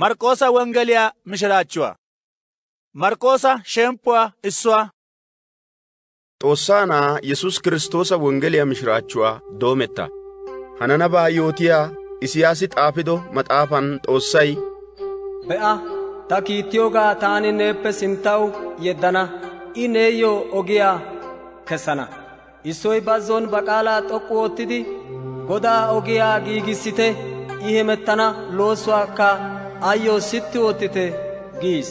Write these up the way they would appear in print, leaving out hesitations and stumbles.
Marqoosa Wangeliyaa Mishiraachchuwaa. Marqoosa Shemppuwaa Issuwaa. Xoossaanaa Yesuus Kiristoosa Wangeliyaa Mishiraachchuwaa doometta. Hanana baay'ootiyaa Isiyaasi xaafido maxaafan Xoossay Be'a, ta kiittiyoogaa taani neeppe sinttawu yeddana. I neeyyoo ogiyaa kessana. Issoy bazzon ba qaalaa xoqqu oottidi, Godaa ogiyaa giigissite, I hemettana loossuwaakka ayyoo sitti oottite giis.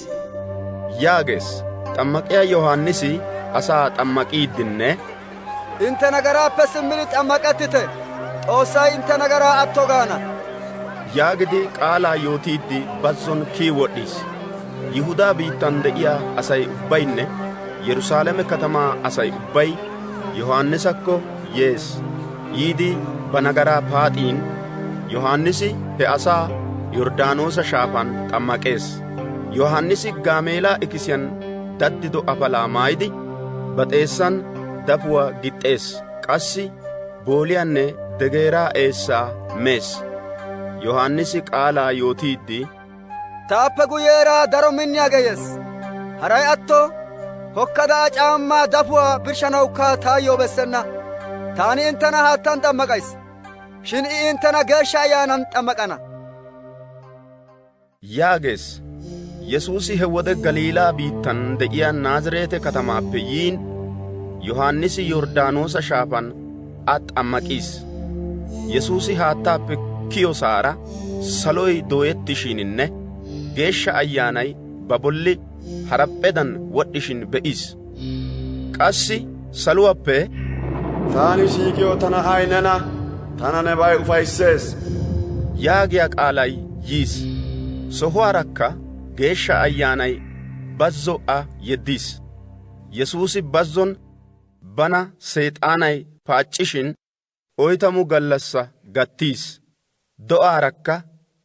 yaagees. Xammaqiyaa Yohaannisi asaa xammaqiiddinne Inte nagaraappe simmidi xammaqettite, Xoossay inte nagaraa atto gaana yaagidi qaalaa yootiiddi bazzon kii wodhiis. Yihudaa biittan de'iyaa asay ubbaynne Yerusaalame katamaa asay ubbay Yohaannisakko yees. Yiidi ba nagaraa paaxiin Yohaannisi he asaa Yorddaanoosa shaafan xammaqees. Yohaannisi gaameelaa ikisiyan daddido afalaa maayidi ba xeessan dafuwaa gixxees. Qassi booliyaanne degeeraa eessaa mees. Yohaannisi qaalaa yootiiddi taappe guyyeeraa daro minniyaa geeyes. Haray atto hokkadaa caammaa dafuwaa birshanawukka taayyoo bessenna. Taani intena haattan xammaqays, shin I intena Geeshsha Ayyaanan xammaqana yaagees. Yesuusi he wode Galiilaa biittan de'iyaa Naazireete katamaappe yiin Yohaannisi Yorddaanoosa shaafan xammaqiis. Yesuusi haattaappe kiyosaara saloy dooyettishiininne Geeshsha Ayyaanay ba bolli haraphedan wodhishin be'is. Qassi saluwaappe taani siiqiyoo ta na'ay nena, tana nebay ufayssees yaagiyaa qaalay yiis. Sohuwaarakka Geeshsha Ayyaanay bazzo yeddiis. Yesuusi bazzon bana Seexaanay paaccishin 40 gallassa gattiis. Do'aarakka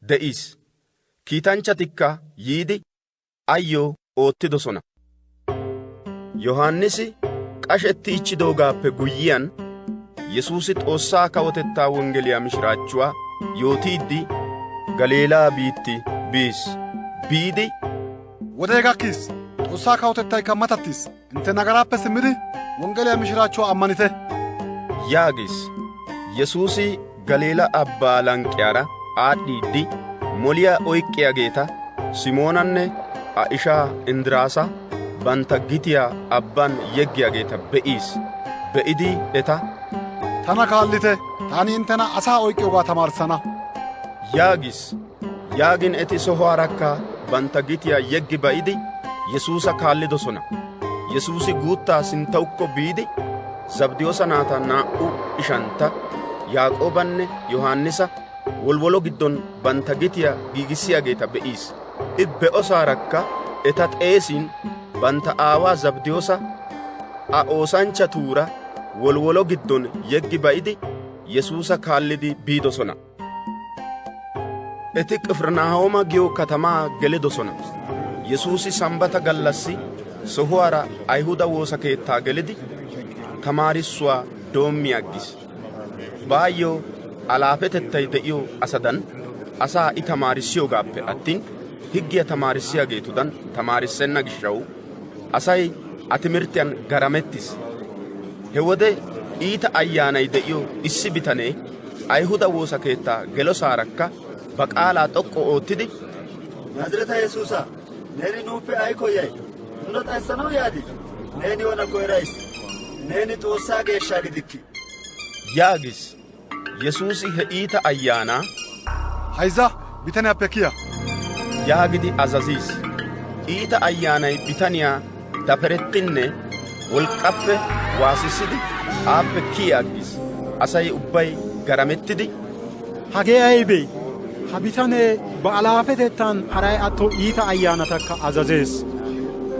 de'is. Kiitanchchatikka yiidi ayyoo oottidosona. Yohaannisi qashetti ichchidoogaappe guyyiyaan Yesuusi Xoossaa kawotettaa wonggeliyaa mishiraachchuwaa yootiiddi Galiilaa biitti biis. Biidi wodee gakkis, Xoossaa kawotettaykka matattis. Inte nagaraappe simmidi wonggeliyaa mishiraachchuwaa ammanite yaagis. Yesuusi Galiilaa abbaa lanqqiyaara aadhdhiiddi moliyaa oyqqiyaageeta Simoonanne a ishaa Indiraasa bantta gitiyaa abban yeggiyaageeta be'iis. Be'idi eta tana kaallite, taani intena asaa oyqqiyoogaa tamarissana yaagis. Yaagin eti sohuwaarakka bantta gitiyaa yeggi ba'idi Yesuusa kaallidosona. Yesuusi guuttaa sinttawukko biidi Zabdiyoosa naata 2 ishantta Yaaqoobanne Yohaannisa wolwolo giddon bantta gitiyaa giigissiyaageeta be'iis. I be'osaarakka eta xeesiin bantta aawaa Zabdiyoosa a oosanchchatuura wolwolo giddon yeggi ba'idi Yesuusa kaallidi biidosona. Eti Qifirnahooma giyoo katamaa gelidosona. Yesuusi Sambbata gallassi sohuwaara Ayihuda woosa keettaa gelidi tamaarissuwaa doommi aggis. Baayyoo alaafetettay de'iyoo asadan asaa I tamaarissiyogaappe attin higgiyaa tamaarissiyaageetudan tamaarissenna gishshawu asay a timirttiyaan garamettis. He wode iita ayyaanay de'iyoo issi bitanee Ayihuda woosa keettaa gelosaarakka ba qaalaa xoqqu oottidi Naazireta Yesuusa, neeni nuuppe ay koyyay? Nuna xayssanaw yaadi? Neeni ona koyrays, neeni Xoossaa geeshshaa gidikki yaagis. Yesuusi he iita ayyaanaa hayza bitaniyaappe kiya yaagidi azaziis. Iita ayyaanay bitaniyaa daperettinne wolqqappe waasissidi aappe kiyi aggis. Asay ubbay garamettidi hagee aybee? Ha bitanee ba alaafetettan haray atto iita ayyaanatakka azazees.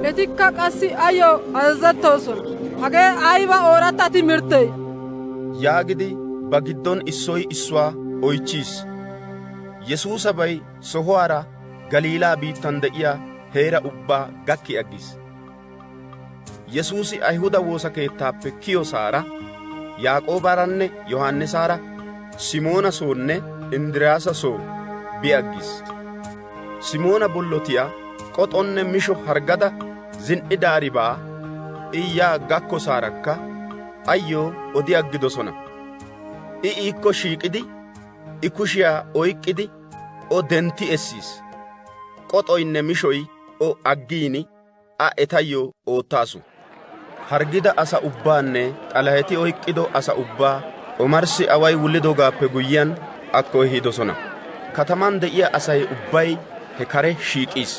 Etikka qassi ayyoo azazettoosona. Hagee ayba ooratta timirttee? yaagidi ba giddon issoy issuwaa oychchiis. Yesuusabay sohuwaara Galiilaa biittan de'iyaa heera ubbaa gakki aggis. Yesuusi Ayihuda woosa keettaappe kiyosaara Yaaqoobaaranne Yohaannisaara Simoona soonne Indiraasa soo bi aggis. Simoona bollotiya qoxonne misho hargada zin"idaaribaa iyyaa gakkosaarakka ayyo odi aggidosona. I ikko shiiqidi I kushiyaa oyqqidi o denti essiis. Qoxoynne mishoy o aggiini a etayyo oottaasu. Hargida asa ubbaanne xalaheti oyqqido asa ubbaa omarssi away wullidogaappe guyyiyan akko ehidosona. Kataman de'iyaa asay ubbay he kare shiiqiis.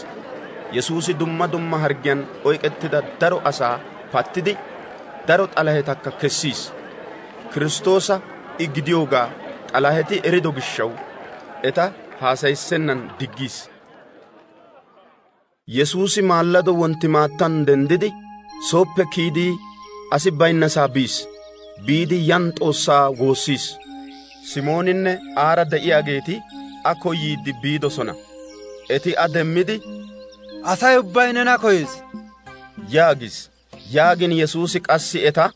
Yesuusi dumma dumma hargiyan oyqettida daro asaa pattidi daro xalahetakka kessiis. Kiristoosa I gidiyoogaa xalaheti erido gishshaw eta haasayissennan diggiis. Yesuusi maallado wontimaattan dendidi sooppe kiyidi asi baynnasaa biis. Biidi yan Xoossaa woossiis. Simooninne aara de'iyaageeti a koyiiddi biidosona. Eti a demmidi, asay ubbay nena koyees yaagis. Yaagin Yesuusi qassi eta,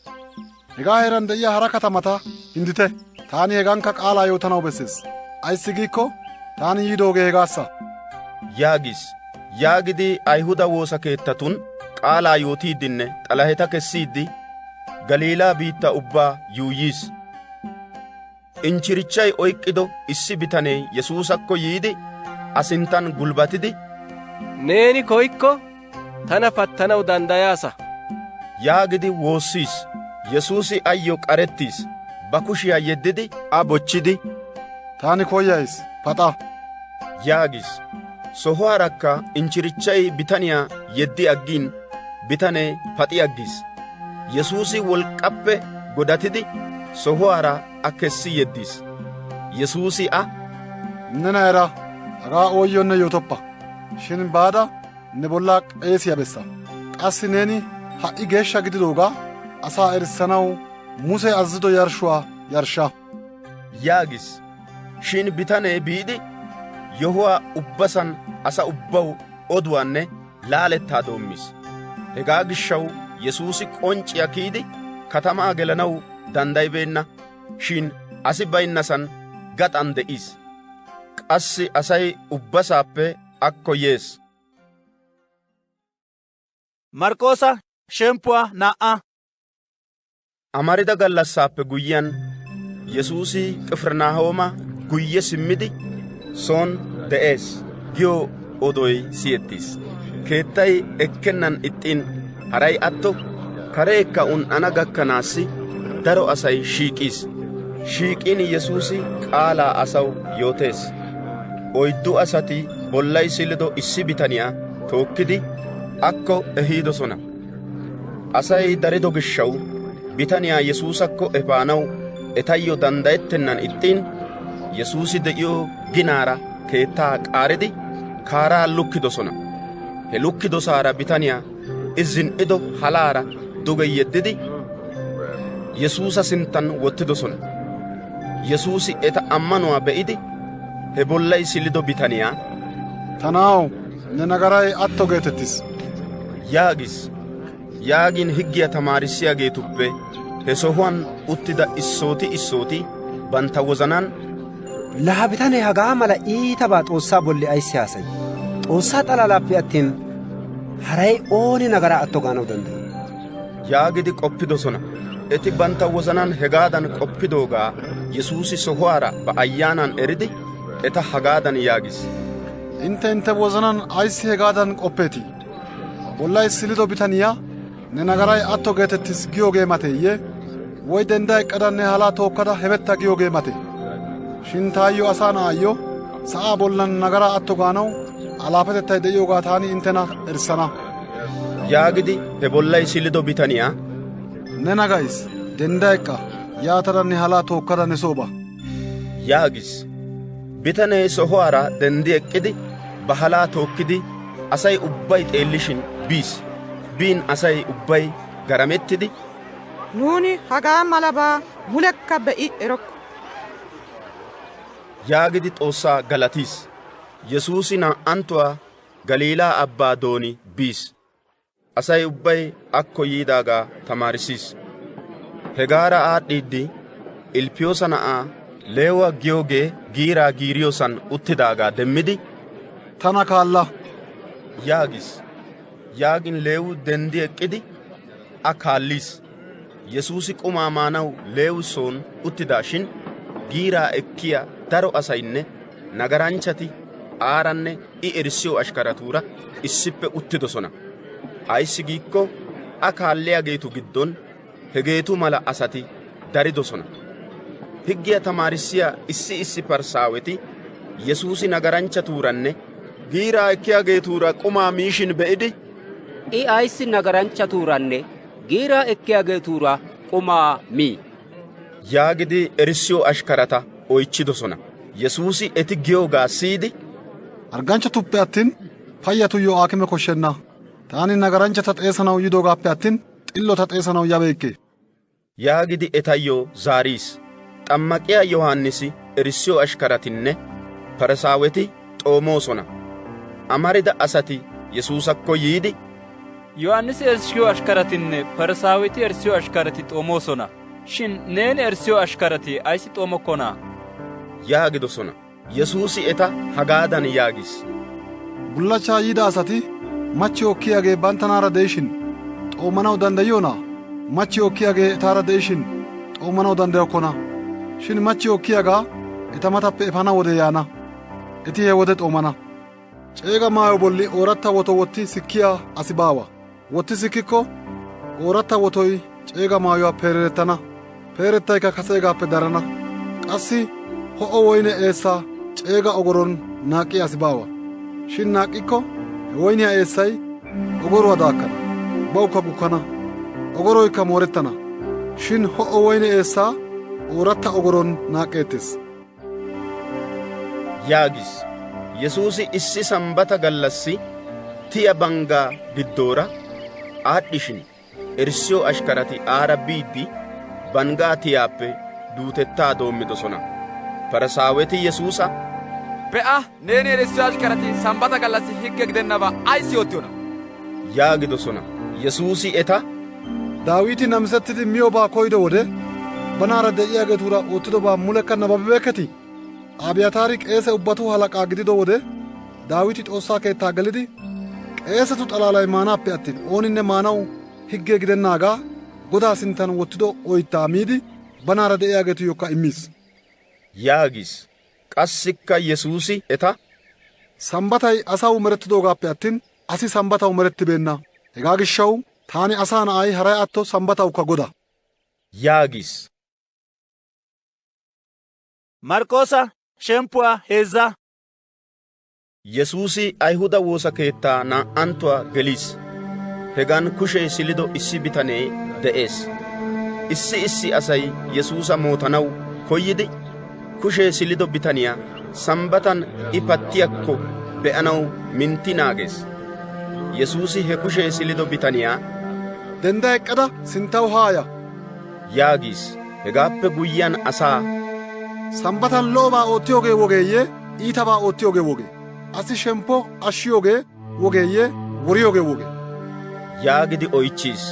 hegaa heeran de'iyaa hara katamata hindite. Taani hegankka qaalaa yootanaw bessees. Ayssi giikko taani yiidoogee hegaassa yaagis. Yaagidi Ayihuda woosa keettatun qaalaa yootiiddinne xalaheta kessiiddi Galiilaa biittaa ubbaa yuuyyiis. Inchirichay oyqqido issi bitanee Yesuusakko yiidi asinttan gulbatidi, neeni koykko tana pattanaw dandayaasa yaagidi woossiis. Yesuusi ayyo qarettiis. Ba kushiyaa yeddidi a bochchidi, taani koyyays, paxa yaagis. Sohuwaarakka inchirichay bitaniyaa yeddi aggiin bitanee paxi aggiis. Yesuusi wolqqappe godatidi sohuwaara a kessi yeddiis. Yesuusi a, nena era hagaa ooyyonne yootoppa. Shin baada ne bollaa qeesiyaa bessa. Qassi neeni ha'i geeshsha gididoogaa asaa erissanaw Muse azazido yarshshuwaa yarshsha yaagis. Shin bitanee biidi yohuwaa ubbasan asa ubbaw oduwaanne laalettaa doommis. Hegaa gishshaw Yesuusi qoncciyaa kiyidi katamaa gelanaw danddayibeenna. Shin asi baynnasan gaxan de'iis. Qassi asay ubbasaappe akko yees. Marqoosa shemppuwaa naa. Amarida gallassaappe guyyiyaan Yesuusi Qifirnaahooma guyye simmidi soon de'ees giyoo odoy siyettiis. Keettay ekkennan ixxiin haray atto kareekka un"ana gakkanaassi daro asay shiiqiis. Shiiqiin Yesuusi qaalaa asaw yootees. 4 asati bollay silido issi bitaniyaa tookkidi akko ehiidosona. Asay darido gishshaw bitaniyaa Yesuusakko efaanaw etayyo danddayettennan ixxiin Yesuusi de'iyoo ginaara keettaa qaaridi kaaraa lukkidosona. He lukkidosaara bitaniyaa izin"ido halaara duge yeddidi Yesuusa sinttan wottidosona. Yesuusi eta ammanuwaa be'idi he bollay silido bitaniyaa, ta na'aw ne nagaray atto geetettis yaagis. Yaagin higgiyaa tamaarissiyaageetuppe he sohuwaan uttida issooti bantta wozanan, laa ha bitanee hagaa mala iitabaa Xoossaa bolli ayssi haasayi? Xoossaa xalalaappe attin haray ooni nagaraa atto gaanaw danddayi? yaagidi qoppidosona. Eti bantta wozanan hegaadan qoppidoogaa Yesuusi sohuwaara ba ayyaanan eridi eta hagaadan yaagis. intte wozanan ayssi hegaadan qoppeetii? bollay silido bitaniyaa ne nagaray atto geetettis giyoogee mateeyye? Woy dendda eqqada ne halaa tookkada hemetta giyoogee mate? Shin taayyo asaa na'ayyo sa'aa bollan nagaraa atto gaanaw alaafetettay de'iyoogaa taani inttena erissana yaagidi he bollay silido bitaniyaa, ne nagays, dendda eqqa, yaatada ne halaa tookkada ne soo ba yaagis. Bitanee sohuwaara dendi eqqidi ba halaa tookkidi asay ubbay xeellishin biis. Biin asay ubbay garamettidi, nuuni hagaa malabaa mulekka be'i erokko yaagidi Xoossaa galatiis. Yesuusi naa"anttuwaa Galiilaa abbaa dooni biis. Asay ubbay akko yiidaagaa tamaarissiis. Hegaara aadhdhiiddi Ilpiyoosa na'aa Leewa giyoogee giiraa giiriyoosan uttidaagaa demmidi, tana kaalla yaagis. Yaagin Leewu dendi eqqidi a kaallis. Yesuusi qumaa maanawu Leewu soon uttidaashin giiraa ekkiya daro asaynne nagaranchchati aaranne I erissiyo ashkaratuura issippe uttidosona. Ayssi giikko a kaalliyaageetu giddon hegeetu mala asati daridosona. Higgiya tamaarissiya issi Parsaaweti Yesuusi nagaranchchatuuranne giiraa ekkiyaageetuura qumaa miishin be'idi, I ayssi nagaranchchatuuranne giiraa ekkiyaageetuura qumaa mii? yaagidi erissiyo ashkarata oychchidosona. Yesuusi eti giyoogaa siyidi, harganchchatuppe attin payyatuyyoo aakime koshshenna. Taani nagaranchchata xeesanaw yidoogaappe attin xillota xeesanaw yabeekke yaagidi etayyoo zaariis. Xammaqiyaa Yohaannisi erissiyo ashkaratinne Parsaaweti xoomoosona. Amarida asati Yesuusakko yiidi, Yohaannisi erissiyo ashkaratinne Parsaaweti erissiyo ashkarati xoomoosona. Shin neeni erissiyo ashkarati ayssi xoomokkona? yaagidosona. Yesuusi eta hagaadan yaagis. bullachchaa yiida asati machchi okkiyaagee banttanaara de'ishin xoomanaw danddayiyoonaa? Machchi okkiyaagee etaara de'ishin xoomanaw danddayokkona. Shin machchi okkiyaagaa eta matappe efana wode yaana. Eti he wode xoomana. Ceega maayo bolli ooratta woto wotti sikkiyaa asi baawa. Wotti sikkikko ooratta wotoy ceega maayuwaa peererettana. Peerettaykka kaseegaappe darana. Qassi ho'o woyne eessaa ceega ogoron naaqqiya asi baawa. Shin naaqqikko he woyniyaa eessay ogoruwaa daakkana. Bawukka gukkana. Ogoroykka moorettana. Shin ho'o woyne eessaa ooratta ogoron naaqqeettes yaagis. Yesuusi issi Sambata gallassi tiya banggaa giddoora aadhdhishin erissiyo ashkarati aara biiddi banggaa tiyaappe duutettaa doommidosona. Parsaaweti Yesuusa, be'a, neeni erissiyo ashkarati Sambata gallassi higge gidennaba ayssi oottiyoona? yaagidosona. Yesuusi eta, Daawiti namisettidi miyoobaa koydo wode banaara de'iyaageetuura oottidobaa mulekka nababibeekketii? Abiyaataari qeese ubbatuu halaqaa gidido wode Daawiti Xoossaa keettaa gelidi qeesetu xalaalay maanaappe attin ooninne maanaw higge gidennaagaa Godaa sinttan wottido oyttaa miidi banaara de'iyaageetuyyokka immiis yaagis. Qassikka Yesuusi eta, Sambatay asaw merettidoogaappe attin asi Sambataw merettibeenna. Hegaa gishshaw taani asaa na'ay haray atto Sambatawukka Goda yaagis. Marqoosa shemppuwaa heezzaa. Yesuusi Ayihuda woosa keettaa naa'anttuwaa geliis. Hegan kushee silido issi bitanee de'ees. Issi asay Yesuusa mootanaw koyyidi kushee silido bitaniyaa Sambatan I pattiyakko be'anaw mintti naagees. Yesuusi he kushee silido bitaniyaa, dendda eqqada sinttaw haaya yaagis. Hegaappe guyyiyaan asaa, Sambatan lo'obaa oottiyoogee wogeeyye iitabaa oottiyoogee wogee? Asi shemppo ashshiyoogee wogeeyye woriyoogee wogee? yaagidi oychchiis.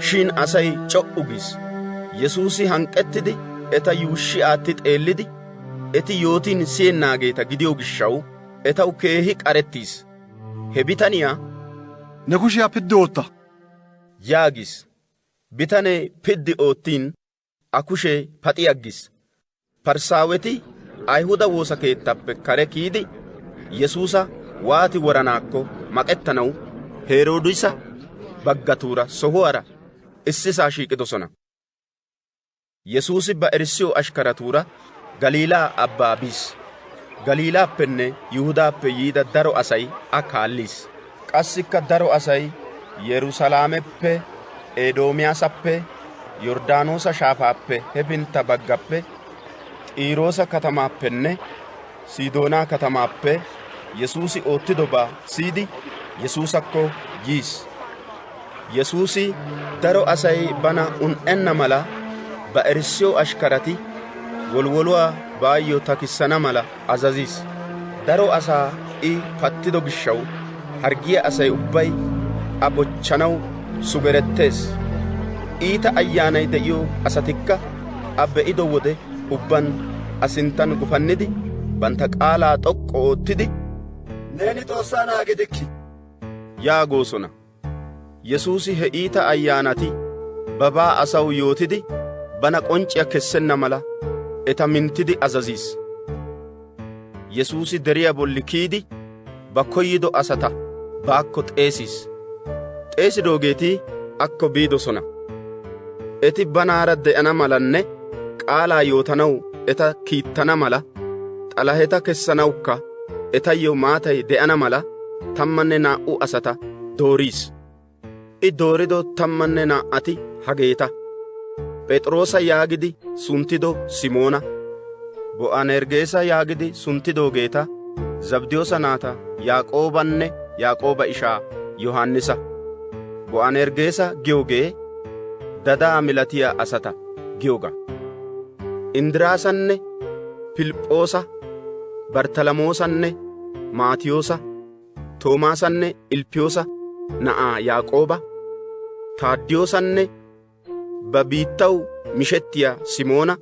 Shin asay c'o'u giis. Yesuusi hank'k'ettidi eta yuushshi aatti xeellidi eti yootiin siyennaageeta gidiyo gishshaw etaw keehi k'arettiis. He bitaniyaa, ne kushiyaa piddi ootta yaagis. Bitanee piddi oottiin a kushee paxi aggis. Parsaaweti Ayihuda woosa keettappe kare kiyidi Yesuusa waati woranaakko maqettanaw Heroodisa baggatuura sohuwaara issisaa shiiqidosona. Yesuusi ba erissiyo ashkaratuura Galiilaa abbaa biis. Galiilaappenne Yihudaappe yiida daro asay a kaalliis. Qassikka daro asay Yerusalaameppe, Edoomiyaasappe, Yorddaanoosa shaafaappe hefintta baggappe, Xiiroosa katamaappenne Sidoonaa katamaappe Yesuusi oottidobaa siyidi Yesuusakko yiis. Yesuusi daro asay bana un'enna mala ba erissiyo ashkarati wolwoluwaa baayyo takissana mala azaziis. Daro asaa I pattido gishshaw hargiya asay ubbay a bochchanaw sugerettees. Iita ayyaanay de'iyo asatikka a be'ido wode ubban a sinttan gufannidi bantta qaalaa xoqqu oottidi, neeni Xoossaa naagidikki yaagosona. Yesuusi he iita ayyaanati babaa asaw yootidi bana qoncciya kessenna mala eta minttidi azaziis. Yesuusi deriya bolli kiyidi ba koyyido asata baakko xeesiis. Xeesidoogeeti akko biidosona. Eti banaara de'ana malanne qaalaa yootanaw eta kiittana mala, xalaheta kessanawukka etayyo maatay de'ana mala 12 asata dooriis. I doorido 12ati hageeta: Phexroosa yaagidi sunttido Simoona, Bo'anergeesa yaagidi sunttidoogeeta Zabdiyoosa naata Yaaqoobanne Yaaqooba ishaa Yohannisa. Bo'anergeesa giyoogee dadaa milatiyaa asata giyooga. Indiraasanne Pilip'oosa, Bartalamoosanne Maatiyoosa, Toomaasanne Ilpiyoosa na'aa Yaaqooba, Taaddiyoosanne ba biittaw mishettiyaa Simoona,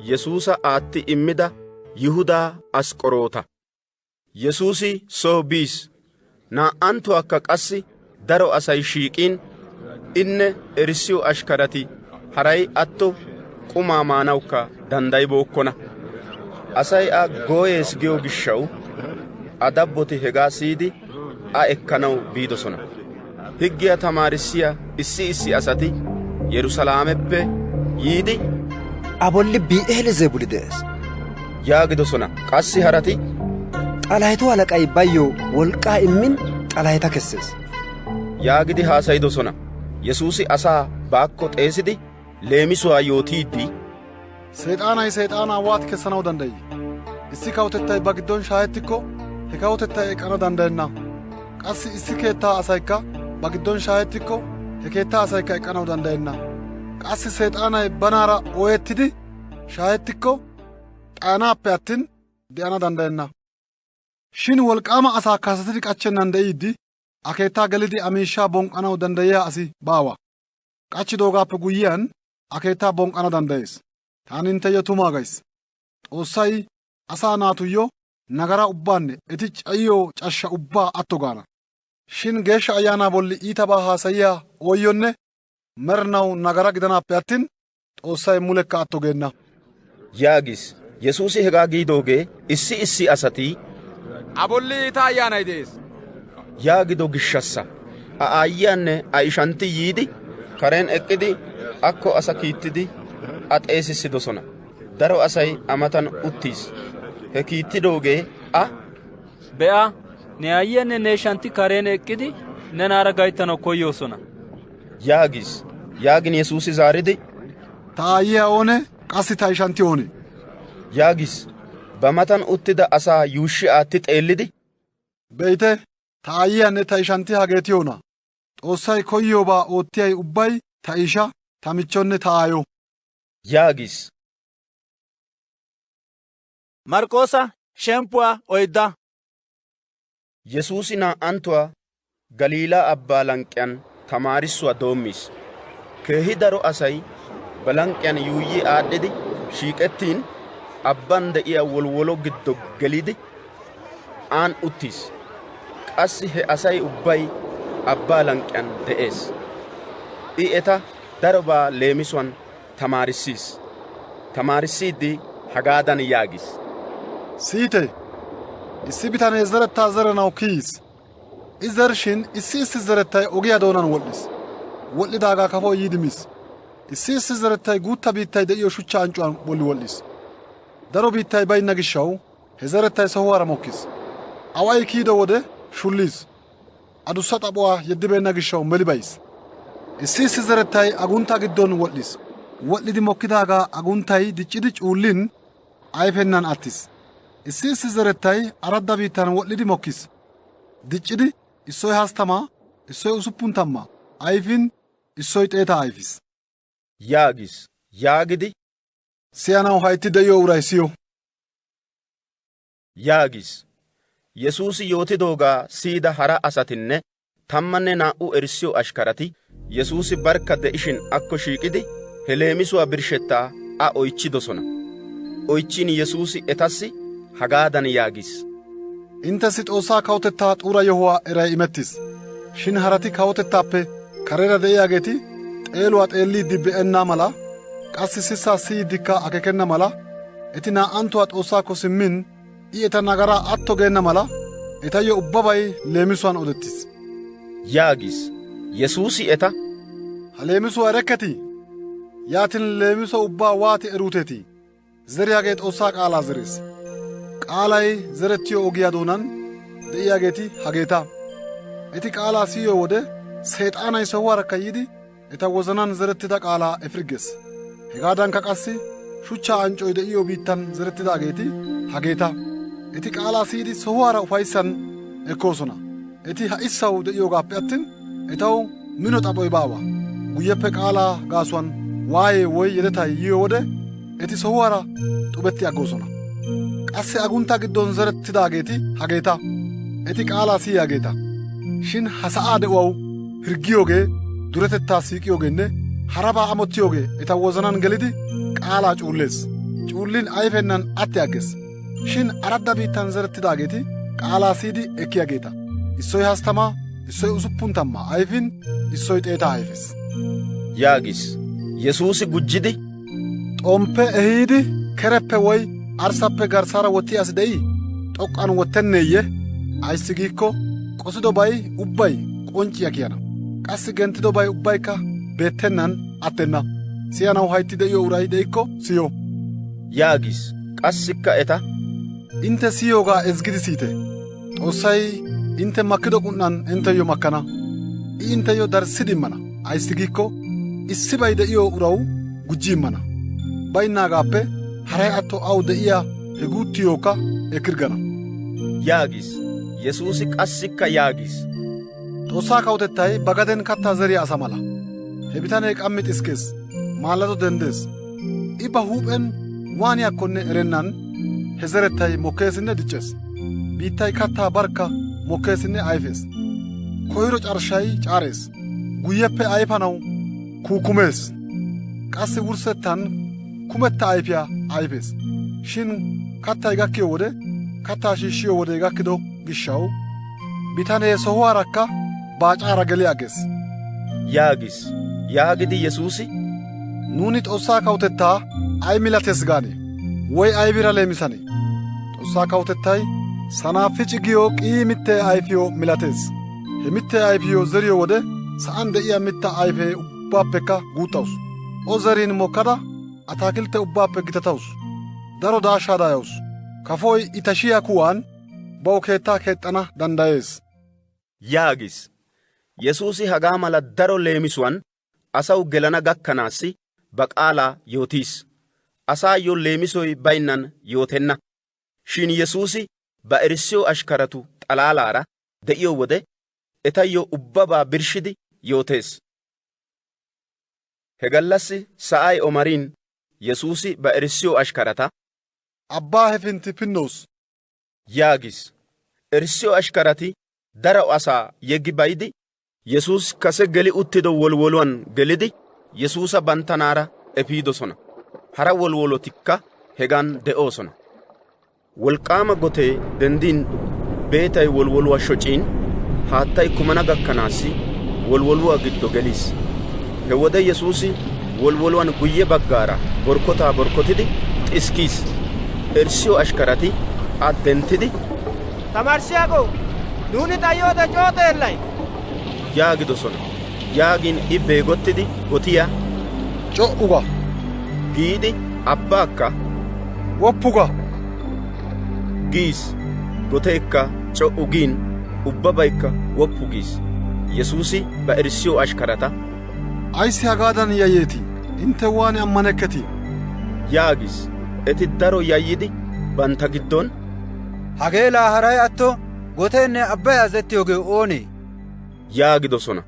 Yesuusa aatti immida Yihudaa Asqoroota. Yesuusi soo biis. Naa'anttuwaakka qassi daro asay shiiqiin inne erissiyo ashkarati haray atto qumaa maanawukka danddayibookkona. Asay a gooyees giyo gishshaw a dabboti hegaa siyidi a ekkanaw biidosona. Higgiyaa tamaarissiyaa issi asati Yerusalaameppe yiidi a bolli bi'eelzeebuli de'ees yaagidosona. Qassi harati xalahetu halaqay bayyo wolqaa immin xalaheta kessees yaagidi haasayidosona. Yesuusi asaa baakko xeesidi leemisuwaa yootiiddi, Seexaanay seexaanaa waati kessanaw danddayii? Issi kawutettay ba giddon shaahettikko he kawutettay eqqana danddayenna. Qassi issi keettaa asaykka ba giddon shaahettikko he keettaa asaykka eqqanaw danddayenna. Qassi seexaanay banaara ooyettidi shaahettikko xayanaappe attin de'ana danddayenna. Shin wolqaama asaa kasatidi qachchennan de'iiddi a keettaa gelidi a miishshaa bonqqanaw danddayiyaa asi baawa. Qachchidoogaappe guyyiyaan a keettaa bonqqana danddayees. Taani intteyyo tumaa gays. Xoossay asaa naatuyyo nagara ubbaanne eti cayiyo cashsha ubbaa atto gaana. Shin Geeshsha Ayaanaa bolli iitabaa haasayiyaa ooyyonne merinaw nagara gidanaappe attin Xoossay mulekka atto geenna yaagis. Yesuusi hegaa giidoogee issi asati a bolli iita ayyaanay de'ees yaagido gishshassa. A aayyiyaanne a ishanti yiidi karen eqqidi akko asa kiittidi a xeesissidosona. Daro asay a matan uttiis. He kiittidoogee a be'a, ne aayyiyaanne ne ishanti karen eqqidi nenaara gayttanaw koyoosona yaagis. Yaagin Yesuusi zaaridi, ta aayyiyaa oone? Qassi ta ishanti oone? yaagis. Ba matan uttida asaa yuushshi aatti xeellidi, be'ite, ta aayyiyaanne ta ishanti hageetiyoona. Xoossay koyiyoobaa oottiyay ubbay ta isha, ta michchonne ta aayo yaagis. Marqoosa shemppuwaa 4. Yesuusi naa'anttuwaa Galiilaa abbaa lanqqiyaan tamaarissuwaa doommiis. Keehi daro asay ba lanqqiyaan yuuyyi aadhdhidi shiiqettiin abban de'iyaa wolwolo giddo gelidi aan uttiis. Qassi he asay ubbay abbaa lanqqiyaan de'ees. I eta darobaa leemisuwaan tamaarissiis. Tamaarissiiddi hagaadan yaagis. Siyite, issi bitanee zerettaa zeranaw kiyiis. I zerishin issi zerettay ogiyaa doonan wodhdhis. Wodhdhidaagaa kafoy yiidi miis. Issi zerettay guutta biittay de'iyo shuchcha anccuwaan bolli wodhdhis. Daro biittay baynna gishshaw he zerettay sohuwaara mokkis. Away kiyido wode shulliis. Adussa xaphuwaa yeddibeenna gishshaw meli bayis. Issi zerettay agunttaa giddon wodhdhis. Wodhdhidi mokkidaagaa agunttay diccidi cuullin ayfennan attis. Issi zerettay aradda biittan wodhdhidi mokkis. Diccidi issoy 30, issoy 60 ayfin issoy 100 ayfis yaagis. Yaagidi siyanaw haytti de'iyoo uray siyo yaagis. Yesuusi yootidoogaa siyida hara asatinne 12 erissiyo ashkarati Yesuusi barkka de'ishin akko shiiqidi he leemisuwaa birshshettaa a oychchidosona. Oychchin Yesuusi etassi hagaadan yaagis. intessi Xoossaa kawotettaa xuura yohuwaa eray imettis. Shin harati kawotettaappe karera de'iyaageeti xeeluwaa xeelliiddi be'enna mala, qassi sissaa siyiiddikka akeekenna mala, eti naa"anttuwaa Xoossaakko simmin I eta nagaraa atto geenna mala, etayyo ubbabay leemisuwaan odettis. yaagis. Yesuusi eta, ha leemisuwaa erekketii? Yaatin leemiso ubbaa waati eruuteetii? Zeriyaagee Xoossaa qaalaa zerees. Qaalay zerettiyo ogiyaa doonan de'iyaageeti hageeta. Eti qaalaa siyiyo wode Seexaanay sohuwaarakka yiidi eta wozanan zerettida qaalaa efirggees. Hegaadankka qassi shuchchaa anccoy de'iyo biittan zerettidaageeti hageeta. Eti qaalaa siyidi sohuwaara ufayssan ekkoosona. Eti ha"issaw de'iyoogaappe attin etaw mino xaphoy baawa. Guyyeppe qaalaa gaasuwan waayee woy yeletay yiyo wode eti sohuwaara xubetti aggoosona. Qassi aguntaa giddon zerettidaageeti hageeta. Eti qaalaa siyiyaageeta. Shin ha sa'aa de'uwaw hirggiyoogee, duretettaa siiqiyoogeenne harabaa amottiyoogee eta wozanan gelidi qaalaa cuullees. Cuullin ayfennan atti aggees. Shin aradda biittan zerettidaageeti qaalaa siyidi ekkiyaageeta. Issoy 60, issoy 60 ayfin, issoy 100 ayfees. yaagis. Yesuusi gujjidi, xomppe ehiidi kereppe woy arssappe garssaara wottiya asi de'ii? Xoqqan wottenneeyye? Ayssi giikko qosidobay ubbay qoncciyaa kiyana. Qassi genttidobay ubbaykka beettennan attenna. Siyanaw haytti de'iyo uray de'ikko siyo. yaagis. Qassikka eta, intte siyoogaa ezgidi siyite. Xoossay intte makkido qun"an intteyyo makkana. I intteyyo darissidi immana. Ayssi giikko issibay de'iyo uraw gujji immana. Baynnaagaappe haray atto aw de'iyaa he guuttiyookka ekirgana. yaagis. Yesuusi qassikka yaagis. Xoossaa kawutettay ba gaden kattaa zeriyaa asa mala. He bitanee qammi xiskees, maallado denddees. I ba huuphen waaniyaakkonne erennan he zerettay mokkeesinne diccees. Biittay kattaa barkka mokkeesinne ayfees. Koyro carshshay caarees. Guyyeppe ayfanaw kuukumees. Qassi wurssettan kumetta ayfiyaa ayfees. Shin kattay gakkiyo wode, kattaa shiishshiyo wode gakkido gishshaw, bitanee sohuwaarakka baacaara geli aggees. yaagis. Yaagidi Yesuusi, nuuni Xoossaa kawutettaa ay milatees gaane? Woy aybira leemisane? Xoossaa kawutettay sanaafici giyo qii mittee ayfiyo milatees. He mittee ayfiyo zeriyo wode sa'an de'iyaa mittaa ayfee ubbaappekka guuxxawusu. O zerin mokkada ataakilte ubbaappe gitatawusu. Daro daashshaa daayawusu. Kafoy I tashiyaa kuwaan baw keettaa keexxana danddayees. yaagis. Yesuusi hagaa mala daro leemisuwaan asaw gelana gakkanaassi ba qaalaa yootiis. Asaayyo leemisoy baynnan yootenna. Shin Yesuusi ba erissiyo ashkaratu xalaalaara de'iyo wode etayyo ubbabaa birshshidi yootees. He gallassi sa'ay omariin Yesuusi ba erissiyo ashkarata, abbaa hefintti pinnoos yaagis. Erissiyo ashkarati daro asaa yeggi bayidi, Yesuusi kase geli uttido wolwoluwaan gelidi Yesuusa banttanaara efiidosona. Hara wolwolotikka hegan de'oosona. Wolqaama gotee denddiin beetay wolwoluwaa shociin haattay kumana gakkanaassi wolwoluwaa giddo geliis. He wode Yesuusi wolwoluwaan guyye baggaara borkotaa borkotidi xiskiis. Erissiyo ashkarati addentidi, tamarssiyaago, nuuni xayyoode coo xeellay yaagidosona. Yaagin I beegottidi gotiyaa, c'o'u ga giidi abbaakka woppu ga giis. Goteekka c'o'u giin ubbabaykka woppu giis. Yesuusi ba erissiyo ashkarata, ayssi hagaadan yayyeetii? Intte waan ammanekketii? yaagis. Eti daro yayyidi bantta giddon, hagee laa haray atto goteenne abbay azazettiyoogee oonee? yaagidosona.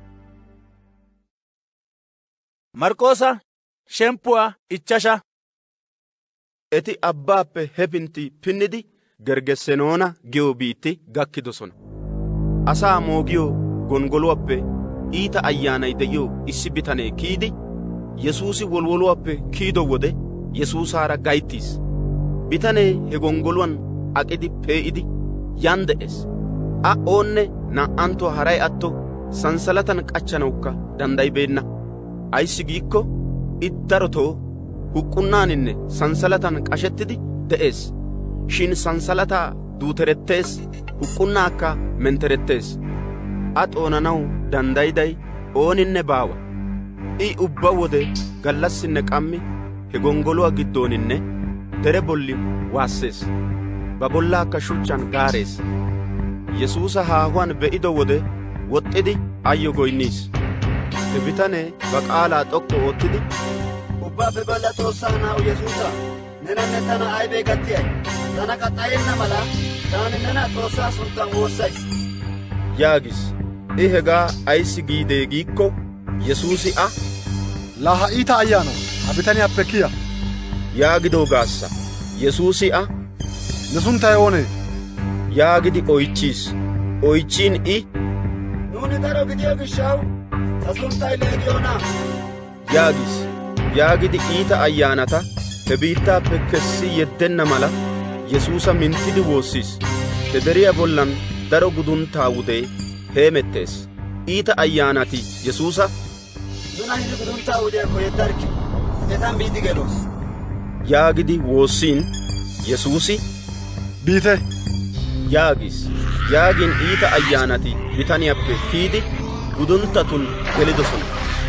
Marqoosa shemppuwaa 5. Eti abbaappe hefintti pinnidi Gergesenoona giyo biitti gakkidosona. Asaa moogiyo gonggoluwaappe iita ayyaanay de'iyo issi bitanee kiyidi Yesuusi wolwoluwaappe kiyido wode Yesuusaara gayttiis. Bitanee he gonggoluwaan aqidi pee'idi yan de'es. A oonne naa''antto haray atto sanssalatan qachchanawukka danddayibeenna. Ayssi giikko I darotoo huqqunaaninne sanssalatan qashettidi de'ees. Shin sanssalataa duuterettees, huqqunnaakka menterettees. A xoonanaw danddayiday ooninne baawa. I ubba wode gallassinne qammi he gonggoluwaa giddooninne dere bolli waassees. Ba bollaakka shuchchan gaarees. Yesuusa haahuwan be'ido wode woxxidi ayyo goynniis. He bitanee ba qaalaa xoqqu oottidi, ubbaappe balla Xoossaa na'aw Yesuusa, nenanne tana aybee gattiyay? Tana qaxxayenna mala taani nena Xoossaa sunttan woossays yaagis. I hegaa ayssi giidee giikko Yesuusi A, laa ha iita ayyaanaw ha bitaniyaappe kiya yaagidoogaassa. Yesuusi A, ne sunttay oonee? yaagidi oychchiis. Oychchiin I, nuuni daro gidiyo gishshaw ta sunttay Leegiyoona yaagis. Yaagidi iita ayyaanata he biittaappe kessi yeddenna mala Yesuusa minttidi woossiis. He deriyaa bollan daro gudunttaa wudee heemettees. Iita ayyaanati Yesuusa, nuna hini gudunttaa wudiyaakko yeddarkki, etan biidi geloos yaagidi woossiin Yesuusi, biite yaagis. Yaagin iita ayyaanati bitaniyaappe kiyidi guduntatun gelidosona.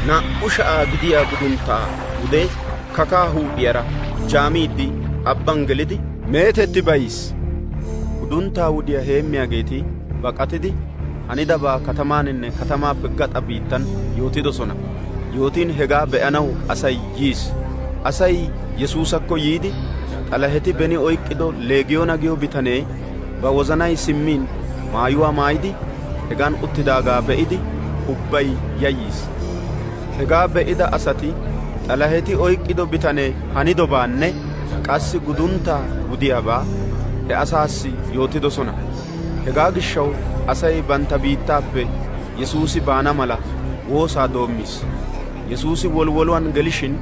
2,000 gidiyaa gudunttaa wudee kakaa huuphiyaara jaamiiddi abban gelidi meetetti bayiis. Gudunttaa wudiyaa heemmiyaageeti baqatidi hanidabaa katamaaninne katamaappe gaxa biittan yootidosona. Yootiin hegaa be'anaw asay yiis. Asay Yesuusakko yiidi, xalaheti beni oyqqido Leegiyoona giyo bitanee ba wozanay simmiin maayuwaa maayidi hegan uttidaagaa be'idi ubbay yayyiis. Hegaa be'ida asati xalaheti oyqqido bitanee hanidobaanne qassi gudunttaa wudiyaabaa he asaassi yootidosona. Hegaa gishshaw asay bantta biittaappe Yesuusi baana mala woosaa doommiis. Yesuusi wolwoluwaan gelishin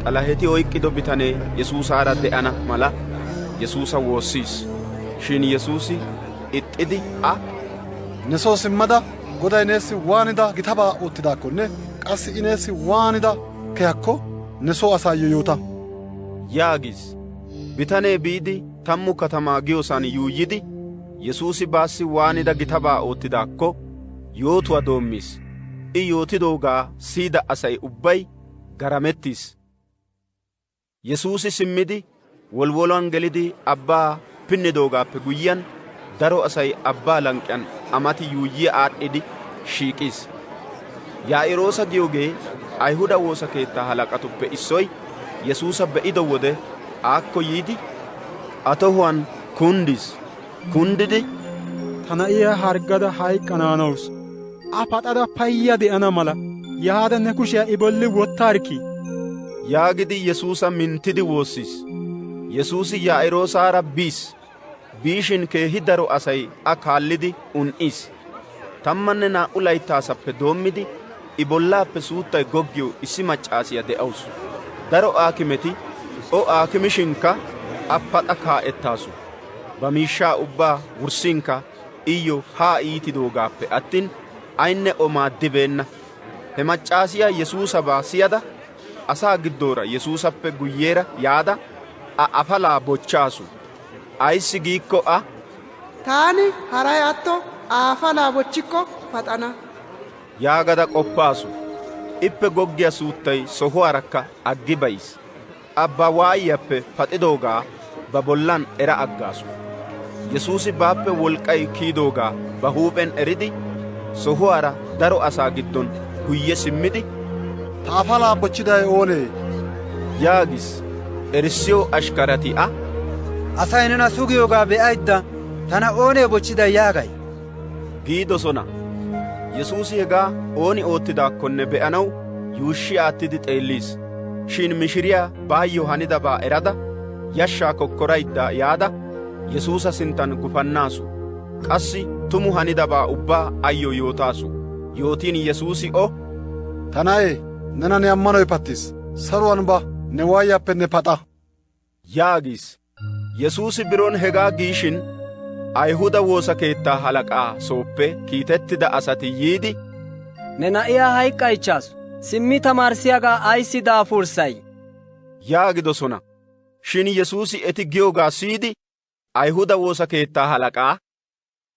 xalaheti oyqqido bitanee Yesuusaara de'ana mala Yesuusa woossiis. Shin Yesuusi ixxidi A, ne soo simmada Goday neessi waanida gitabaa oottidaakkonne qassi I neessi waanida kehakko ne soo asaayyo yoota yaagis. Bitanee biidi 10 katamaa giyoosan yuuyyidi Yesuusi baassi waanida gitabaa oottidaakko yootuwaa doommiis. I yootidoogaa siyida asay ubbay garamettiis. Yesuusi simmidi wolwoluwaan gelidi abbaa pinnidoogaappe guyyiyaan daro asay abbaa lanqiyaan amati yuuyyi aadhdhidi shiiqiis. Yaa'iroosa giyoogee Ayihuda woosa keettaa halaqatuppe issoy Yesuusa be'ido wode aakko yiidi A tohuwaan kunddiis. Kunddidi, ta na'iyaa harggada hayqqanaanawus. A paxada payya de'ana mala yaada ne kushiyaa I bolli wottaarkkii yaagidi Yesuusa minttidi woossiis. Yesuusi Yaa'iroosaara biis. Biishin keehi daro asay A kaallidi un'iis. 12 layttaasappe doommidi I bollaappe suuttay goggiyo issi maccaasiyaa de'awusu. Daro aakimeti O aakimishinkka A paxa kaa'ettaasu. Ba miishshaa ubbaa wurssinkka iyyo haa iitidoogaappe attin aynne O maaddibeenna. He maccaasiyaa Yesuusabaa siyada asaa giddoora Yesuusappe guyyeera yaada A afalaa bochchaasu. Ayssi giikko A, taani haray atto afalaa bochchikko paxana yaagada qoppaasu. Ippe goggiyaa suuttay sohuwaarakka aggi bayiis. Abba waayiyaappe paxidoogaa ba bollan era aggaasu. Yesuusi baappe wolk'k'ay kiyidoogaa ba huuphen eridi sohuwaara daro asaa giddon guyye simmidi, ta afalaa bochchiday oonee? yaagis. Erissiyoo ashkarati A, asay nena sugiyoogaa be'aydda tana oonee bochchiday yaagay giidosona. Yesuusi hegaa ooni oottidaakkonne be'anaw yuushshi aattidi xeelliis. Shin mishiriyaa baayyo hanidabaa erada yashshaa kokkoraydda yaada Yesuusa sinttan gufannaasu. Qassi tumu hanidabaa ubbaa ayyo yootaasu. Yootiin Yesuusi O, ta na'ee nena ne ammanoy pattis. Saruwaan ba ne waayiyaappe ne paxa yaagis. Yesuusi biroon hegaa giishin Ayihuda woosa keettaa halaqaa sooppe kiitettida asati yiidi, ne na'iyaa hayqqaychchaasu simmi tamaarissiyaagaa ayissi daafurssay? yaagidosona. Shin Yesuusi eti giyoogaa siyidi Ayihuda woosa keettaa halaqaa,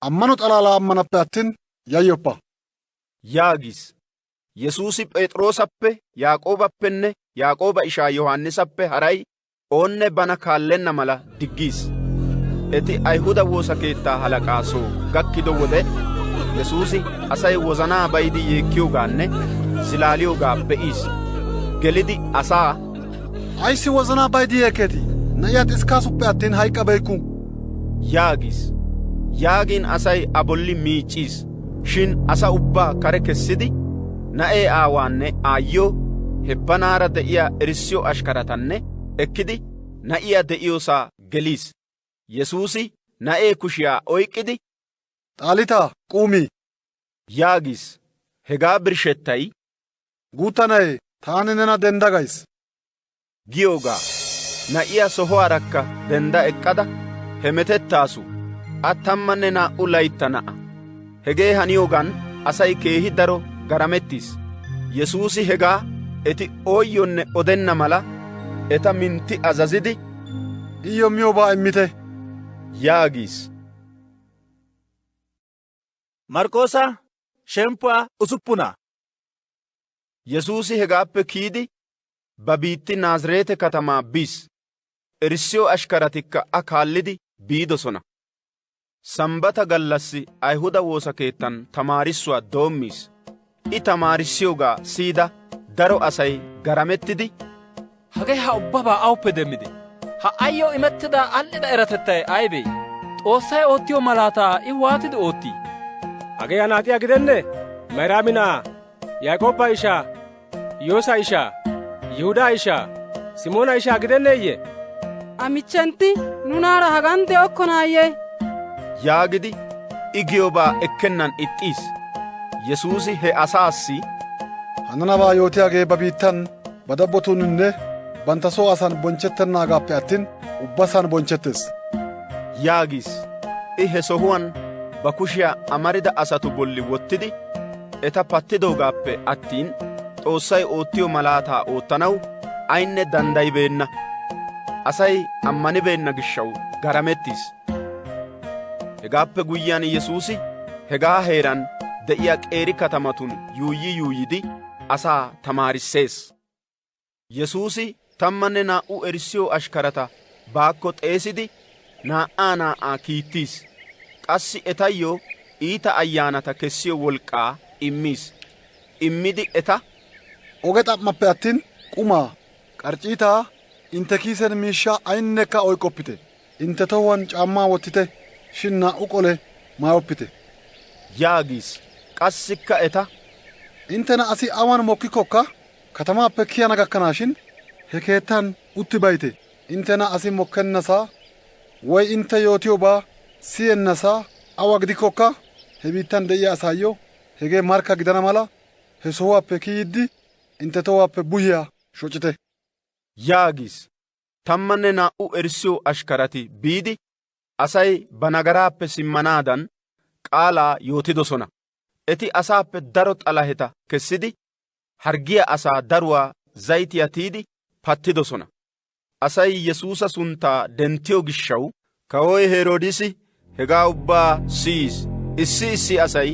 ammano xalaalaa ammanappe attin yayyoppa yaagis. Yesuusi Phexroosappe, Yaaqoobappenne Yaaqooba ishaa Yohaannisappe haray oonne bana kaallenna mala diggiis. Eti Ayihuda woosa keettaa halaqaa soo gakkido wode Yesuusi asay wozanaa bayidi yeekkiyoogaanne zilaaliyoogaa be'iis. Gelidi asaa, ayissi wozanaa bayidi yeekkeetii? Na'iyaa xiskaasuppe attin hayqqabeykku yaagis. Yaagiin asay a bolli miicciis. Shin asa ubbaa kare kessidi na'ee aawaanne aayyoo hebbanaara de'iyaa irissiyoo ashkaratanne ekkidi na'iyaa de'iyoosaa geliis. Yesuusi na'ee kushiyaa oyqqidi, xaalitaa quumii yaagis. Hegaa birshettay, guutta na'ee taani nena denda gays giyoogaa. Na'iyaa sohuwaarakka denda eqqada hemetettaasu. 12 laytta na'a. Hegee haniyoogan asay keehi daro garamettiis. Yesuusi hegaa eti ooyyonne odenna mala eta mintti azazidi, iyyo miyoobaa immite yaagis. Marqoosa shemppuwaa usuppuna. Yesuusi hegaappe kiyidi ba biitti Naazireete katamaa bis. Irissiyoo ashkaratikka a kaallidi biidosona. Sambata gallassi Ayihuda woosa keettan tamaarissuwaa doommiis. I tamaarissiyoogaa siyida daro asay garamettidi, hagee ha ubbabaa awuppe demmide? Ha ayyoo imettida al"ida eratettay aybee? Xoossay oottiyoo malaataa I waatidi oottii? hagee anaaxiyaa gidenne? Mayraami na'aa, Yaaqooba ishaa, Yoosa ishaa, Yihudaa ishaa, Simoona ishaa gidenneeyye? amichchenti nunaara hagan de'okkonaayye? yaagidi I giyoobaa ekkennan ixxiis. Yesuusi he asaassi, hananabaa yootiyaagee ba biittan ba dabbotuuninne bantta soo asan bonchchettennaagaappe attin ubbasan bonchchettes yaagis. I he sohuwan ba kushiyaa amarida asatu bolli wottidi eta pattidoogaappe attin Xoossay oottiyoo malaataa oottanaw ayinne danddayibeenna. Asay ammanibeenna gishshaw garamettiis. Hegaappe guyyiyaan Yesuusi hegaa heeran de'iyaa qeeri katamatun yuuyidi asaa tamaarissees. Yesuusi 12 erissiyoo ashkarata baakko xeesidi naa'aa kiittiis. Qassi etayyoo iita ayyaanata kessiyoo wolqaa immiis. Immidi eta, oge xap'mappe attin qumaa, qarcciitaa, inte kiisen miishshaa ayinnekka oyqqoppite. Inte tohuwan caammaa wottite, shin 2 qole maayoppite yaagis. Qassikka eta, intena asi awan mokkikkokka katamaappe kiyana gakkanaashin he keettan utti bayte. Intena asi mokkennasaa woy inte yootiyoobaa siyennasaa awa gidikkokka he biittan de'iyaa asaayyo hegee markka gidana mala he sohuwaappe kiyiddi inte tohuwaappe buhiyaa shocite yaagis. 12 erissiyoo ashkarati biidi asay ba nagaraappe simmanaadan qaalaa yootidosona. Eti asaappe daro xalaheta kessidi hargiyaa asaa daruwaa zayitiyaa tiidi pattidosona. Asay Yesuusa sunttaa denttiyoo gishshaw kawoy Heroodisi hegaa ubbaa siyiis. Issi asay,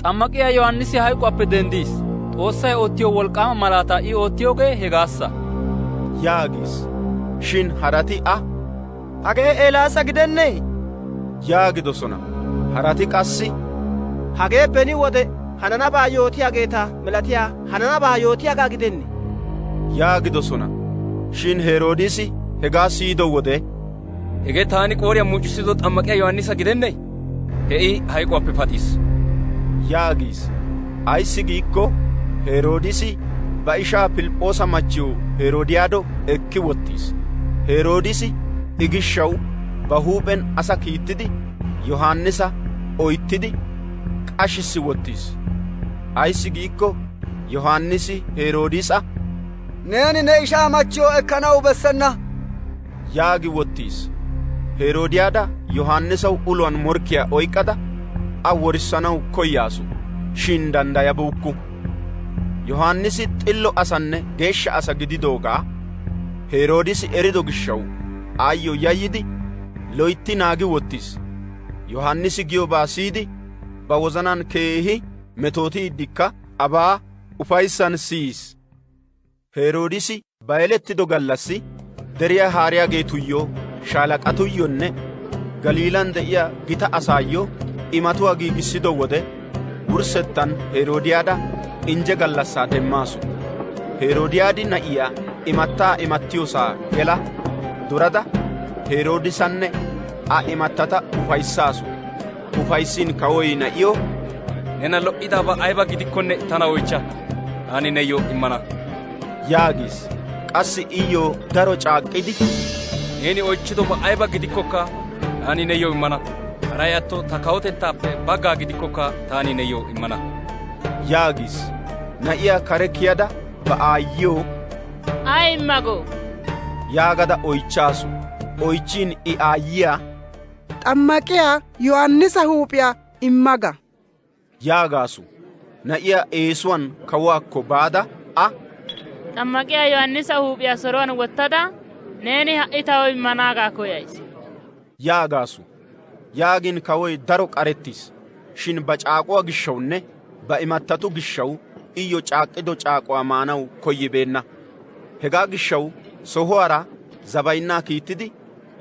xammaqiyaa Yohaannisi hayquwaappe denddiis. Xoossay oottiyoo wolqaama malaataa I oottiyoogee hegaassa yaagis. Shin harati hagee Eelaasa gidennee? yaagidosona. Harati qassi, hagee beni wode hananabaa yootiyaageeta milatiyaa hananabaa yootiyaagaa gidenne? yaagidosona. Shin Heroodisi hegaa siyido wode, hegee taani qooriyaa muuccissido xammaqiyaa Yohaannisa gidennee? He'i hayquwaappe paxiis yaagis. Ayissi giikko Heroodisi ba ishaa Pilip'oosa machchiyo Heroodiyaado ekki wottiis. Heroodisi I gishshaw ba huuphen asa kiittidi Yohaannisa oyttidi qashissi wottiis. Ayissi giikko Yohaannisi Heroodisa, neeni ne ishaa machchiyo ekkanaw bessenna yaagi wottiis. Heroodiyaada yohannisaw uluwan morkkiyaa oyqqada a worissanaw koyyaasu shin dandayabuukku. yohannisi xillo asanne geeshsha asa gididoogaa heroodisi erido gishshaw aayyo yayyidi loytti naagi wottis. yohannisi giyoobaa siyidi ba wozanan keehi metootiiddikka abaa ufayssan siyis. heroodisi ba yelettido gallassi deriyaa haariyaageetuyyoo shaalaqatuyyonne galiilan de'iyaa gita asaayyo imatuwaa giigissido wode wurssettan heroodiyaada inje gallassaa demmaasu. heroodiyaadi na'iyaa imattaa imattiyoosaa gela durada heroodisanne a imattata ufayssaasu. ufaysin kawoy na'iyo, nena lo"idaba ayba gidikkonne tana oychcha, taani neyyo immana yaagis. qassi iyyo daro caaqqidi, neeni oychchidoba ayba gidikkokka taani neyyo immana. haray atto ta kawotettaappe baggaa gidikkokka taani neyyo immana yaagis. na'iyaa kare kiyada ba aayyiyo, ay immago yaagada oychchaasu. oychchin I aayyiyaa, xammaqiyaa yohannisa huuphiyaa immaga yaagaasu. na'iyaa eesuwan kawuwaakko baada a, xammaqiyaa yohannisa huuphiyaa soruwan wottada neeni ha'i taw immanaagaa koyays yaagaasu. yaagin kawoy daro qarettis. shin ba caaquwaa gishshawunne ba imattatu gishshaw iyyo caaqqido caaquwaa maanaw koyyibeenna. hegaa gishshaw sohuwaara zabaynnaa kiittidi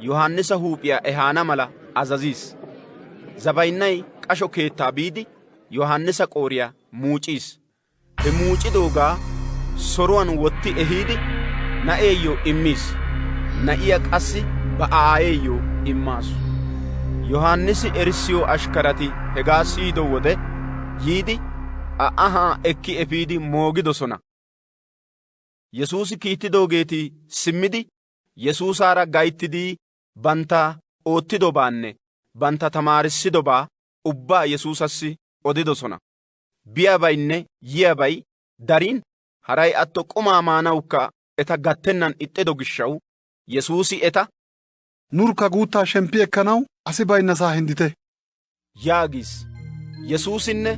yohannisa huuphiyaa ehaana mala azaziis. zabaynnay qasho keettaa biidi yohannisa qooriyaa muuciis. he muucidoogaa soruwan wotti ehiidi na'eeyyo immiis. na'iyaa qassi ba aayeeyyo immaasu. yohannisi erissiyoo ashkarati hegaa siyido wode yiidi a ahaa ekki efiidi moogidosona. yesuusi kiittidoogeeti simmidi yesuusaara gayttidi bantta oottidobaanne bantta tamaarissidobaa ubbaa yesuusassi odidosona. biyaabaynne yiyaabay darin haray atto qumaa maanawukka eta gattennan ixxido gishshaw yesuusi eta, nurka guuttaa shemppi ekkanaw asi baynnasaa hinddite yaagis. yesuusinne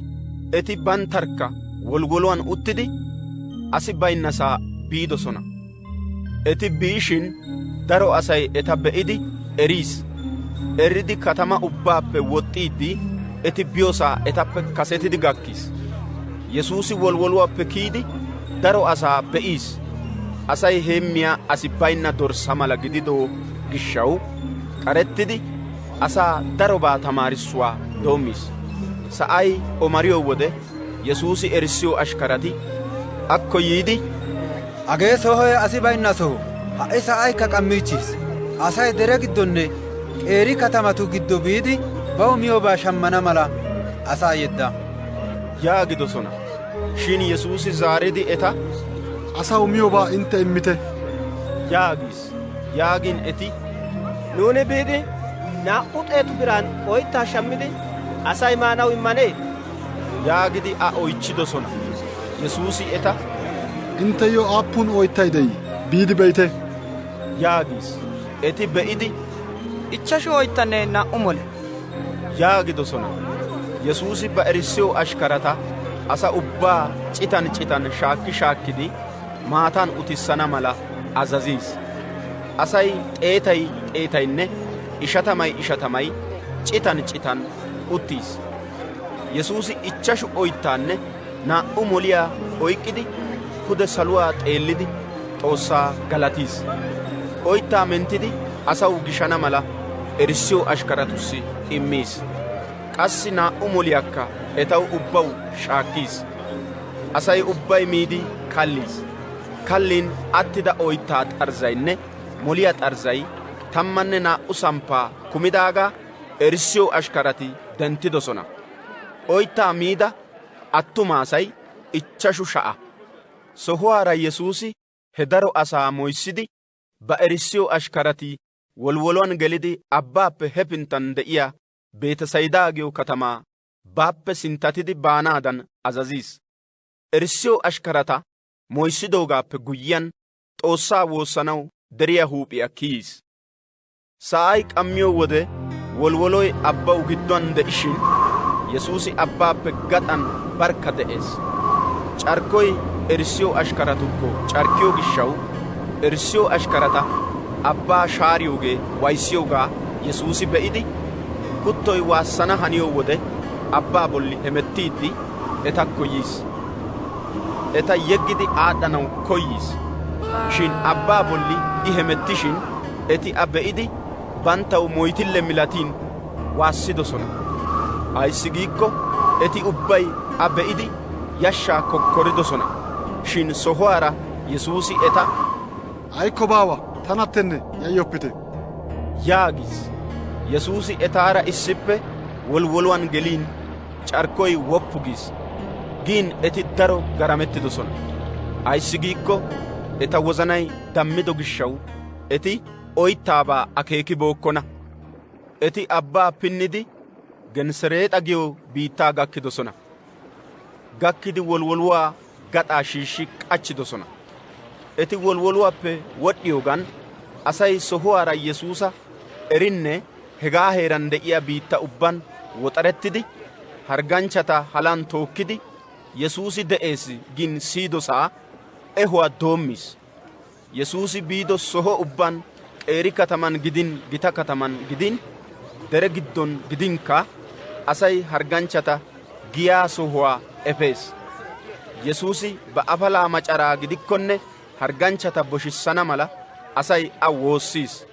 eti banttarkka wolwoluwan uttidi asi baynnasaa biidosona. eti biishin daro asay eta be'idi eriis. eridi katama ubbaappe woxxiiddi eti biyoosaa etappe kasetidi gakkis. yesuusi wolwoluwaappe kiyidi daro asaa be'iis. asay heemmiyaa asi baynna dorsa mala gididoo gishshaw qarettidi asaa darobaa tamaarissuwaa doommiis. sa'ay omariyoo wode yesuusi erissiyoo ashkarati akko yiidi, agee sohoy asi baynna soho, ha'i sa'aykka qammiichis. asay dere giddonne qeeri katamatu giddo biidi baw miyoobaa shammana mala asaa yedda yaagidosona. shin yesuusi zaaridi eta, asaw miyoobaa intte immite yaagis. yaagin eti, nuuni biidi 200 biraan oyttaa shammidi asay maanaw immanee yaagidi a oychchidosona. yesuusi eta, intteyo aappun oyttay de'ii biidi be'ite yaagis. eti be'idi, 5 oyttanne 2 mole yaagidosona. yesuusi ba erissiyoo ashkarata asa ubbaa citan citan shaakki shaakkidi maatan utissana mala azaziis. asay 100 100 citan citan uttiis. yesuusi 5 oyttaanne 2 moliyaa oyqqidi pude saluwaa xeellidi Xoossaa galatiis. oyttaa menttidi asaw gishana mala erissiyoo ashkaratussi immiis. qassi 2 moliyaakka etaw ubbaw shaakkiis. asay ubbay miidi kalliis. kalliin attida oyttaa xarzzaynne moliyaa xarzzay 12 samppaa kumidaagaa erissiyoo ashkarati denttidosona. oyttaa miida attuma asay 5,000. sohuwaara yesuusi he daro asaa moyssidi ba erissiyoo ashkarati wolwoluwan gelidi abbaappe hefinttan de'iyaa beetesaydaa giyoo katamaa baappe sinttatidi baanaadan azaziis. erissiyoo ashkarata moyssidoogaappe guyyiyan Xoossaa woossanaw deriyaa huup'iyaa kiyiis. sa'ay qammiyoo wode wolwoloy abbawu gidduwan de'ishin Yesuusi abbaappe gaxan barkka de'ees. Carkkoy erissiyoo ashkaratukko carkkiyoo gishshawu erissiyoo ashkarata abbaa shaariyoogee wayissiyoogaa Yesuusi be'idi kuttoy waassana haniyoo wode abbaa bolli hemettiiddi etakko yiis. Eta yeggidi aadhdhanawu koyyiis. Shin abbaa bolli I hemettishin eti a be'idi banttawu moytille milatiin waassidosona. Ayssi giikko eti ubbay a be'idi yashshaa kokkoridosona. Shin sohuwaara Yesuusi eta aykko baawa tanattenne yayyoppite yaagiis. Yesuusi etaara issippe wolwoluwaan geliin carkkoy woppu giis. Giin eti daro garamettidosona. Ayssi giikko eta wozanay dammido gishshawu eti oyttaabaa akeekibookkona. Eti abbaa pinnidi Gensereexa giyoo biittaa gakkidosona. Gakkidi wolwoluwaa gaxaa shiishshi qachchidosona. Eti wolwoluwaappe wodhdhiyoogan asay sohuwaara Yesuusa erinne hegaa heeran de'iyaa biitta ubban woxarettidi harganchchata halan tookkidi Yesuusi de'ees gin siyidosaa ehuwaa doommiis. Yesuusi biido soho ubban qeeri kataman gidin gita kataman gidin dere giddon gidinkka asay harganchchata giyaa sohuwaa efees. Yesuusi ba afalaa macaraa gidikkonne harganchchata boshissana mala asay a woossiis.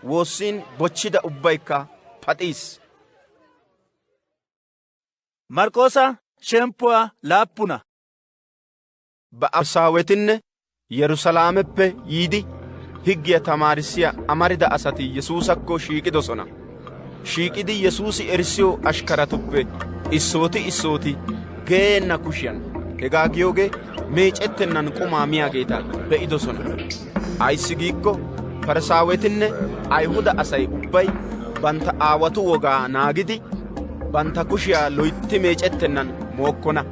Woossiin bochchida ubbaykka paxiis. Marqoosa shemppuwaa laappuna. Barsaawetinne Yerusalaameppe yiidi higgiyaa tamaarissiyaa amarida asati Yesuusakko shiiqidosona. Shiiqidi Yesuusi erissiyoo ashkaratuppe issooti geenna kushiyan hegaa giyoogee meecettennan qumaa miyaageeta be'idosona. Ayssi giikko Farsaawetinne Ayihuda asay ubbay bantta aawatu wogaa naagidi bantta kushiyaa loytti meecettennan mookkona.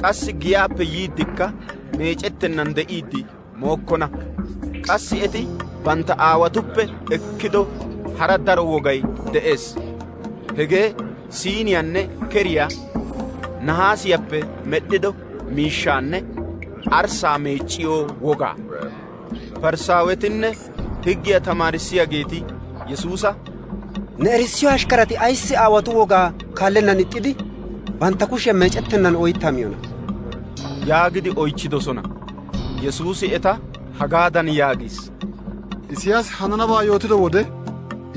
Qassi giyaappe yiiddikka meecettennan de'iiddi mookkona. Qassi eti bantta aawatuppe ekkido hara daro wogay de'ees. Hegee siiniyaanne keriyaa nahaasiyaappe medhdhido miishshaanne arssaa meecciyoo wogaa. Farsaawetinne higgiyaa tamaarissiyaageeti Yesuusa ne erissiyoo ashkarati ayssi aawatu wogaa kaallennan ixxidi bantta kushiyaa meecettennan oyttaa miyona yaagidi oychchidosona. Yesuusi eta hagaadan yaagiis. Isiyaasi hananabaa yootido wode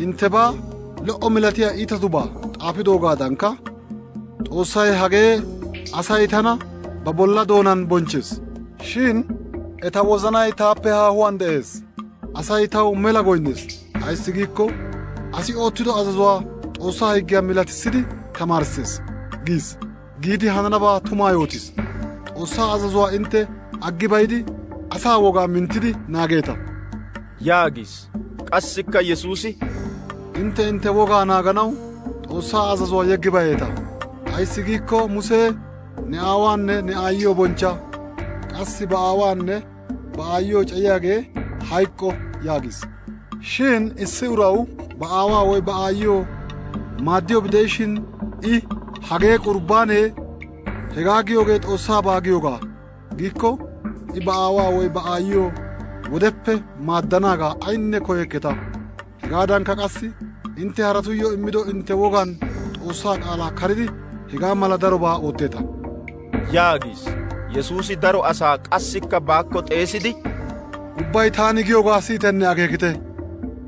inttebaa lo"o milatiyaa iitatubaa xaafidoogaadankka Xoossay hagee asay tana ba bolla doonan bonchchees. Shin eta wozanay taappe haahuwan de'ees. Asay taw mela goynnees. Ayssi giikko asi oottido azazuwaa Xoossaa higgiyaa milatissidi tamaarissees giis. Giidi hananabaa tumaa yootis. Xoossaa azazuwaa intte aggi bayidi asaa wogaa minttidi naageeta yaagiis. Qassikka Yesuusi intte wogaa naaganaw Xoossaa azazuwaa yeggi bayeeta. Ayssi giikko Musee ne aawaanne ne aayiyoo bonchcha qassi ba aawaanne ba aayiyoo cayiyaagee hayqqo yaagis. Shin issi uraw ba aawaa woy ba aayiyoo maaddiyoobi de'ishin I hagee qurbaanee hegaa giyoogee Xoossaabaa giyoogaa giikko I ba aawaa woy ba aayiyoo wodeppe maaddanaagaa aynne koyekketa. Hegaadankka qassi intte haratuyyo immido intte wogan Xoossaa qaalaa karidi hegaa mala darobaa ootteeta yaagiis. Yesuusi daro asaa qassikka baakko xeesidi ubbay taani giyoogaa siyitenne akeekite.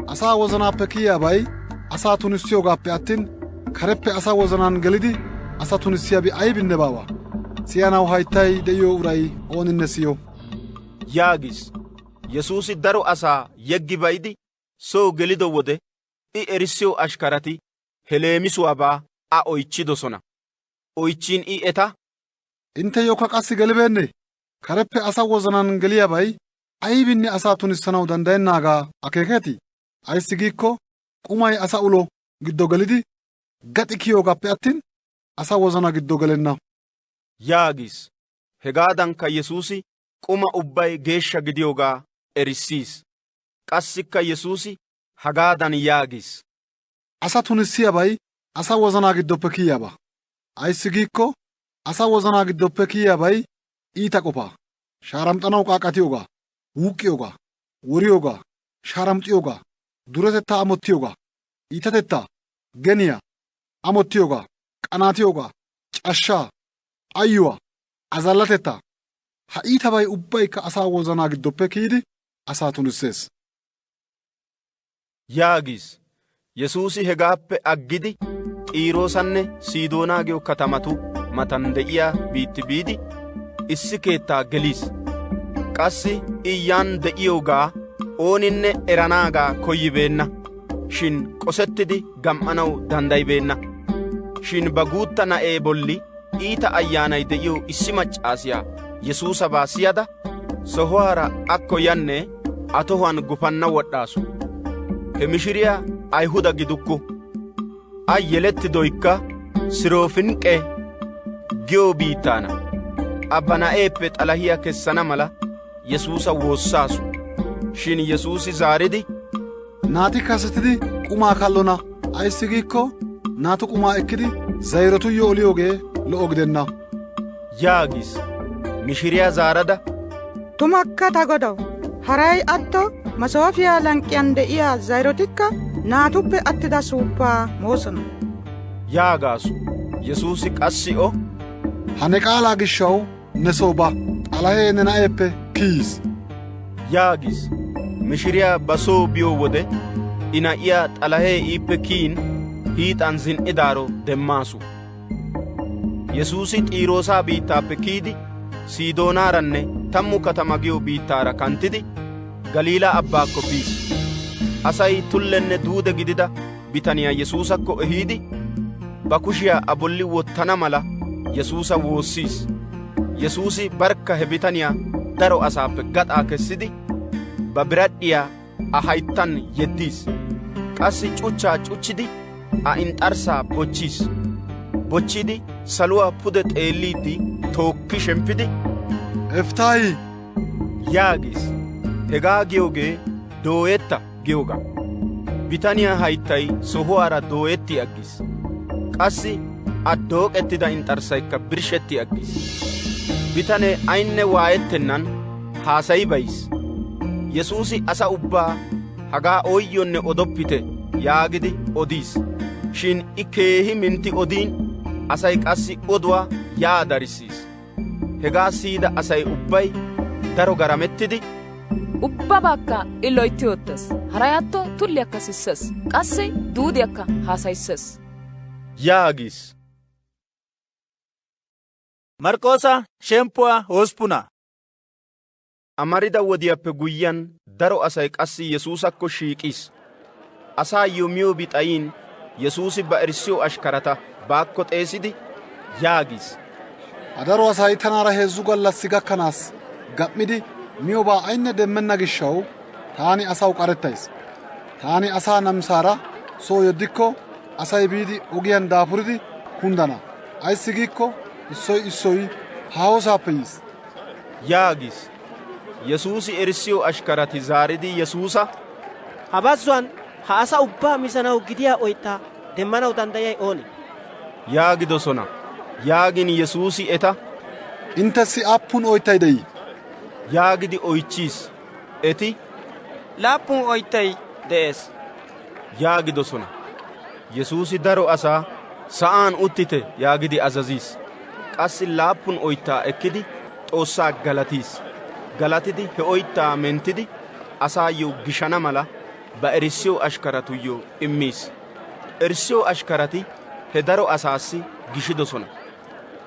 Asaa wozanaappe kiyaabay asaa tunissiyoogaappe attin kareppe asaa wozanaan gelidi asaa tunissiyaabi aybinne baawa. Siyanaw hayttay de'iyoo uray ooninne siyo yaagiis. Yesuusi daro asaa yeggi bayidi soo gelido wode I erissiyoo ashkarati he leemisuwaabaa a oychchidosona. Oychchiin I eta intteyokka qassi gelibeenne kareppe asaa wozanaan geliyaabay aybinne asaa tunissanaw danddayennaagaa akeekeetii? Ayssi giikko qumay asaa ulo giddo gelidi gaxi kiyoogaappe attin asaa wozana giddo gelenna yaagiis. Hegaadankka Yesuusi quma ubbay geeshsha gidiyoogaa erissiis. Qassikka Yesuusi hagaadan yaagiis. asa tunissiyabay asa wozanaa giddoppe kiyiyaba. Ayssi giikko asa wozanaa giddoppe kiyiyabay iita qofaa, shaaramxanawu qaaqatiyoogaa, wuuqqiyoogaa, woriyoogaa, shaaramxiyoogaa, duretettaa amottiyoogaa, iitatettaa, geniyaa, amottiyoogaa, qanaatiyoogaa, cashshaa, ayyuwaa, azallatettaa. Ha iitabay ubbaykka asaa wozanaa giddoppe kiyidi asaa tunissees. yaagis. Yesuusi hegaappe aggidi Xiiroosanne Siidoonaa giyo katamatu matan de'iyaa biitti biidi issi keettaa geliis. Qassi iyyaan de'iyoogaa ooninne eranaagaa koyyibeenna. Shin qosettidi gam"anaw danddayibeenna. Shin ba guutta na'ee bolli iita ayyaanay de'iyo issi maccaasiyaa Yesuusabaa siyada sohuwaara akko yanne a tohuwan gufanna wodhdhaasu. He mishiriyaa Ayihuda gidukku. A yelettidoykka Siroofinqe giyo biittaana. Abba na'eeppe xalahiyaa kessana mala Yesuusa woossaasu. Shin Yesuusi zaaridi, naati kasetidi qumaa kallona. Ayssi giikko naatu qumaa ekkidi zayrotuyyo oliyoogee lo'o gidenna yaagis. Mishiriyaa zaarada, tumakka ta godaw, haray atto masoofiyaa lanqqiyan de'iyaa zayrotikka naatuppe attida suuppaa moosona yaagaasu. Yesuusi qassi o, ha ne qaalaa gishshaw ne soo ba, xalahee ne na'eeppe kiyiis yaagis. Mishiriyaa ba soo biyo wode I na'iyaa xalahee iippe kiyin hiixan zin"idaaro demmaasu. Yesuusi Xiiroosaa biittaappe kiyidi Siidoonaaranne 10 katama giyo biittaara kanttidi Galiilaa abbaakko biis. Asay tullenne duude gidida bitaniyaa Yesuusakko ehiidi ba kushiyaa a bolli wottana mala Yesuusa woossiis. Yesuusi barkka he bitaniyaa daro asaappe gaxaa kessidi ba biradhdhiyaa a hayttan yeddiis. Qassi cuchchaa cuchchidi a inxarssaa bochchiis. Bochchidi saluwaa pude xeelliiddi tookki shemppidi, eftaayi yaagis. Hegaa giyoogee dooyetta giyoogaa. Bitaniyaa hayttay sohuwaara dooyetti aggis. Qassi a dooqettida inxarssaykka birshshetti aggis. Bitanee aynne waayettennan haasayi bayis. Yesuusi asa ubbaa hagaa ooyyonne odoppite yaagidi odiis. Shin I keehi mintti odiin asay qassi oduwaa yaa darissiis. Hegaa siyida asay ubbay daro garamettidi, ubbabaakka I loytti oottees. Haray atto tulliyakka sissees. Qassi duudiyakka haasayissees yaagis. Marqoosa shemppuwaa hosppuna. Amarida wodiyaappe guyyiyaan daro asay qassi Yesuusakko shiiqiis. Asaayyo miyoobi xayin Yesuusi ba erissiyo ashkarata baakko xeesidi yaagis. Ha daro asay tanaara 3 gallassi gakkanaas gam"idi miyoobaa aynne demmenna gishshaw taani asaw qarettays. Taani asaa namisaara soo yeddikko asay biidi ogiyaan daafuridi kundana. Ayssi giikko issoy issoy haahosaappe yiis yaagis. Yesuusi erissiyo ashkarati zaaridi Yesuusa, ha bazzuwan ha asa ubbaa misanaw gidiyaa oyttaa demmanaw danddayay oonee? yaagidosona. Yaagin Yesuusi eta, inttessi aappun oyttay de'ii? yaagidi oychchiis. Eti, 7 oyttay de'ees yaagidosona. Yesuusi daro asaa sa'aan uttite yaagidi azaziis. Qassi 7 oyttaa ekkidi Xoossaa galatiis. Galatidi he oyttaa menttidi asaayyo gishana mala ba erissiyo ashkaratuyyo immiis. Erissiyo ashkarati he daro asaassi gishidosona.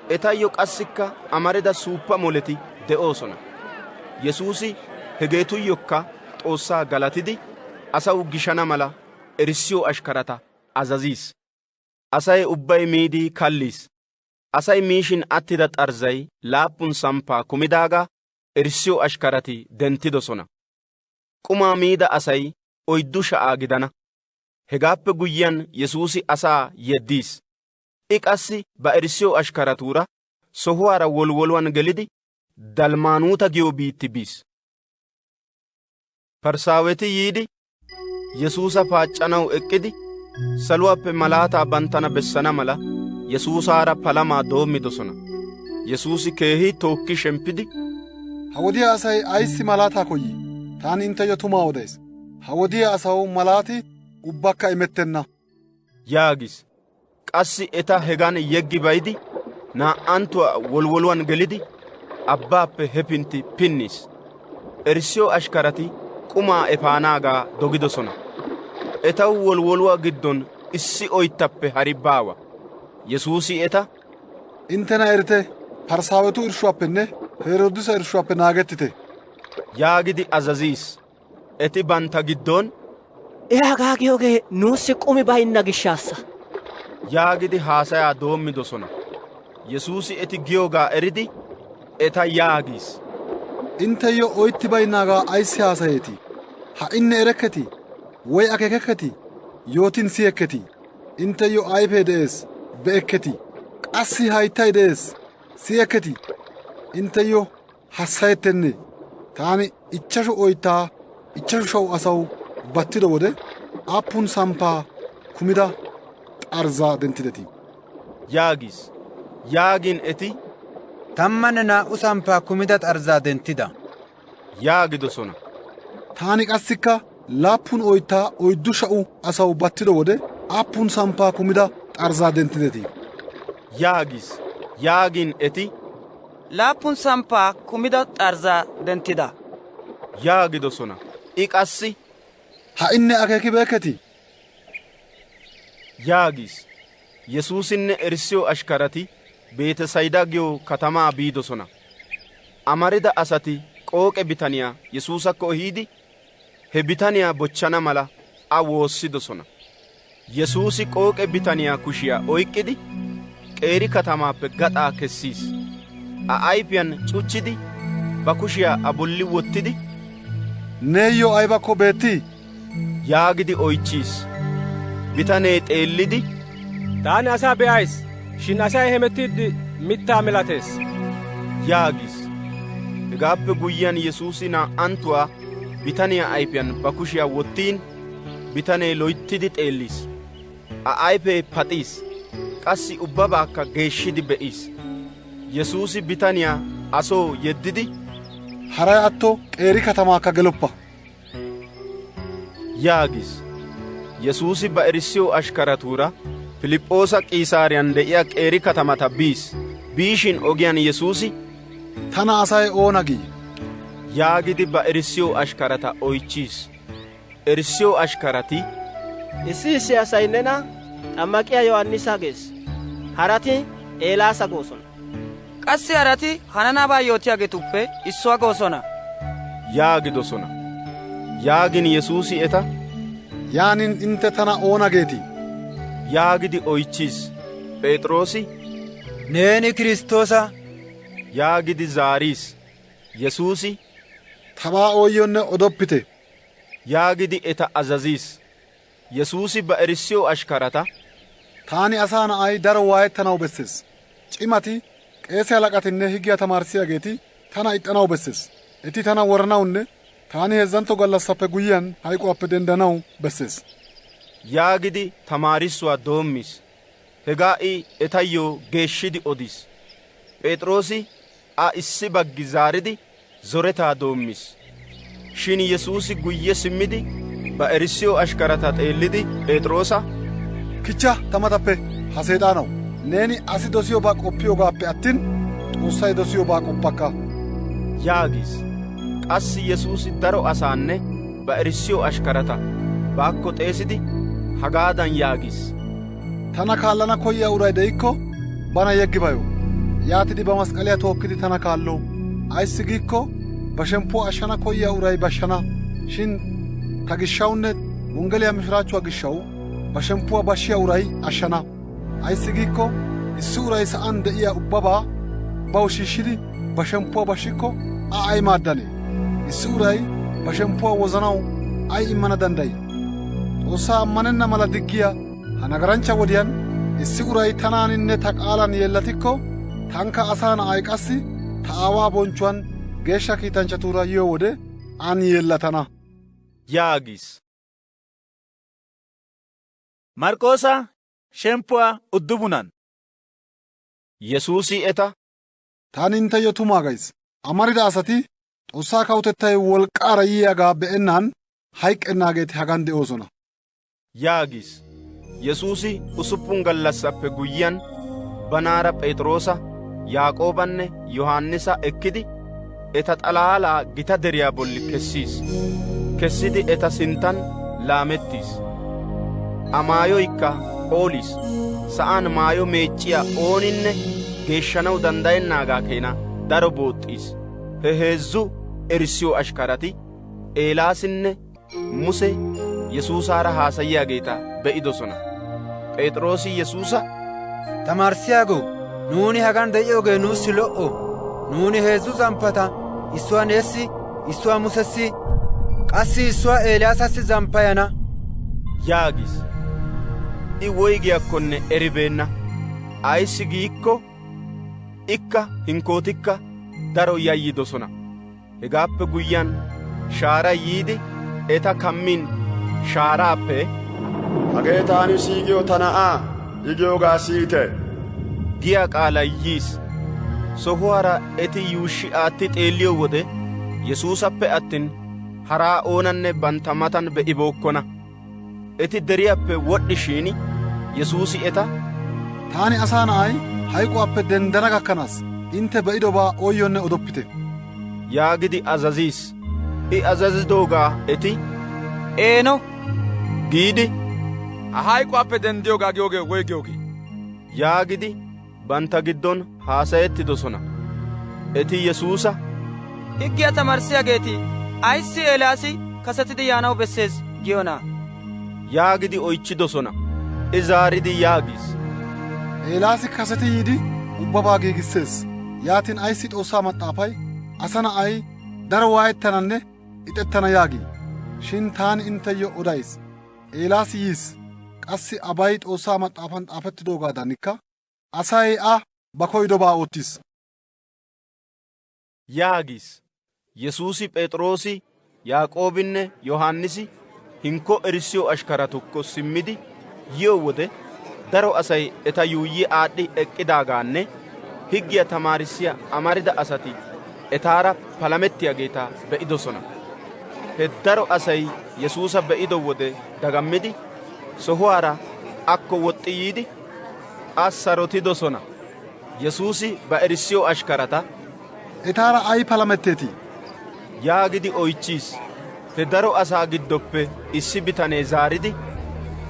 Etayyo qassikka amarida suuppa moleti de'oosona. Yesuusi hegeetuyyokka Xoossaa galatidi asaw gishana mala erissiyo ashkarata azaziis. Asay ubbay miidi kalliis. Asay miishin attida xarzzay 7 samppaa kumidaagaa erissiyo ashkarati denttidosona. Qumaa miida asay 4,000 gidana. Hegaappe guyyiyaan Yesuusi asaa yeddiis. I qassi ba erissiyo ashkaratuura sohuwaara wolwoluwaan gelidi Dalmaanuuta giyo biitti biis. Parsaaweti yiidi Yesuusa paaccanaw eqqidi saluwappe malaataa banttana bessana mala Yesuusaara palamaa doommidosona. Yesuusi keehi tookki shemppidi, ha wodiya asay ayssi malaataa koyii? Taani intteyo tumaa odays. Ha wodiya asawu malaati ubbakka imettenna yaagis. Qassi eta hegan yeggi bayidi naa''anttuwaa wolwoluwan gelidi abbaappe hefintti pinniis. Erissiyoo ashkarati qumaa efaanaagaa dogidosona. Etaw wolwoluwaa giddon issi oyttappe hari baawa. Yesuusi eta, inttena erite, Parisaawetu irshuwaappenne Heroodisa irshuwaappe naagettite yaagidi azaziis. Eti bantta giddon, hagaa giyoogee nuussi qumi baynna gishshaassa yaagidi haasayaa doommidosona. Yesuusi eti giyoogaa eridi eta yaagiis. Intteyo oytti baynnaagaa ayssi haasayeetii? Ha''inne erekketii? Woy akeekekketii? Yootin siyekketii? Intteyo ayfee de'ees, be'ekketii? Qassi hayttay de'ees, siyekketii? Intteyo hassayettenne. Taani 5 oyttaa 5,000 asaw battido wode aappun samppaa kumida xarzaa denttidetii? Yaagis. Yaagin eti, 12 samppaa kumida xarzaa denttida yaagidosona. Taani qassikka 7 oyttaa 4,000 asaw battido wode aappun samppaa kumida xarzaa denttidetii? Yaagis. Yaagin eti, 7 samppaa kumida xarzaa denttida yaagidosona. I qassi, ha''inne akeekibeekketii? yaagis. Yesuusinne erissiyoo ashkarati Beetesayda giyoo katamaa biidosona. Amarida asati qooqe bitaniyaa Yesuusakko ehiidi he bitaniyaa bochchana mala a woossidosona. Yesuusi qooqe bitaniyaa kushiyaa oyqqidi qeeri katamaappe gaxaa kessiis. A ayfiyan cuchchidi ba kushiyaa a bolli wottidi, neeyyo aybakko beettii? yaagidi oychchiis. Bitanee xeellidi, taani asaa be'ays, shin asay hemettiiddi mittaa milatees yaagis. Hegaappe guyyiyaan Yesuusi naa''anttuwaa bitaniyaa ayfiyan ba kushiyaa wottiin bitanee loyttidi xeelliis. A ayfee paxiis, qassi ubbabaakka geeshshidi be'iis. Yesuusi bitaniyaa asoo yeddidi, haray atto qeeri katamaakka geloppa yaagis. Yesuusi ba erissiyoo ashkaratuura Filiphoosa Qiisaariyan de'iyaa qeeri katamata biis. Biishin ogiyaan Yesuusi, tana asay oona gii? yaagidi ba erissiyoo ashkarata oychchiis. Erissiyoo ashkarati, issi asay nena xammaqiyaa Yohannisa gees, harati Eelaasa goosona, qassi harati hananabaa yootiyaageetuppe issuwaa goosona yaagidosona. Yaagin Yesuusi eta, yaanin intte tana oona geetii? yaagidi oychchiis. Phexroosi, neeni Kiristoosa yaagidi zaariis. Yesuusi, tabaa ooyyonne odoppite yaagidi eta azaziis. Yesuusi ba erissiyoo ashkarata, taani asaa na'ay daro waayettanaw bessees. Cimati, qeese halaqatinne higgiyaa tamaarissiyaageeti tana ixxanaw bessees. Eti tana woranawunne taani heezzantto gallassappe guyyiyaan hayquwaappe denddanaw bessees yaagidi tamaarissuwaa doommiis. Hegaa I etayyoo geeshshidi odiis. Phexroosi a issi baggi zaaridi zoretaa doommiis. Shin Yesuusi guyye simmidi ba erissiyoo ashkarata xeellidi Phexroosa, kichcha ta matappe ha seexaanaw, neeni asi dosiyoobaa qoppiyoogaappe attin Xoossay dosiyoobaa qoppakka yaagis. Qassi Yesuusi daro asaanne ba erissiyoo ashkarata baakko xeesidi hagaadan yaagis. tana kaallana koyyiyaa uray de'ikko bana yeggi bayo. Yaatidi ba masqaliyaa tookkidi tana kaallo. Ayssi giikko ba shemppuwaa ashshana koyyiyaa uray bashshana. Shin ta gishshawunne wonggeliyaa mishiraachchuwaa gishshaw ba shemppuwaa bashshiyaa uray ashshana. Ayssi giikko issi uray sa'aan de'iyaa ubbabaa baw shiishshidi ba shemppuwaa bashshikko a ay maaddanee? Issi uray ba shemppuwaa wozanaw ay immana danddayii? Xoossaa ammanenna mala diggiyaa ha nagaranchcha wodiyaan issi uray tanaaninne ta qaalan yeellatikko, tankka asaa na'ay qassi ta aawaa bonchchuwaan geeshsha kiitanchchatuura yiyo wode an yeellatana yaagis. marqoosa shemppuwaa uddubunan. yesuusi eta taani inteyyo tumaa gays amarida asati xoossaa kawutettay wolqqaara yiyaagaa be'ennaan hayqqennaageeti hagan de'oosona yaagis. yesuusi usuppun gallassappe guyyiyaan banaara phexroosa yaaqoobanne yohaannisa ekkidi eta xalaalaa gita deriyaa bolli kessidi eta sinttan laamettiis. A maayoykka phoolis. Sa'aan maayo meecciyaa ooninne geeshshanaw danddayennaagaa keena daro booxxiis. He heezzu erissiyoo ashkarati Eelaasinne Muse Yesuusaara haasayiyaageeta be'idosona. Phexroosi Yesuusa, Tamaarissiyaago, nuuni hagan de'iyoogee nuussi lo"o. Nuuni heezzu zamppata issuwaa neessi, issuwaa Musessi, qassi issuwaa Eeliyaasassi zamppayana yaagis. I woygiyaakkonne eribeenna. Ayssi giikko ikka hinkootikka daro yayyidosona. Hegaappe guyyiyaan shaaray yiidi eta kammin shaaraappe, hagee taani siigiyoo ta na'aa I giyoogaa siyite giyaa qaalay yiis. Sohuwaara eti yuushshi aatti xeelliyoo wode Yesuusappe attin haraa oonanne bantta matan be'ibookkona. Eti deriyaappe wodhdhishiin Yesuusi eta, taani asaa na'ay hayquwaappe denddana gakkanaas intte be'idobaa ooyyonne odoppite yaagidi azaziis. I azazidoogaa eti, eeno giidi, ha hayquwaappe denddiyoogaa giyoogee woygiyoogee yaagidi bantta giddon haasayettidosona. Eti Yesuusa, higgiyaa tamaarissiyaageeti ayssi Eelaasi kasetidi yaanaw bessees giyoonaa yaagidi oychchidosona. I zaaridi yaagis, Eelaasi kaseti yiidi ubbabaa giigissees. Yaatin ayssi Xoossaa maxaafay asa na'ay daro waayettananne ixettana yaagii? Shin taani inteyyo odays, Eelaasi yiis. Qassi abay Xoossaa maxaafan xaafettidoogaadanikka asay ba koydobaa oottis yaagis. Yesuusi Phexroosi, Yaaqoobinne Yohaannisi hinkko erissiyoo ashkaratukko simmidi yiyoo wode daro asay eta yuuyyi aadhdhi eqqidaagaanne higgiyaa tamaarissiyaa amarida asati etaara palamettiyaageeta be'idosona. He daro asay Yesuusa be'ido wode dagammidi sohuwaara akko woxxi yiidi sarotidosona. Yesuusi ba erissiyoo ashkarata, etaara ay palametteetii yaagidi oychchiis. He daro asaa giddoppe issi bitanee zaaridi,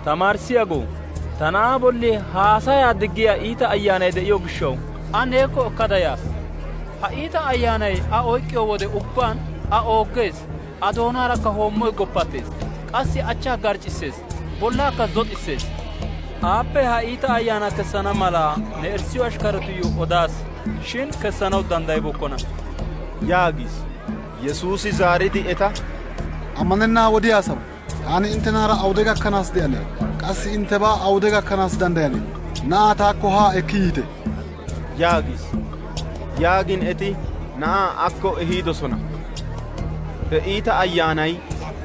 Tamaarissiyaagoo, ta na'aa bolli haasayaa diggiyaa iita ayyaanay de'iyoo gishshaw a neekko ekkada yaas. Ha iita ayyaanay a oyqqiyoo wode ubbaan a ooggees, a doonaarakka hoommoy goppattees, qassi achchaa garccissees, bollaakka zoxissees. Aappe ha iita ayyaana kessana mala ne erissiyoo ashkaratuyyo odaas, shin kessanaw danddayibookkona yaagis. Yesuusi zaaridi eta, ammanennaa wodiyaasaw, taani inttenaara awude gakkanaas de'anee? Qassi inttebaa awude gakkanaas danddayanee? Na'aa taakko haa ekki yiite yaagis. Yaagin eti na'aa akko ehiidosona. He iita ayyaanay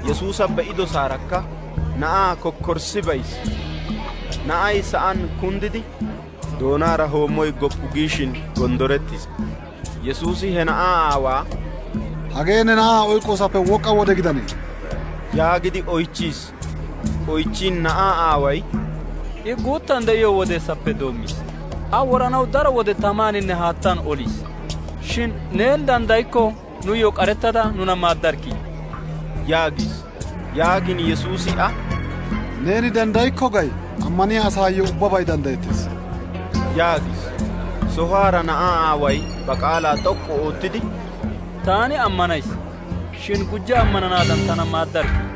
Yesuusa be'idosaarakka na'aa kokkorssi bayis. Na'ay sa'aan kunddidi doonaara hoommoy goppu giishin gonddorettis. Yesuusi he na'aa aawaa, hagee ne na'aa oyqqoosappe woqqa wode gidanee yaagidi oychchiis. Oychchiin na'aa aaway, I guuttan de'iyoo wodeessappe doommis. A woranaw daro wode tamaaninne haattan oliis. Shin neen danddayikko nuyyoo qarettada nuna maaddarkkii yaagis. Yaagin Yesuusi a, neeni danddayikko gay ammaniyaa asaayyo ubbabay danddayettees yaagis. Sohuwaara na'aa aaway ba qaalaa xoqqu oottidi, taani ammanays, shin gujja ammananaadan tana maaddarkkii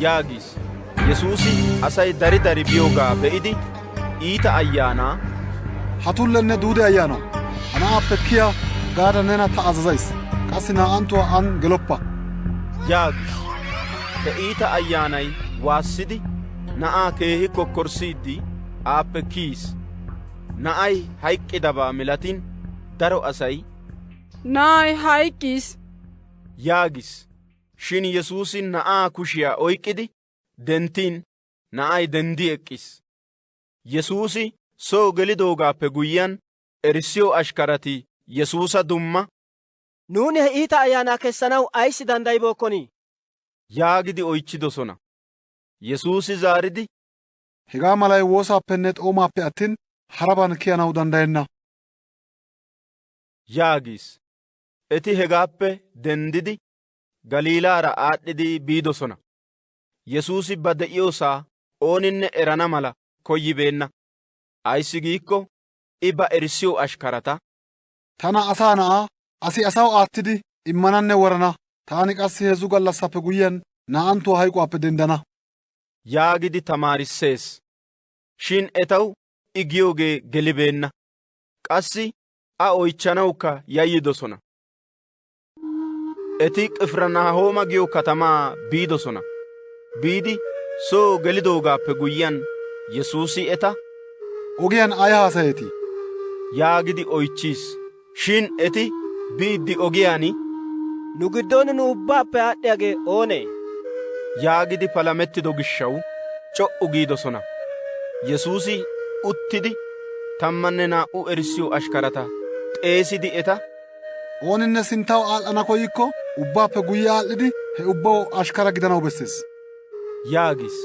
yaagis. Yesuusi asay dari dari biyoogaa be'idi iita ayyaanaa, hatullenne duude ayyaanaa, ha na'aappe kiya gaada nena ta azazays. Qassi naa'anttuwaa an geloppa yaagis. He iita ayyaanay waassidi na'aa keehi kokkorssiiddi aappe kiyis. Na'ay hayqqidabaa milatin daro asay, na'ay hayqqis yaagis. Shin Yesuusi na'aa kushiyaa oyqqidi denttiin na'ay dendi eqqis. Yesuusi soo gelidoogaappe guyyiyaan erissiyoo ashkarati Yesuusa dumma nuuni he iita ayaanaa kessanaw ayssi danddayibookkoni yaagidi oychchidosona. Yesuusi zaaridi, hegaa malay woosaappenne xoomaappe attin haraban kiyanaw danddayenna yaagis. Eti hegaappe dendidi Galiilaara aadhdhidi biidosona. Yesuusi ba de'iyoosaa ooninne erana mala koyyibeenna. Ayssi giikko I ba erissiyoo ashkarata, tana asaa na'aa asi asaw aattidi immananne worana. Taani qassi 3 gallassappe guyyiyaan naa'anttuwaa hayquwaappe denddana yaagidi tamaarissees. Shin etaw I giyoogee gelibeenna. Qassi a oychchanawukka yayyidosona. Eti Qifirnahooma giyo katamaa biidosona. Biidi soo gelidoogaappe guyyiyaan Yesuusi eta, ogiyaan ay haasayeetii yaagidi oychchiis. Shin eti biiddi ogiyaan, nu giddon nu ubbaappe aadhdhiyaagee oonee yaagidi palamettido gishshaw c'o'u giidosona. Yesuusi uttidi 12 erissiyoo ashkarata xeesidi eta, ooninne sinttaw aad'd'ana koyikko ubbaappe guyye aad'd'idi he ubbaw ashkara gidanaw bessees yaagis.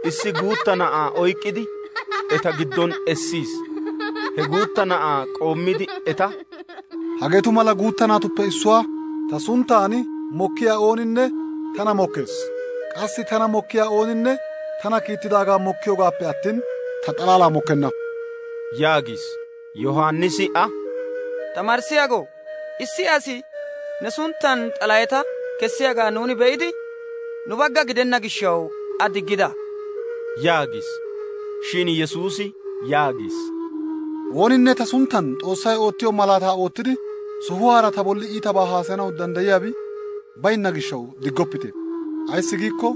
Issi guutta na'aa oyqqidi eta giddon essiis. He guutta na'aa qoommidi eta, hageetu mala guutta naatuppe issuwaa ta sunttaan mokkiyaa ooninne tana mokkees. Qassi tana mokkiyaa ooninne tana kiittidaagaa mokkiyoogaappe attin ta xalaalaa mokkenna yaagis. Yohaannisi a, tamarissiyaago, issi asi ne sunttan xalayeta kessiyaagaa nuuni be'idi nu bagga gidenna gishshaw a diggida yaagis. Shin Yesuusi yaagis, ooninne ta sunttan Xoossay oottiyoo malaataa oottidi sohuwaara ta bolli iitabaa haasayanaw danddayiyaabi baynna gishshaw diggoppite. Ayssi giikko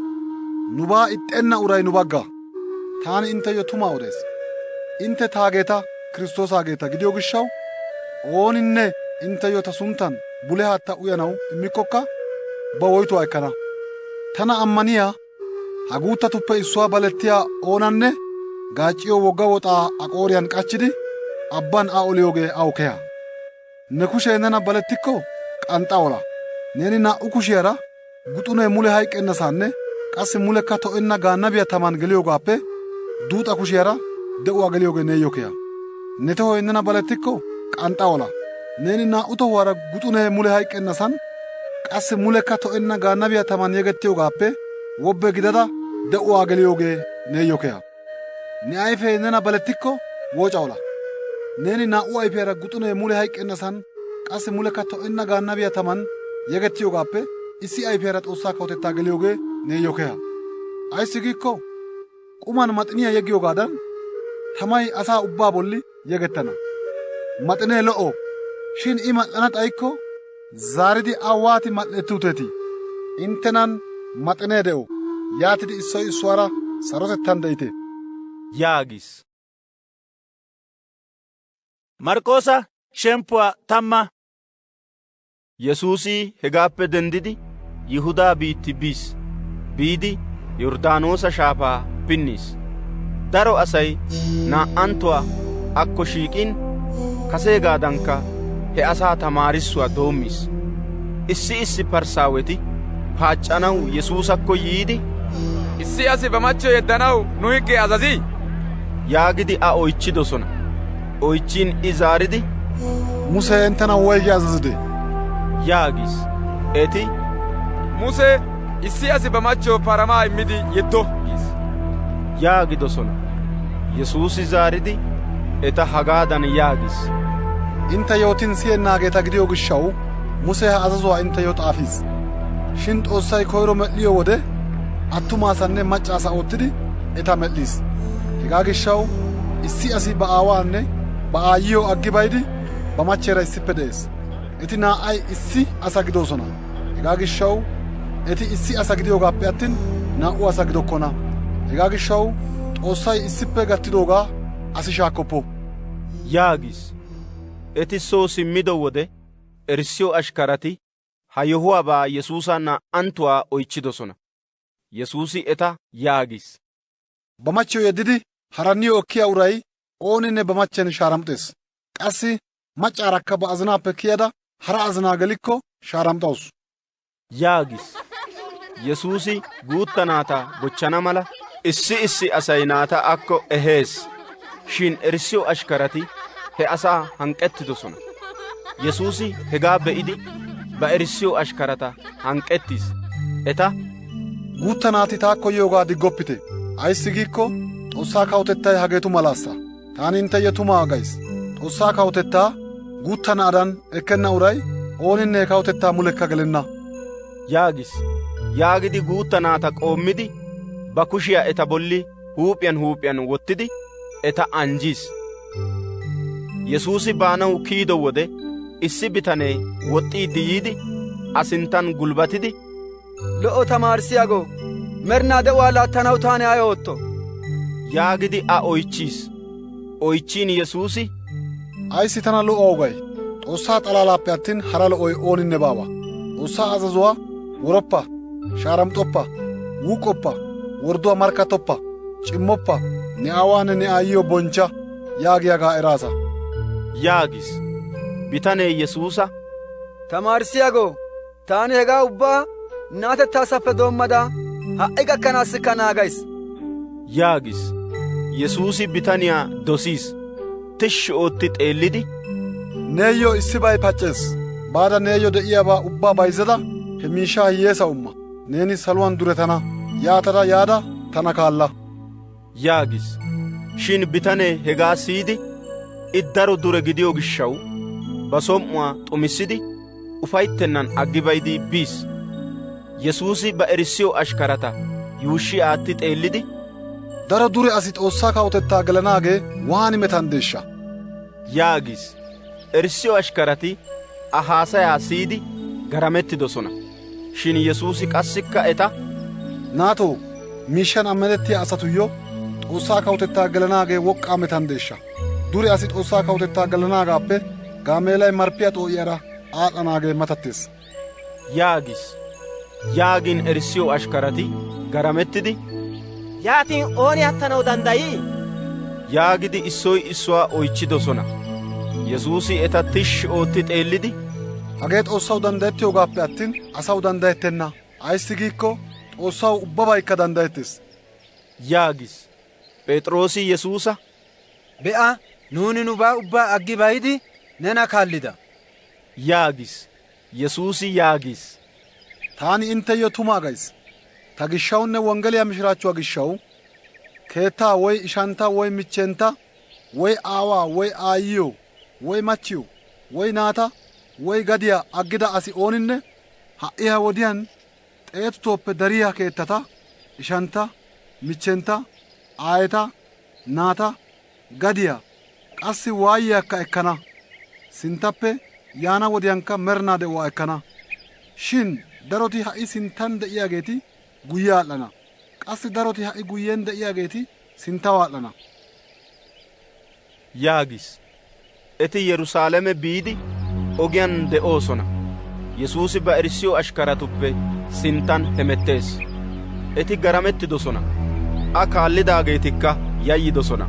nubaa ixxenna uray nu bagga. Taani intteyo tumaa odays. Intte taageeta Kiristtoosaageeta gidiyo gishshaw ooninne intteyo ta sunttan bule haattaa uyanaw immikkokka ba woytuwaa ekkana. Tana ammaniyaa ha guuttatuppe issuwaa balettiyaa oonanne gaac'iyoo wogga woxaa a qooriyaan k'achchidi abban a oliyoogee aw keha. Ne kushee nena balettikko qanxxa ola. Neeni 2 kushiyaara guxunee mule hayk'k'ennasaanne qassi mulekka to'enna gaannabiyaa taman geliyoogaappe duuxa kushiyaara de'uwaa geliyoogee neeyyo keha. Ne tohoy nena balettikko qanxxa ola. Neeni 2 tohuwaara guxunee mule hayk'k'ennasan qassi mulekka to'enna gaannabiyaa taman yegettiyoogaappe wobbe gidada de'uwaa geliyoogee neeyyo keha. Ne ayfee nena balettikko wooca ola. Neeni 2 ayfiyaara guxunee mule hayk'k'ennasan qassi mulekka to'enna gaannabiyaa taman yegettiyoogaappe issi ayfiyaara Xoossaa kawotettaa geliyoogee neeyyo keha. Ayssi giikko quman maxiniyaa yeggiyoogaadan tamay asaa ubbaa bolli yegettana. Maxinee lo'o, shin I mal''ana xayikko zaaridi a waati mal''etti uteetii? Inttenan maxinee de'o. Yaatidi issoy issuwaara sarotettan de'ite yaagis. Marqoosa shemppuwaa 10. Yesuusi hegaappe dendidi Yihudaa biitti biis. Biidi Yorddaanoosa shaafaa pinniis. Daro asay naa'anttuwaa akko shiiqin kaseegaadankka he asaa tamaarissuwaa doommiis. Issi Parsaaweti paac'c'anaw Yesuusakko yiidi, issi asi ba machcho yeddanaw nu higgee azazii yaagidi a oychchidosona. Oychchin I zaaridi, Musee inttena woygi azazidee yaagis. Eti, Musee issi asi ba machcho paramaa immidi yeddo giis yaagidosona. Yesuusi zaaridi eta hagaadan yaagis, intte yootin siyennaageeta gidiyo gishshaw Musee ha azazuwaa intteyo xaafiis. Shin Xoossay koyro med'd'iyoo wode attuma asanne macca asa oottidi eta med'd'iis. Hegaa gishshaw issi asi ba aawaanne ba aayiyoo aggi bayidi ba machcheera issippe de'ees. Eti naa'ay issi asa gidoosona. Hegaa gishshaw eti issi asa gidiyoogaappe attin 2 asa gidokkona. Hegaa gishshaw Xoossay issippe gattidoogaa asi shaakkoppo yaagis. Eti soo simmido wode erissiyoo ashkarati ha yohuwaabaa Yesuusa naa'anttuwaa oychchidosona. Yesuusi eta yaagis, ba machiyo yeddidi haranniyo ekkiya uray ooninne ba machen shaaramxees. Qassi maccaarakka ba azinaappe kiyada hara azinaa gelikko shaaramxawus. yaagis. Yesuusi guutta naata bochchana mala issi asay naata akko ehees. Shin erissiyo ashkarati he asaa hanqettidosona. Yesuusi hegaa be'idi ba erissiyo ashkarata hanqettiis. Eta guutta naati taakko yiyoogaa diggoppite. Ayssi giikko Xoossaa kawutettay hageetu malaassa. Taani inteyyo tumaa gays. Xoossaa kawutettaa guutta na'adan ekkenna uray ooninne he kawutettaa mulekka gelenna. yaagis. Yaagidi guutta naata qoommidi ba kushiyaa eta bolli huuphiyan wottidi eta anjiis. Yesuusi baanawu kiyido wode issi bitanee woxxiiddi yiidi asinttan gulbatidi, Lo'o tamaarissiyaago, merinaa de'uwaa laattanaw taani ay ootto? yaagidi a oychchiis. Oychchiin Yesuusi, Ayssi tana lo'o gay? Xoossaa xalaalaappe attin hara lo'oy ooninne baawa. Xoossaa azazuwaa woroppa, shaaramxoppa, wuuqoppa, wordduwaa markkattoppa, c'immoppa, ne aawaanne ne aayyiyo bonchcha yaagiyaagaa eraasa. yaagis. Bitanee Yesuusa, Tamaarissiyaago, taani hegaa ubbaa naatettaasappe doommada ha'i gakkanaassikka naagays. yaagis. Yesuusi bitaniyaa dosiis. Tishshi ootti xeellidi, neeyyo issibay paccees. Baada neeyyo de'iyaabaa ubbaa bayzada he miishshaa hiyyeesa umma. Neeni saluwaan duretana. Yaatada yaada tana kaalla. yaagis. Shin bitanee hegaa siyidi I daro dure gidiyo gishshaw ba som''uwaa xumissidi ufayttennan aggi bayidi biis. Yesuusi ba erissiyo ashkarata yuushshi aatti xeellidi, daro dure asi Xoossaa kawutettaa gelanaagee waani metanddeeshsha? yaagis. Erissiyo ashkarati a haasayaa siyidi garamettidosona. Shin Yesuusi qassikka eta, naatoo, miishshan ammanettiyaa asatuyyo Xoossaa kawutettaa gelanaagee woqqaa metanddeeshsha? Dure asi Xoossaa kawutettaa gelanaagaappe gaameelay marppiyaa xoo'iyaara aad'anaagee matattees. yaagis. Yaagin erissiyo ashkarati garamettidi, yaatin ooni attanaw danddayii? yaagidi issoy issuwaa oychchidosona. Yesuusi eta tishshi ootti xeellidi, hagee Xoossaw danddayettiyogaappe attin asaw danddayettenna. Ayssi giikko Xoossaw ubbabaykka danddayettees. yaagis. Phexroosi Yesuusa, be'a, nuuni nubaa ubbaa aggi bayidi nena kaallida. yaagis. Yesuusi yaagis. Taani inteyyo tumaa gays. Ta gishshawunne wonggeliyaa mishiraachchuwaa gishshaw keettaa woy ishantta woy michchentta woy aawaa woy aayyiyo woy machchiyo woy naata woy gadiyaa aggida asi ooninne ha'i ha wodiyaan 100tooppe dariyaa keettata, ishantta, michchentta, aayeta, naata, gadiyaa, qassi waayiyaakka ekkana. Sinttappe yaana wodiyaankka merinaa de'uwaa ekkana. Shin daroti ha'i sinttan de'iyaageeti guyye aad'd'ana. Qassi daroti ha'i guyyen de'iyaageeti sinttaw aad'd'ana. yaagis. Eti Yerusaalame biidi ogiyaan de'oosona. Yesuusi ba erissiyo ashkaratuppe sinttan hemettees. Eti garamettidosona. A kaallidaageetikka yayyidosona.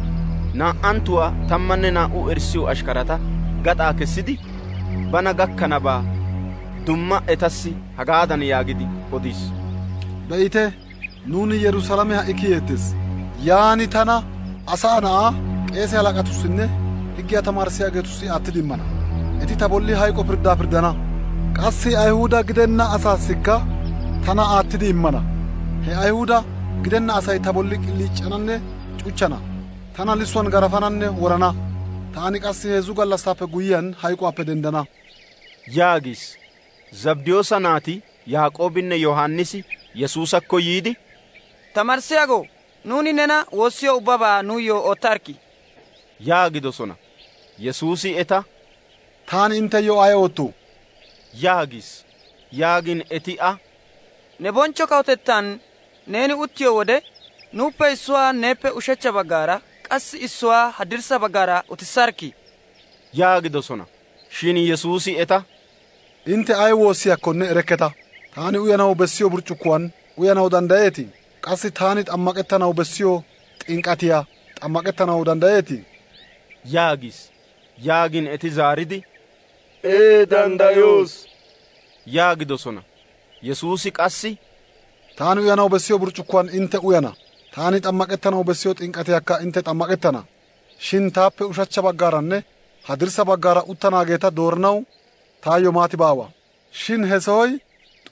Naa'anttuwaa 12 erissiyo ashkarata gaxaa kessidi bana gakkanabaa dumma etassi hagaadan yaagidi odiis. Be'ite, nuuni Yerusaalame ha'i kiyeettees. Yaani tana asaa na'aa qeese halaqatussinne higgiyaa tamaarissiyaageetussi aattidi immana. Eti ta bolli hayqo pirddaa pirddana. Qassi Ayihuda gidenna asaassikka tana aattidi immana. He Ayihuda gidenna asay ta bolli qilliiccananne cuchchana. Tana lissuwaan garafananne worana. Taani qassi 3 gallassaappe guyyiyaan hayquwaappe denddana. yaagis. Zabdiyoosa naati Yaaqoobinne Yohaannisi Yesuusakko yiidi, Tamaarissiyaago, nuuni nena woossiyo ubbabaa nuuyyo oottarkki. yaagidosona. Yesuusi eta, taani inteyyo ay oottuu? yaagis. Yaagin eti a, ne bonchcho kawutettan neeni uttiyo wode nuuppe issuwaa neeppe ushechcha baggaara qassi issuwaa haddirssa baggaara utissarkki. yaagidosona. Shin Yesuusi eta, intte ay woossiyaakkonne erekketa. Taani uyanaw bessiyo burccukuwaan uyanaw danddayeetii? Qassi taani xammaqettanaw bessiyo xinqatiya xammaqettanawu dandayeetii? yaagis. Yaagin eti zaaridi, dandayoos yaagidosona. Yesuusi qassi, taani uyanawu bessiyo burcukkuwan intte uyana, taani xammaqettanawu bessiyo xinqatiyakka intte xammaqettana. Shin taappe ushachcha baggaaranne hadirssa baggaara uttanaageeta dooranawu taayyo maati baawa. Shin he sohoy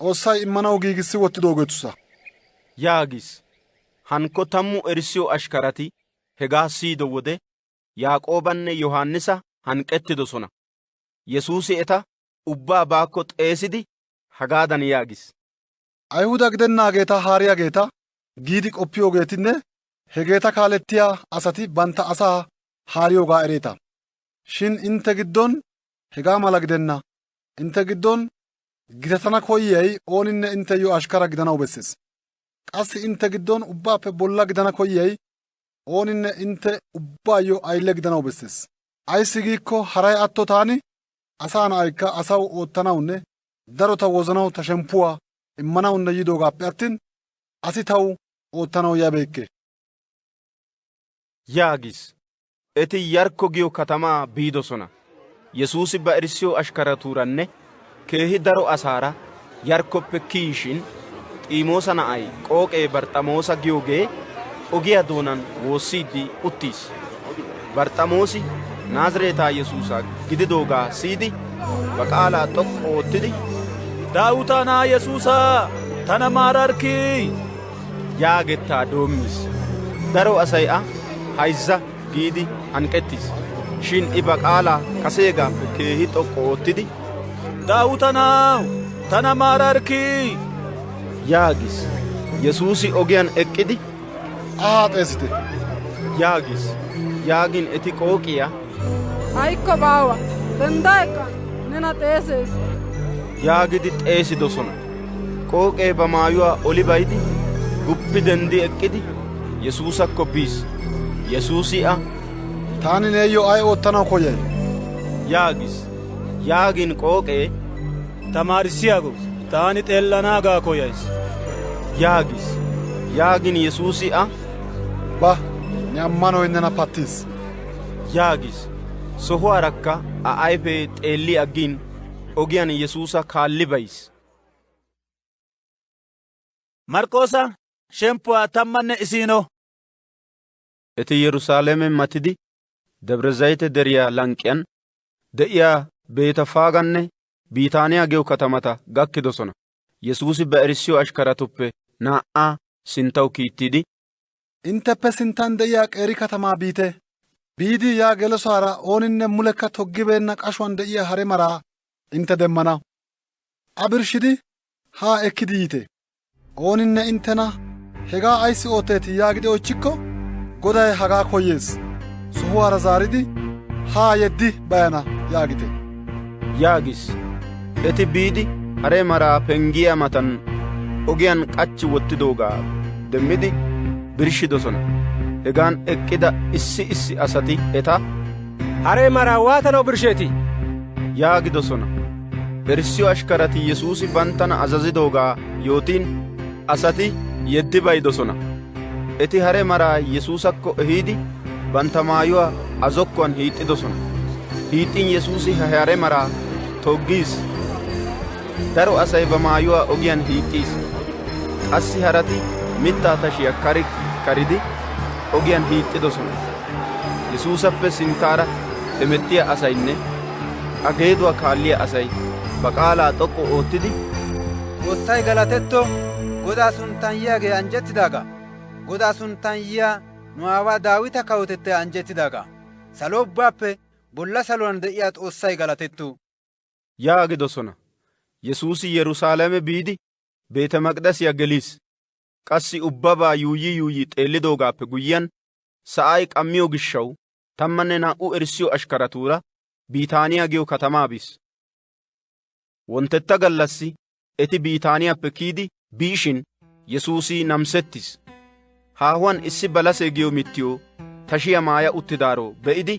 Xoossay immanawu giigissi wottidoogeetusa. yaagis. Hankko 10 erissiyo ashkarati hegaa siyido wode Yaaqoobanne Yohaannisa hanqettidosona. Yesuusi eta ubbaa baakko xeesidi hagaadan yaagis. Ayihuda gidennaageeta haariyaageeta giidi qoppiyoogeetinne hegeeta kaalettiya asati bantta asaa haariyoogaa ereeta. Shin intte giddon hegaa mala gidenna. Intte giddon gitatana koyyiyay ooninne intteyo ashkara gidanawu bessees. Qassi intte giddon ubbaappe bolla gidana koyyiyay ooninne intte ubbaayyo ayille gidanawu bessees. Ayssi giikko haray atto taani asaa na'aykka asaw oottanawunne darota wozanawu ta shemppuwaa immanawunne yidoogaappe attin asi taw oottanawu yabeekke. yaagis. Eti Yarkko giyo katamaa biidosona. Yesuusi ba erissiyo ashkaratuuranne keehi daro asaara Yarkkoppe kiyishin, Xiimoosa na'ay qooqee Barxamoosa giyoogee ogiyaa doonan woossiiddi uttiis. Barxamoosi Naazireetaa Yesuusa gididoogaa siyidi ba qaalaa xoqqu oottidi, daawita na'aa Yesuusaa tana maararkkii yaagettaa doommis. Daro asay a hayzza giidi hanqettis. Shin I ba qaalaa kaseegaappe keehi xoqqu oottidi, daawita na'aw tana maararkkii yaagis. Yesuusi ogiyaan eqqidi, ahaa xeesite yaagis. Yaagin eti qooqiyaa, Aykko baawa, dendda eqqa, nena xeesees yaagidi xeesidosona. Qooqee ba maayuwaa oli bayidi guppi dendi eqqidi Yesuusakko biis. Yesuusi a, taani neeyyo ay oottanawu koyyay? yaagis. Yaagin qooqee, tamaarissiyaago taani xeellanaagaa koyays yaagis. Yaagin Yesuusi a, ba ne ammanoy nena pattiis yaagis. Sohuwaarakka a ayfee xeelli aggin ogiyaan Yesuusa kaalli bayis. Marqoosa shemppuwaa 11. Eti Yerusaalamen matidi Debre Zayite deriyaa lanqqiyan de'iyaa Beetafaaganne Biitaaniyaa giyo katamata gakkidosona. Yesuusi ba erissiyo ashkaratuppe 2 sinttaw kiittidi, intteppe sinttan de'iyaa qeeri katamaa biite. Biidi yaa gelosaara ooninne mulekka toggibeenna qashuwan de'iyaa hare maraa intte demmana. A birshidi haa ekkidi yiite. Ooninne inttena hegaa ayssi ootteetii yaagidi oychchikko, Goday hagaa koyees. Sohuwaara zaaridi haa yeddi bayana yaagite. yaagis. Eti biidi hare maraa penggiyaa matan ogiyaan qachchi wottidoogaa demmidi birshidosona. Hegaan eqqida issi asati eta, hare maraa waatanaw birsheetii yaagidosona. Erissiyo ashkarati Yesuusi banttana azazidoogaa yootiin asati yeddi baydosona. Eti hare maraa Yesuusakko ehiidi bantta maayuwaa azokkuwan hiixxidosona. Hiixxin Yesuusi hare maraa toggiis. Daro asay ba maayuwaa ogiyaan hiixxiis. Qassi harati mittaa tashiyaa karidi ogiyaan hiixxidosona. Yesuusappe sinttaara hemettiyaa asaynne a geeduwaa kaalliyaa asay ba qaalaa xoqqu oottidi, Xoossay galatetto, Godaa sunttan yiyaagee anjjettidaagaa. Godaa sunttan yiyaa nu aawaa Daawita kawotettay anjjettidaagaa. Salo ubbaappe bolla saluwaan de'iyaa Xoossay galatetto yaagidosona. Yesuusi Yerusaalame biidi Beete Maqdasiyaa geliis. Qassi ubbabaa yuuyyi xeellidoogaappe guyyiyaan sa'ay qammiyoo gishshaw 12 erissiyo ashkaratuura Biitaaniyaa giyo katamaa bis. Wonttetta gallassi eti Biitaaniyaappe kiyidi biishin Yesuusi namsettis. Haahuwan issi balasee giyo mittiyoo tashiyaa maaya uttidaaro be'idi,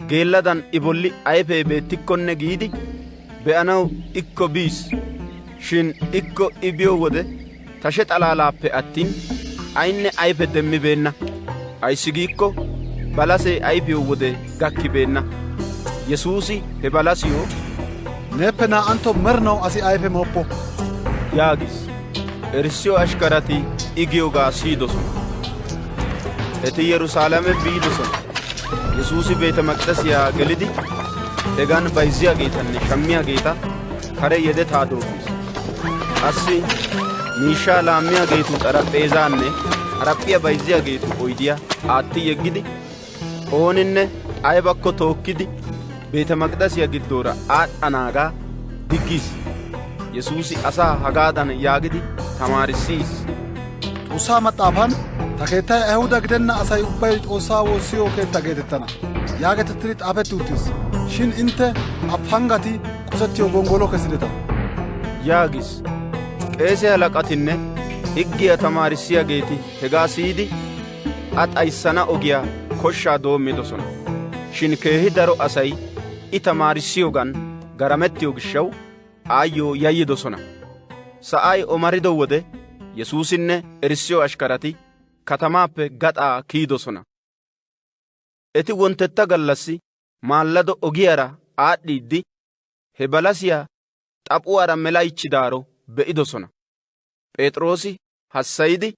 geelladan I bolli ayfee beettikkonne giidi be'anaw ikko biis. Shin ikko I biyo wode tashe xalaalaappe attin aynne ayfe demmibeenna. ayssi giikko balasee ayfiyo wode gakkibeenna. Yesuusi he balasiyo, neeppe naa''antto merinaw asi ayfe mooppo yaagis. Erissiyo ashkarati I giyoogaa siyidosona. Eti Yerusaalame biidosona. Yesuusi beete maqdasiyaa gelidi hegan bayzziyaageetanne shammiyaageeta kare yedetaa doommis. Qassi miishshaa laammiyaageetu xarapheezaanne haraphiyaa bayzziyaageetu oydiyaa aatti yeggidi ooninne aybakko tookkidi beete maqdasiyaa giddoora aad'd'anaagaa diggiis. Yesuusi asaa hagaadan yaagidi tamaarissiis. Xoossaa maxaafan ta keettay Ayihuda gidenna asay ubbay Xoossaa woossiyo keetta geetettana yaagetettidi xaafetti uttis. Shin intte afangati qosettiyo gonggolo kesideta yaagis. Qeese halaqatinne higgiyaa tamaarissiyaageeti hegaa siyidi a xayissana ogiyaa koshshaa doommidosona. Shin keehi daro asay I tamaarissiyoogan garamettiyo gishshaw aayyo yayyidosona. Sa'ay omarido wode Yesuusinne erissiyo ashkarati katamaappe gaxaa kiyidosona. Eti wonttetta gallassi maallado ogiyaara aad'd'iiddi he balasiyaa xaphuwaara melaychchidaaro be'idosona. P'es'iroosi hassayidi,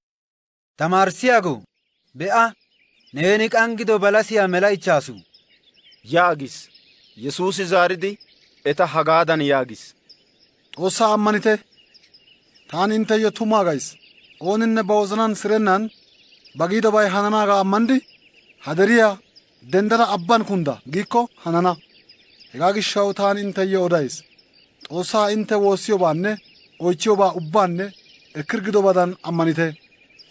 tamaarissiyaago, be'a, neeni qanggido balasiyaa melaychchaasu yaagis. Yesuusi zaaridi eta hagaadan yaagis. Xoossaa ammanite. Taani intteyo tumaa gays. Ooninne ba wozanan sirennan ba giidobay hananaagaa ammandi ha deriyaa denddada abban kundda giikko hanana. Hegaa gishshaw taani intteyo odays. Xoossaa intte woossiyoobaanne oychchiyoobaa ubbaanne ekkirgidobadan ammanite.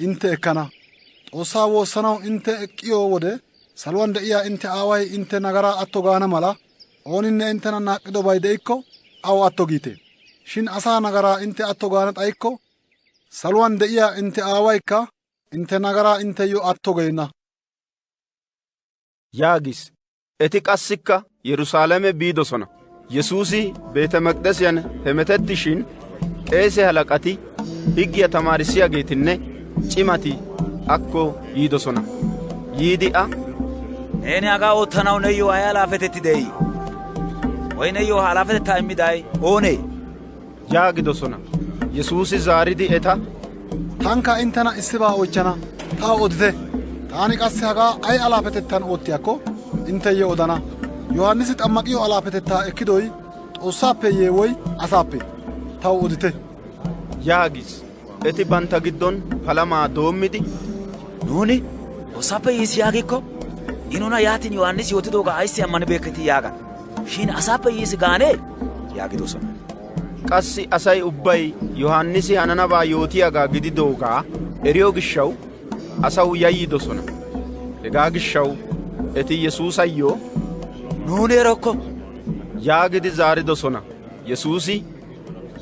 Intte ekkana. Xoossaa woossanaw intte eqqiyo wode saluwan de'iyaa intte aaway intte nagaraa atto gaana mala ooninne inttena naaqqidobay de'ikko aw atto giite. Shin asaa nagaraa intte atto gaana xayikko saluwan de'iyaa intte aawaykka intte nagaraa intteyo atto geenna yaagis. Eti qassikka Yerusaalame biidosona. Yesuusi beete maqdasiyan hemetettishin qeese halaqati higgiyaa tamaarissiyaageetinne c'imati akko yiidosona. Yiidi a, neeni hagaa oottanaw neeyyo ay alaafetetti de'ii? Woy neeyyo ha alaafetettaa immiday oonee? yaagidosona. Yesuusi zaaridi eta, tankka inttena issibaa oychchana taw odite. Taani qassi hagaa ay alaafetettan oottiyaakko intteyo odana. Yohaannisi xammaqiyo alaafetettaa ekkidoy Xoossaappeyye woy asaappe? Taw odite yaagis. Eti bantta giddon palamaa doommidi, nuuni Xoossaappe yiisi yaagikko I nuna yaatin Yohaannisi yootidoogaa ayssi ammanibeekketi yaagana. Shin asaappe yiisi gaanee yaagidosona. Qassi asay ubbay Yohaannisi hananabaa yootiyaagaa gididoogaa eriyo gishshaw asaw yayyidosona. Hegaa gishshaw eti Yesuusayyo, nuuni erokko yaagidi zaaridosona. Yesuusi,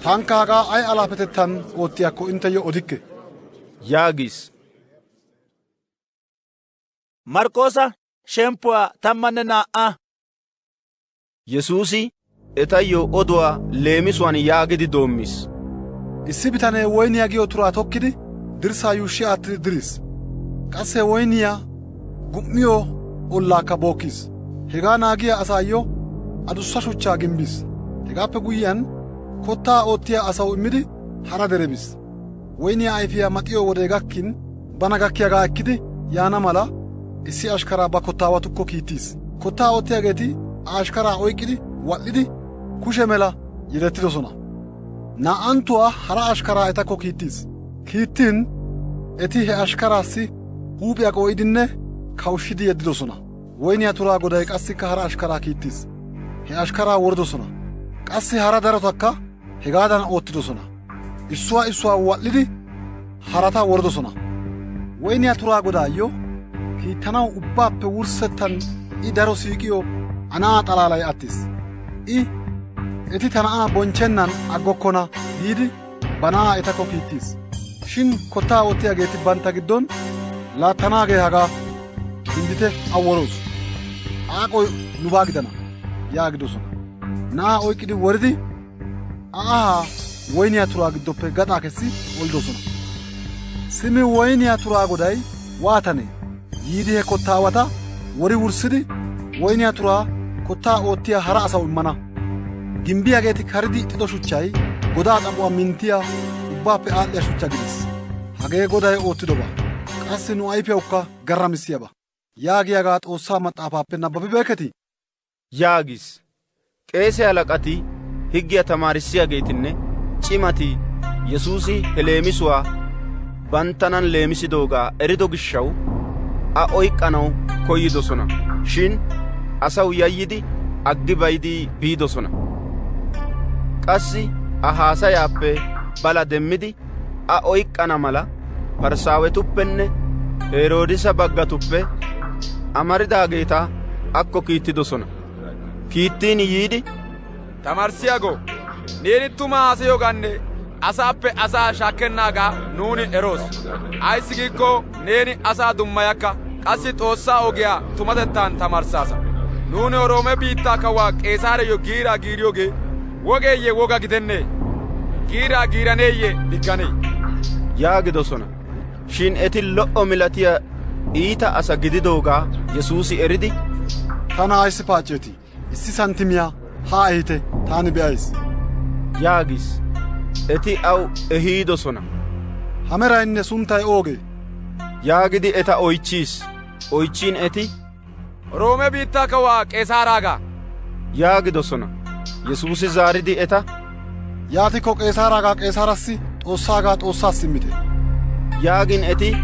tankka hagaa ay alaafetettan oottiyaakko intteyo odikke yaagis. Marqoosa shemppuwaa 12. Yesuusi etayyo oduwaa leemisuwaan yaagidi doommis. Issi bitanee woyniyaa giyo turaa tokkidi dirssaa yuushshi aattidi diris. Qasse woyniyaa gum''iyo ollaakka bookkiis. Hegaa naagiyaa asaayyo adussa shuchchaa gimbbiis. Hegaappe guyyiyaan kottaa oottiyaa asaw immidi hara dere bis. Woyniyaa ayfiyaa maxiyo wode gakkin bana gakkiyaagaa ekkidi yaana mala issi ashkaraa ba kottaawatukko kiittiis. Kottaa oottiyaageeti ashkaraa oyqqidi wad'dhidi kushe mela yedettidosona. Naa''anttuwaa hara ashkaraa etakko kiittiis. Kiittin eti he ashkaraassi huuphiyaa qoo'idinne kawushshidi yeddidosona. Woyniyaa turaa goday qassikka hara ashkaraa kiittiis. He ashkaraa woridosona. Qassi hara darotakka hegaadan oottidosona. Issuwaa issuwaa wad'dhidi harata woridosona. Woyniyaa turaa godaayyo kiittanaw ubbaappe wurssettan I daro siiqiyo anaa xalaalay attis. Eti ta na'aa bonchchennan aggokkona giidi ba na'aa etakko kiittiis. Shin kottaa oottiyaageeti bantta giddon laattanaagee hagaa hindite awworoos. Aaqoy nubaa gidana yaagidosona. Na'aa oyqqidi woridi ahaa woyniyaa turaa giddoppe gaxaa kessi olidosona. Simi woyniyaa turaa goday waatanee? yiidi he kottaawata wori wurssidi woyniyaa turaa kottaa oottiya hara asaw immana. Gimbbiyaageeti karidi ixxido shuchchay godaa xaphuwaa minttiyaa ubbaappe aad'dhiyaa shuchcha gidis. Hagee goday oottidoba qassi nu ayfiyawukka garramissiyaaba yaagiyaagaa Xoossaa maxaafaappe nabbabi beeketii? yaagis. Qeese halaqati higgiyaa tamaarissiyaageetinne cimati Yesuusi he leemisuwaa banttanan leemisidoogaa erido gishshaw a oyk'k'anaw koyyidosona. Shin asaw yayyidi aggi bayidi biidosona. Qassi a haasayaappe bala demmidi a oyk'k'ana mala Parisaawetuppenne Heroodisa baggatuppe amaridaageeta akko kiittidosona. Kiittiin yiidi, Tamaarissiyaago, neeni tuma haasayiyoogaanne asaappe asaa shaakkennaagaa nuuni eroos. Ayssi giikko neeni asaa dummayakka qassi Xoossaa ogiyaa tumatettaan tamarssaasa. Nuuni Oroome biittaa kawuwaa Qeesaareyyo giiraa giiriyoogee wogeeyye woga gidennee? Giiraa giiraneeyye digganee? yaagidosona. Shin eti lo"o milatiyaa iita asa gididoogaa Yesuusi eridi, tana ayssi paacceetii? Issi santimiyaa haa ehite taani be'ays yaagis. Eti aw ehiidosona. Hameraynne sunttay oogee? yaagidi eta oychchiis. Oychchiin eti, Roome biittaa kawuwaa Qeesaaraagaa yaagidosona. Yesuusi zaaridi eta, yaatikko Qeesaaraagaa Qeesaarassi, Xoossaagaa Xoossaassi immite yaagin eti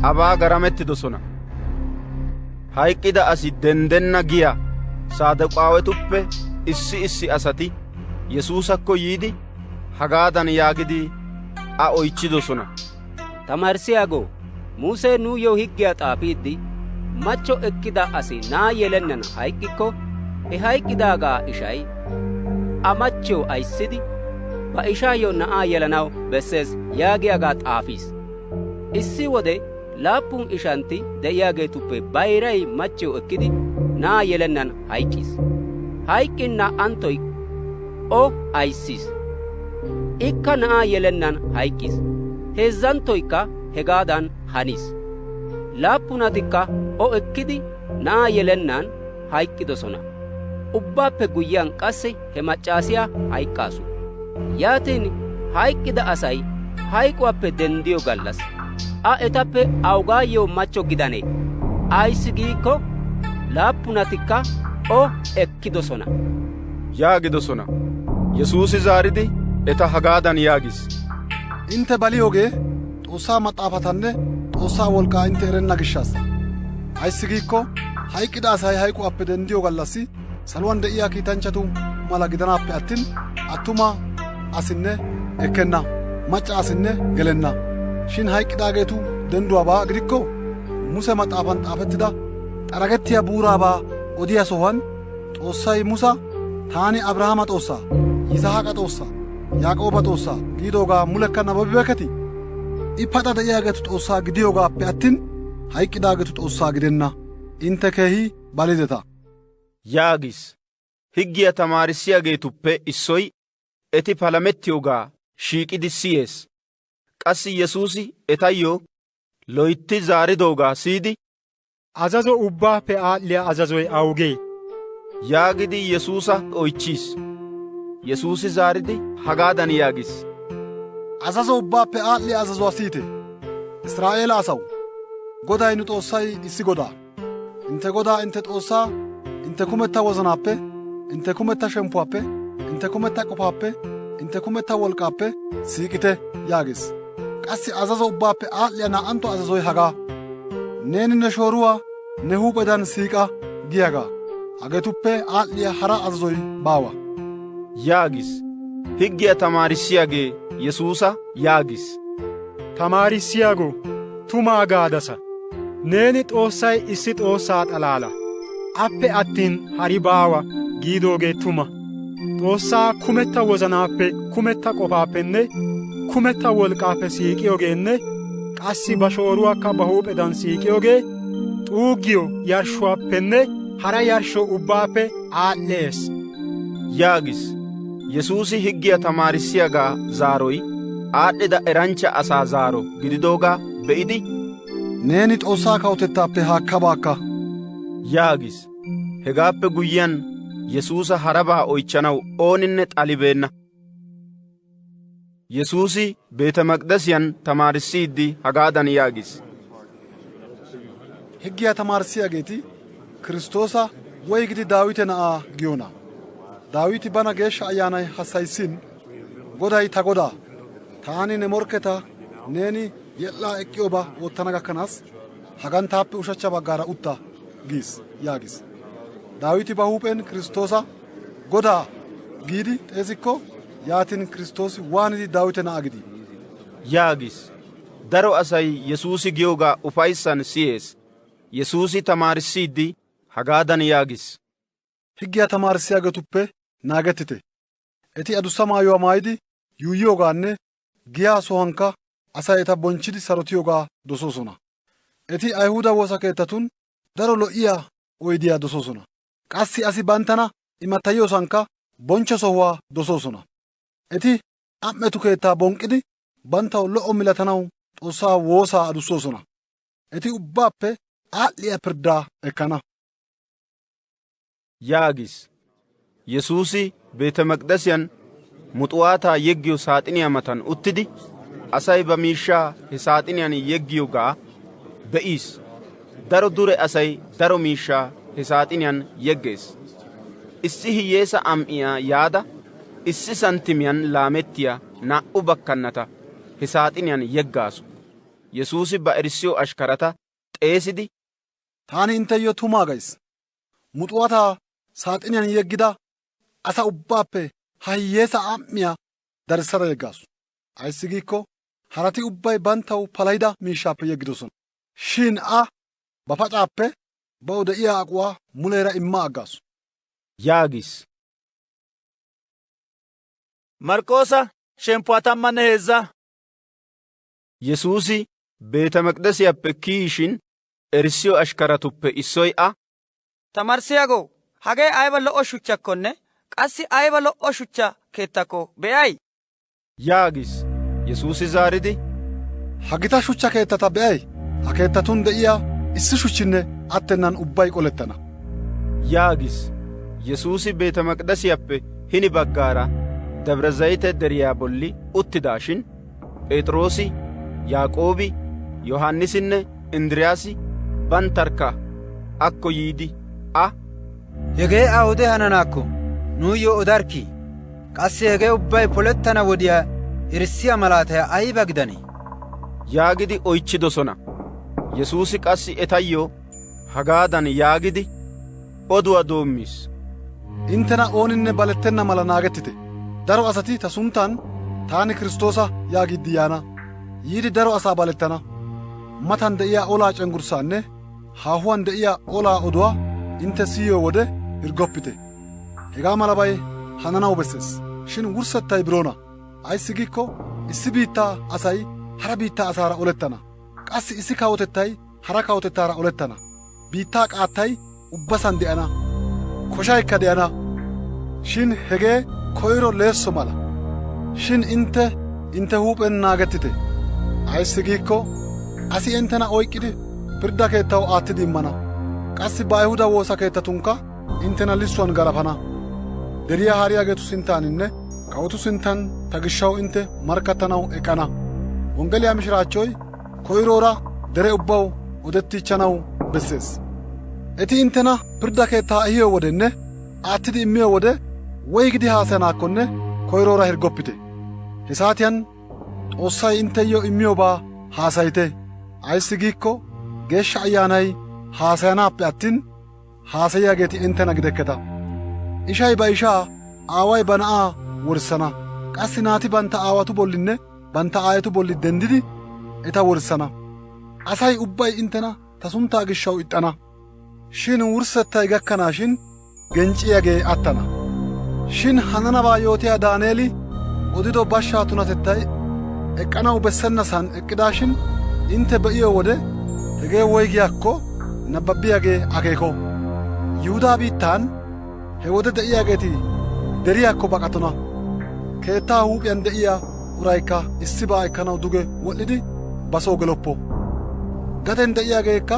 abaa garamettidosona. Hayqqida asi denddenna giyaa Saduqaawetuppe issi asati Yesuusakko yiidi hagaadan yaagidi a oychchidosona. Tamaarissiyaago, Musee nuuyyo higgiyaa xaafiiddi machcho ekkida asi na'aa yelennan hayqqikko he hayqqidaagaa ishay a machchiyo ayissidi ba ishaayyo na'aa yelanaw bessees yaagiyaagaa xaafiis. Issi wode 7 ishantti de'iyaageetuppe bayray machchiyo ekkidi na'aa yelennan hayqqiis. Hayqqin naa''anttoy o ayissiis. Ikka na'aa yelennan hayqqiis. Heezzanttoykka hegaadan haniis. 7 o ekkidi na'aa yelennan hayqqidosona. Ubbaappe guyyiyaan qassi he maccaasiyaa hayqqaasu. Yaatin hayqqida asay hayquwaappe denddiyo gallas a etappe awugaayyo machcho gidanee? Ayssi giikko 7 o ekkidosona yaagidosona. Yesuusi zaaridi eta hagaadan yaagis. Intte baliyoogee Xoossaa maxaafatanne Xoossaa wolqqaa intte erenna gishshassa. Ayssi giikko hayqqida asay hayquwaappe denddiyo gallassi saluwan de'iyaa kiitanchchatu mala gidanaappe attin attuma asinne ekkenna, macca asinne gelenna. Shin hayqqidaageetu dendduwaabaa gidikko Muse maxaafan xaafettida xaragettiyaa buuraabaa odiyaa sohuwan Xoossay Musa, taani Abrahaama Xoossaa, Yisihaaqa Xoossaa, Yaaqooba Xoossaa giidoogaa mulekka nabbabi beeketii? I paxa de'iyaageetu Xoossaa gidiyoogaappe attin hayqqidaageetu Xoossaa gidenna. Intte keehi balideta yaagis. Higgiyaa tamaarissiyaageetuppe issoy eti palamettiyoogaa shiiqidi siyees. Qassi Yesuusi etayyo loytti zaaridoogaa siyidi, azazo ubbaappe aad'd'iyaa azazoy awugee? yaagidi Yesuusa oychchiis. Yesuusi zaaridi hagaadan yaagis. azazo ubbaappe aad'd'iyaa azazuwaa siyite. Israa'eela asaw, Goday nu Xoossay issi Godaa. Intte Godaa intte Xoossaa intte kumetta wozanaappe, intte kumetta shemppuwaappe, intte kumetta qofaappe, intte kumetta wolqqaappe siiqite yaagis. Qassi azazo ubbaappe aad'd'iyaa naa''antto azazoy hagaa: neeni ne shooruwaa ne huuphedan siiqa giyaagaa. Hageetuppe aad'd'iyaa hara azazoy baawa yaagis. Higgiyaa tamaarissiyaagee Yesuusa yaagis. Tamaarissiyaago, tumaa gaadasa. Neeni Xoossay issi Xoossaa xalaala. Appe attin hari baawa giidoogee tuma. Xoossaa kumetta wozanaappe, kumetta qofaappenne kumetta wolqqaappe siiqiyoogeenne qassi ba shooruwaakka ba huuphedan siiqiyoogee xuuggiyo yarshshuwaappenne hara yarshsho ubbaappe aad'd'ees yaagis. Yesuusi higgiyaa tamaarissiyaagaa zaaroy aad'd'ida eranchcha asaa zaaro gididoogaa be'idi, neeni Xoossaa kawotettaappe haakka baakka yaagis. Hegaappe guyyiyaan Yesuusa harabaa oychchanaw ooninne xalibeenna. Yesuusi beete maqdasiyan tamaarissiiddi hagaadan yaagis. higgiyaa tamaarissiyaageeti Kiristtoosa woygidi Daawite na'aa giyoona. Daawiti bana geeshsha ayyaanay hassayissin, Goday ta Godaa, taani ne morkketa neeni yed'laa eqqiyooba oottana gakkanaas hagan taappe ushachcha baggaara utta giis yaagis. Daawiti ba huuphen Kiristtoosa Godaa giidi xeesikko, yaatin Kiristtoosi waanidi Daawite na'aa gidii? yaagis. Daro asay Yesuusi giyoogaa ufayssan siyees. Yesuusi tamaarissiiddi hagaadan yaagis. higgiyaa tamaarissiyaageetuppe naagettite. Eti adussa maayuwaa maayidi yuuyyiyoogaanne giyaa sohankka asay eta bonchchidi sarotiyoogaa dosoosona. Eti Ayihuda woosa keettatun daro lo'iyaa oydiyaa dosoosona. Qassi asi banttana imattayiyoosankka bonchcho sohuwaa dosoosona. Eti am"etu keettaa bonqqidi banttaw lo"o milatanaw Xoossaa woosaa adussoosona. Eti ubbaappe aad'd'iyaa pirddaa ekkana. yaagis. Yesuusi beete maqdasiyan muxuwaataa yeggiyo saaxiniyaa matan uttidi asay ba miishshaa he saaxiniyaan yeggiyoogaa be'iis. Daro dure asay daro miishshaa he saaxiniyaan yeggees. Issi hiyyeesa am"iyaa yaada issi santimiyaan laamettiyaa 2 bakkannata he saaxiniyaan yeggaasu. Yesuusi ba erissiyo ashkarata xeesidi, taani intteyyo tumaa gays. Muxuwaataa saaxiniyaan yeggida asa ubbaappe ha hiyyeesa am"iyaa darissada yeggaasu. Ayssi giikko harati ubbay banttaw palahida miishshaappe yeggidosona. Shin ba pacaappe baw de'iyaa aquwaa muleera imma aggaasu. yaagis. Marqoosa 13. Yesuusi beete maqdasiyaappe kiyishin erissiyo ashkaratuppe issoy Tamaarissiyaagoo, hagee ayba lo"o shuchchakkonne qassi ayba lo"o shuchcha keettakko be'ay? yaagis. Yesuusi zaaridi, ha gita shuchcha keettata be'ay? Ha keettatun de'iyaa issi shuchchinne attennan ubbay qolettana yaagis. Yesuusi beete maqdasiyaappe hini baggaara Debre Zayite deriyaa bolli uttidaashin, Phexroosi, Yaaqoobi, Yohannisinne Indiriyaasi banttarkka akko yiidi hegee awude hananaakko nuuyyo odarkkii. Qassi hegee ubbay polettana wodiyaa erissiyaa malaatay ayba gidanee? yaagidi oychchidosona. Yesuusi qassi etayyo hagaadan yaagidi oduwaa doommiis. Inttena ooninne balettenna mala naagettite. Daro asati ta sunttan taani Kiristtoosa yaagiiddi yaana. Yiidi daro asaa balettana. Matan de'iyaa olaa cenggurssaanne haahuwan de'iyaa olaa oduwaa intte siyiyo wode hirgoppite. Hegaa malabay hananaw bessees. Shin wurssettay biroona. Ayssi giikko issi biittaa asay hara biittaa asaara olettana. Qassi issi kawotettay hara kawotettaara olettana. Biittaa qaattay ubbasan de'ana. Koshaykka de'ana. Shin hegee koyro leesso mala. Shin intte huuphen naagettite. Ayssi giikko asi inttena oyk'k'idi pirdda keettaw aattidi immana. Qassi ba Ayihuda woosa keettatunkka inttena lissuwaan garafana. Deriyaa haariyaageetu sinttaaninne kawotu sinttan ta gishshaw intte markkattanaw ek'ana. Wonggeliyaa mishiraachchoy koyroora dere ubbaw odettiichchanaw bessees. Eti inttena pirdda keettaa ehiyo wodenne aattidi immiyo wode woygidi haasayanaakkonne koyroora hirgoppite. He saatiyaan Xoossay intteyyo immiyoobaa haasayite. Ayssi giikko Geeshsha Ayyaanay haasayanaappe attin haasayiyaageeti inttena gidekketa. Ishay ba ishaa, aaway ba na'aa worissana. Qassi naati bantta aawatu bollinne bantta aayetu bolli denddidi eta worissana. Asay ubbay inttena ta sunttaa gishshaw ixxana. Shin wurssettay gakkanaashin gencciyaagee attana. Shin hananabaa yootiyaa Daaneeli odido bashshaa tunatettay eqqanaw bessennasan eqqidaashin intte be'iyo wode hegee woygiyaakko nabbabbiyaagee akeeko. Yihudaa biittan he wode de'iyaageeti deriyaakko baqatona. Keettaa huup'iyaan de'iyaa uraykka issibaa ekkanaw duge wod'd'idi basoo geloppo. gaden de'iyaageekka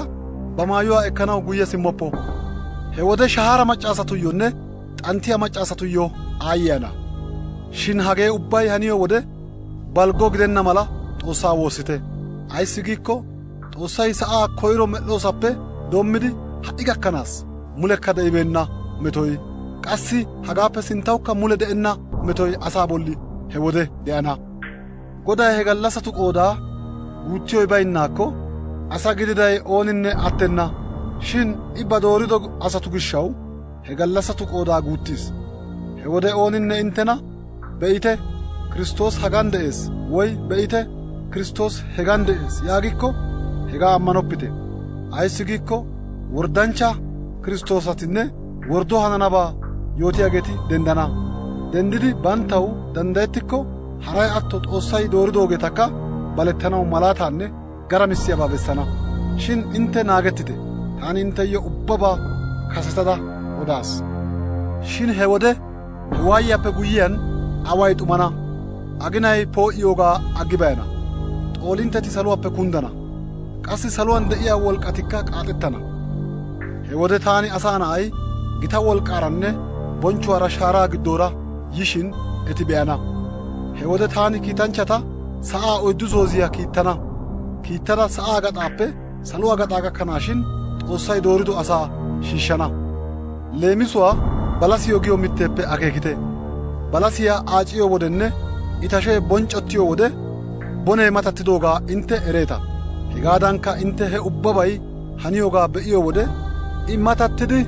ba maayuwaa ekkanaw guyye simmoppo. He wode shahaara maccaasatuyyonne xanttiya maccaasatuyyo aayiyana. Shin hagee ubbay haniyo wode balgo gidenna mala Xoossaa woossite. Ayssi giikko Xoossay sa'aa koyro medhdhoosappe doommidi ha'i gakkanaas mulekka de'ibeenna metoy, qassi hagaappe sinttawukka mule de'enna metoy asaa bolli he wode de'ana. Goday he gallassatu qoodaa guuttiyoy baynnaakko asa gididay ooninne attenna. Shin I ba doorido asatu gishshaw he gallassatu qoodaa guuttiis. He wode ooninne inttena be'ite Kiristtoos hagan de'ees woy be'ite Kiristtoos hegan de'ees yaagikko hegaa ammanoppite. Ayssi giikko worddanchcha Kiristoosatinne wordo hananabaa yootiyaageeti dendana. Dendidi banttaw danddayettikko haray atto Xoossay dooridoogeetakka balettanaw malaataanne garamissiyaabaa bessana. Shin intte naagettite. Taani intteyo ubbabaa kasetada odaas. Shin he wode he waayyaappe guyyiyaan away xumana. Aginay poo'iyoogaa aggi bayana. Xoolintteti saluwaappe kundana. Qassi saluwaan de'iyaa wolqqatikka qaaxettana. He wode taani asaa na'ay gita wolqqaaranne bonchchuwaara shaaraa giddoora yishin eti be'ana. He wode taani kiitanchchata sa'aa 4 zooziyaa kiittana. Kiittada sa'aa gaxaappe saluwaa gaxaa gakkanaashin Xoossay doorido asaa shiishshana. Leemisuwaa balasiyo giyo mitteeppe akeekite. Balasiyaa aaciyo wodenne I tashee bonccottiyo wode bonee matattidoogaa intte ereeta. Hegaadankka intte he ubbabay haniyoogaa be'iyo wode I matattidi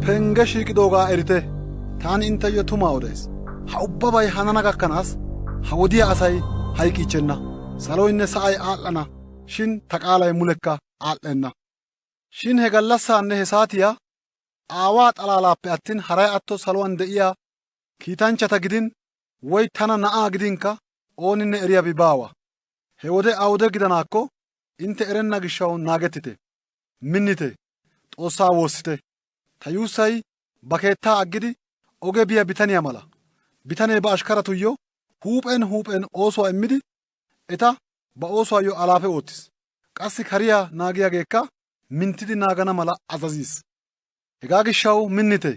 penge shiiqidoogaa erite. Taani intteyo tumaa odays. Ha ubbabay hanana gakkanaas ha wodiyaa asay hayqiichenna. Saloynne sa'ay aad'd'ana, shin ta qaalay mulekka aad'd'enna. Shin he gallassaanne he saatiyaa aawaa xalaalaappe attin haray atto saluwaan de'iyaa kiitanchchata gidin woy tana na'aa gidinkka ooninne eriyaabi baawa. He wode awude gidanaakko intte erenna gishshaw naagettite. Minnite. Xoossaa woossite. Ta yuussay ba keettaa aggidi oge biyaa bitaniyaa mala. Bitanee ba ashkaratuyyo huuphen oosuwaa immidi eta ba oosuwaayyo alaafe oottis. Qassi kariyaa naagiyaageekka minttidi naagana mala azaziis. Hegaa gishshaw minnite.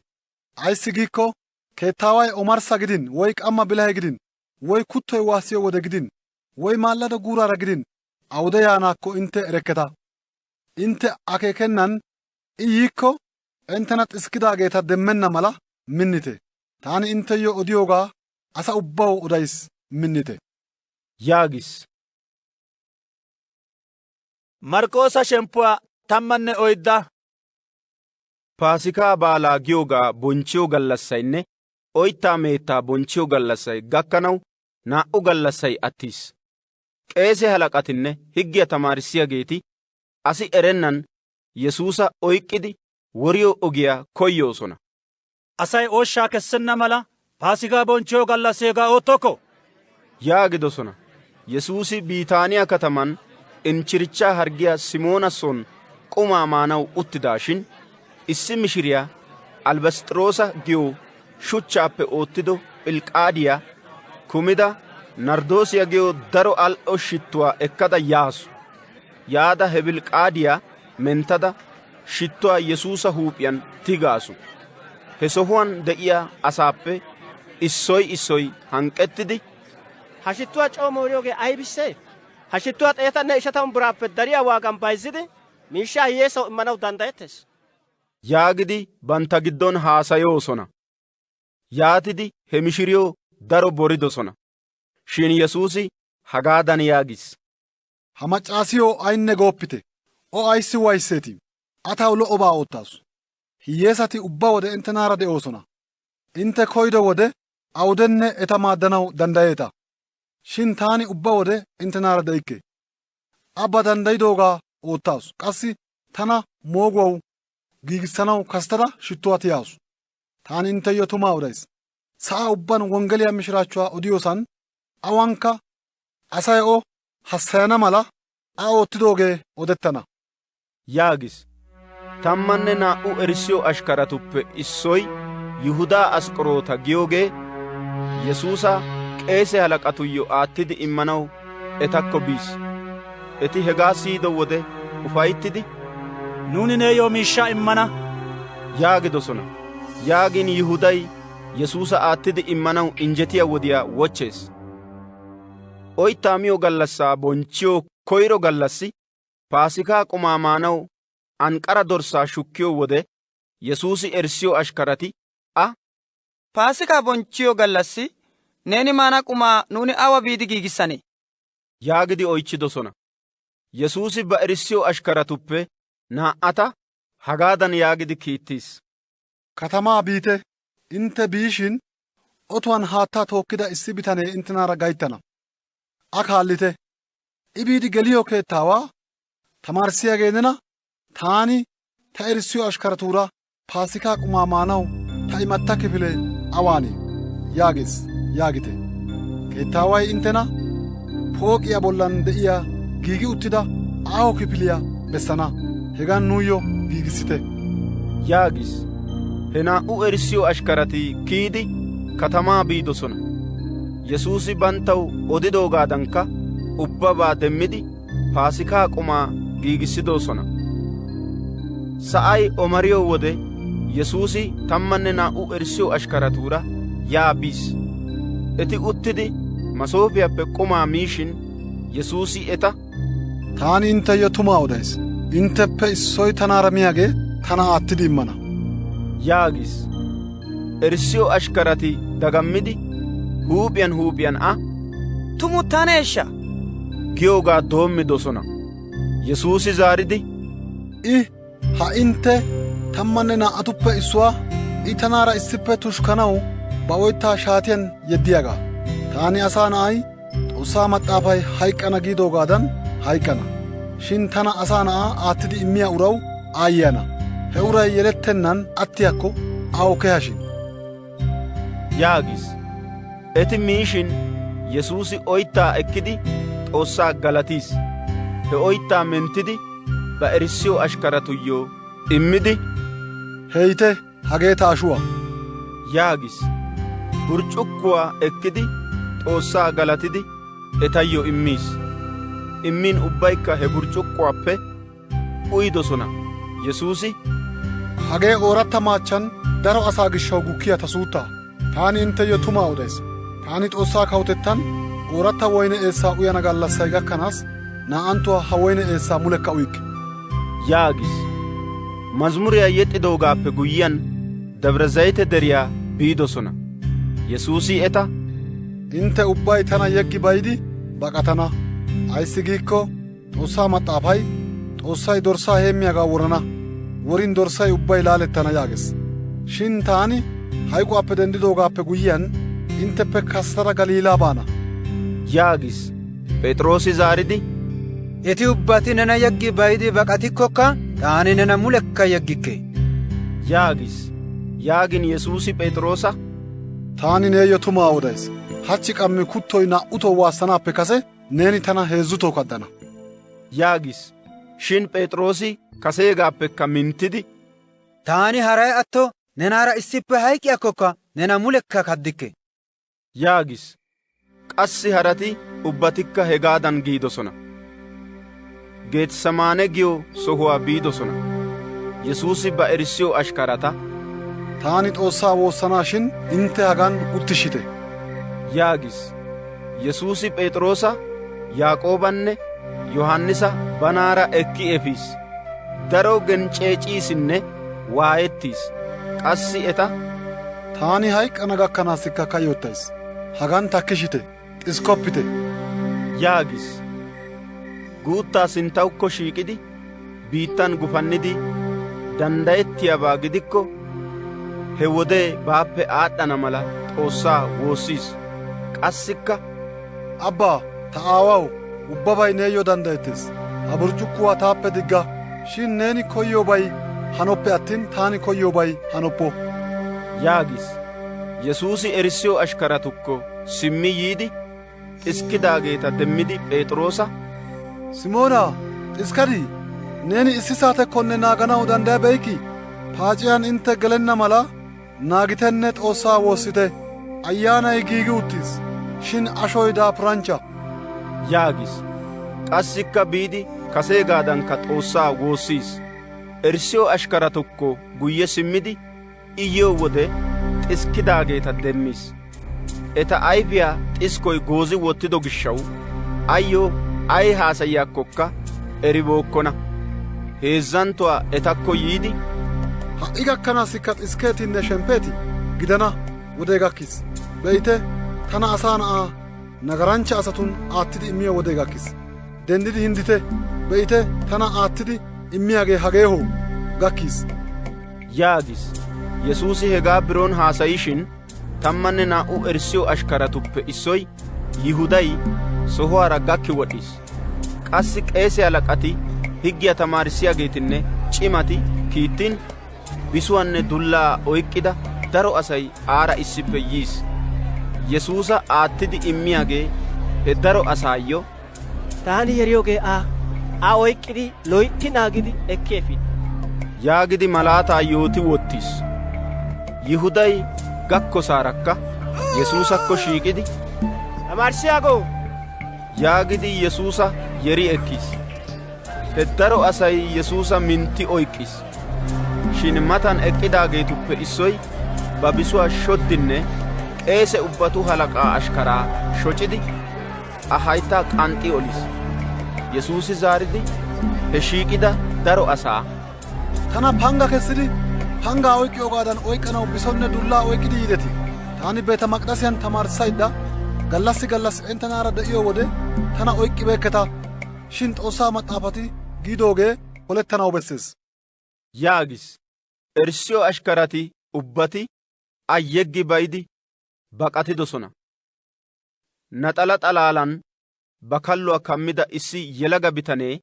Ayssi giikko keettaaway omarssa gidin woy qamma bilahe gidin woy kuttoy waassiyo wode gidin woy maallado guuraara gidin awude yaanaakko intte erekketa. Intte akeekennan I yiikko inttena xiskidaageeta demmenna mala minnite. Taani intteyo odiyoogaa asa ubbaw odays, minnite. yaagis. Marqoosa shemppuwaa 14 Paasikaa baalaa giyoogaa bonchchiyo gallassaynne oyttaa meettaa bonchchiyo gallassay gakkanaw 2 gallassay attiis. Qeese halaqatinne higgiyaa tamaarissiyaageeti asi erennan Yesuusa oyqqidi woriyo ogiyaa koyyoosona. Asay ooshshaa kessenna mala Paasikaa bonchchiyo gallasseegaa oottokko yaagidosona. Yesuusi Biitaaniyaa kataman inchchirichaa hargiyaa Simoona son qumaa maanaw uttidaashin issi mishiriyaa albasxiroosa giyo shuchchaappe oottido p'ilqaadiyaa kumida narddoosiyaa giyo daro al"o shittuwaa ekkada yaasu. Yaada he p'ilqaadiyaa menttada shittuwaa Yesuusa huuphiyan tigaasu. He sohuwaan de'iyaa asaappe issoy hanqqettidi, ha shittuwaa coo mooriyoogee aybissee? Ha shittuwaa 150 biraappe dariyaa waagan bayzzidi miishshaa hiyyeesaw immanaw danddayettees yaagidi bantta giddon haasayoosona. Yaatidi he mishiriyo daro boridosona. Shin Yesuusi hagaadan yaagis. Ha maccaasiyo ayinne gooppite. O ayssi waayisseetii? Ataw lo'obaa oottaasu. Hiyyeesati ubba wode inttenaara de'oosona. Intte koydo wode awudenne eta maaddanaw danddayeeta. Shin taani ubba wode inttenaara de'ikke. Abba danddayidoogaa oottaasu. Qassi tana mooguwaw giigissanaw kasetada shittuwaa tiyaasu. Taani intteyo tumaa odays. Sa'aa ubban wonggeliyaa mishiraachchuwaa odiyoosan awankka asay o hassayana mala a oottidoogee odettana yaagis. 12 erissiyo ashkaratuppe issoy Yihudaa Asqoroota giyoogee Yesuusa qeese halaqatuyyo aattidi immanaw etakko biis. Eti hegaa siyido wode ufayittidi, nuuni neeyyo miishshaa immana yaagidosona. Yaagin Yihuday Yesuusa aattidi immanaw injjetiyaa wodiyaa wochchees. Oyttaa miyo gallassaa bonchchiyo koyro gallassi Paasikaa qumaa maanaw anqara dorssaa shukkiyo wode Yesuusi erissiyo ashkarati Paasikaa bonchchiyo gallassi neeni maana qumaa nuuni awa biidi giigissane? yaagidi oychchidosona. Yesuusi ba erissiyo ashkaratuppe naa''ata hagaadan yaagidi kiittiis. Katamaa biite, intte biishin otuwan haattaa tookkida issi bitanee inttenaara gayttana. A kaallite. I biidi geliyo keettaawaa tamaarissiyaagee nena, taani ta erissiyo ashkaratuura Paasikaa qumaa maanaw ta imatta kifilee awaanii? yaagees yaagite. Keettaaway inttena pooqiyaa bollan de'iyaa giigi uttida aaho kifiliyaa bessana. Hegan nuuyyo giigissite yaagis. He naa''u erissiyo ashkarati kiyidi katamaa biidosona. Yesuusi banttaw odidoogaadankka ubbabaa demmidi Paasikaa qumaa giigissidosona. Sa'ay omariyo wode Yesuusi 12 erissiyo ashkaratuura yaa biis. Eti uttidi masoofiyaappe qumaa miishin Yesuusi eta, taani intteyyo tumaa odays. Intteppe issoy tanaara miyaagee tana aattidi immana yaagis. Erissiyo ashkarati dagammidi huuphiyan tumu taneeshsha giyoogaa doommidosona. Yesuusi zaaridi, ha intte 12atuppe issuwaa I tanaara issippe tushkkanaw ba oyttaa shaatiyan yeddiyaagaa. Taani Asaa Na'ay Xoossaa Maxaafay hayk'k'ana giidoogaadan hayk'k'ana. Shin tana Asaa Na'aa aattidi immiyaa uraw aayyeana. He uray yelettennan attiyaakko aw kehashin yaagis. Eti miishin Yesuusi oyttaa ekkidi Xoossaa galatiis. He oyttaa menttidi ba erissiyo ashkaratuyyo immidi, heyte hagee ta ashuwaa yaagis. Burc'ukkuwaa ekkidi Xoossaa galatidi etayyo immiis. Immin ubbaykka he burc'ukkuwaappe uyidosona. Yesuusi, hagee ooratta maachchan daro asaa gishshaw gukkiyaa ta suuttaa. Taani intteyyo tumaa odays. Taani Xoossaa kawutettan ooratta woyne eessaa uyana gallassay gakkanaas naa''anttuwaa ha woyne eessaa mulekka uyikke yaagis. Mazmuriyaa yexxidoogaappe guyyiyaan Debre Zayite deriyaa biidosona. Yesuusi eta, intte ubbay tana yeggi bayidi baqatana. Ayssi giikko Xoossaa Maxaafay, Xoossay dorssaa heemmiyaagaa worana. Worin dorssay ubbay laalettana yaagees. Shin taani hayquwaappe dendidoogaappe guyyiyaan intteppe kasatara Galiilaa baana yaagis. Phexroosi zaaridi, eti ubbati nena yeggi bayidi baqatikkokka taani nena mulekka yeggikke yaagis. Yaagin Yesuusi Phexroosa, taani neeyyo tumaa odays. Hachchi qammi kuttoy 2 waassanaappe kase neeni tana 3 kaddana yaagis. Shin Phexroosi kaseegaappekka minttidi, taani haray atto nenaara issippe hayqqiyaakkokka nena mulekka kaddikke yaagis. Qassi harati ubbatikka hegaadan giidosona. Geetsamaane giyo sohuwaa biidosona. Yesuusi ba erissiyo ashkarata, taani Xoossaa woossanaashin intte hagan uttishite yaagis. Yesuusi Phexroosa, Yaaqoobanne Yohannisa banaara ekki efiis. Daro genc'eeciisinne waayettiis. Qassi eta, taani hayqqana gakkanaasikka kayyottays. Hagan takkishite, xiskoppite yaagis. Guuttaa sinttawukko shiiqidi biittan gufannidi danddayettiyaabaa gidikko he wodee baappe aad'd'ana mala Xoossaa woossiis. Qassikka, Abbaa, ta aawaw, ubbabay neeyyo danddayettees. Ha burc'ukkuwaa taappe digga. Shin neeni koyyoobay hanoppe attin taani koyyoobay hanoppo yaagis. Yesuusi erissiyo ashkaratukko simmi yiidi xiskidaageeta demmidi Phexroosa, Simoonaa, xiskadii? Neeni issi saatekkonne naaganaw danddayabeykki? Paaciyaan intte gelenna mala naagitenne Xoossaa woossite. Ayyaanay giigi uttiis, shin ashoy daapuranchcha yaagis. Qassikka biidi kaseegaadankka Xoossaa woossiis. Erssiyoo ashkara tokko guyye simmidi iyyoo wode xiskidaageeta demmiis. Eta ayfiyaa xiskoy goozi wottido gishshawu ayyoo ay haasayiyaakkokka eribookkona. Heezzanttuwaa etakko yiidi, ha'i gakkanaasikka xiskeetiinne shemppeeti gidana wodee gakkis. Be'ite, tana asaa na'aa nagaranchcha asatun aattidi immiyaa wodee gakkis. Dendidi hindite, be'ite, tana aattidi immiyaagee hageehoo gakkis yaagis. Yesuusi hegaa biroon haasayishin 12 erssiyoo ashkaratuppe issoy Yihuday sohuwaara gakki wodhiis. Qassi qeese halaqati, higgiyaa tamaarissiyaageetinne cimati kiittin bisuwaanne dullaa oyqqida daro asay aara issippe yiis. Yesuusa aattidi immiyaagee he daro asaayyo, taani yeriyoogee a oyqqidi loytti naagidi ekki efidi yaagidi malaataa yooti wottiis. Yihuday gakkosaarakka Yesuusakko shiiqidi, tamaarissiyaago yaagidi Yesuusa yeri ekkiis. He daro asay Yesuusa mintti oyqqis. Shin matan eqqidaageetuppe issoy ba bisuwaa shoddinne qeese ubbatu halaqaa ashkaraa shocidi a hayttaa qanxxi olis. Yesuusi zaaridi he shiiqida daro asaa, tana panga kessidi pangaa oyqqiyoogaadan oyqqanaw bisonne dullaa oyqqidi yiideti. Taani beeta maqdasiyan tamaarissayda gallassi gallassi enttanaara de'iyoo wode tana oyqqibeekketa. Shin Xoossaa maxaafati giidoogee polettanaw bessees yaagis. Erssiyoo ashkarati ubbati a yeggi bayidi baqatidosona. Naxala xalaalan ba kalluwaa kammida issi yelaga bitanee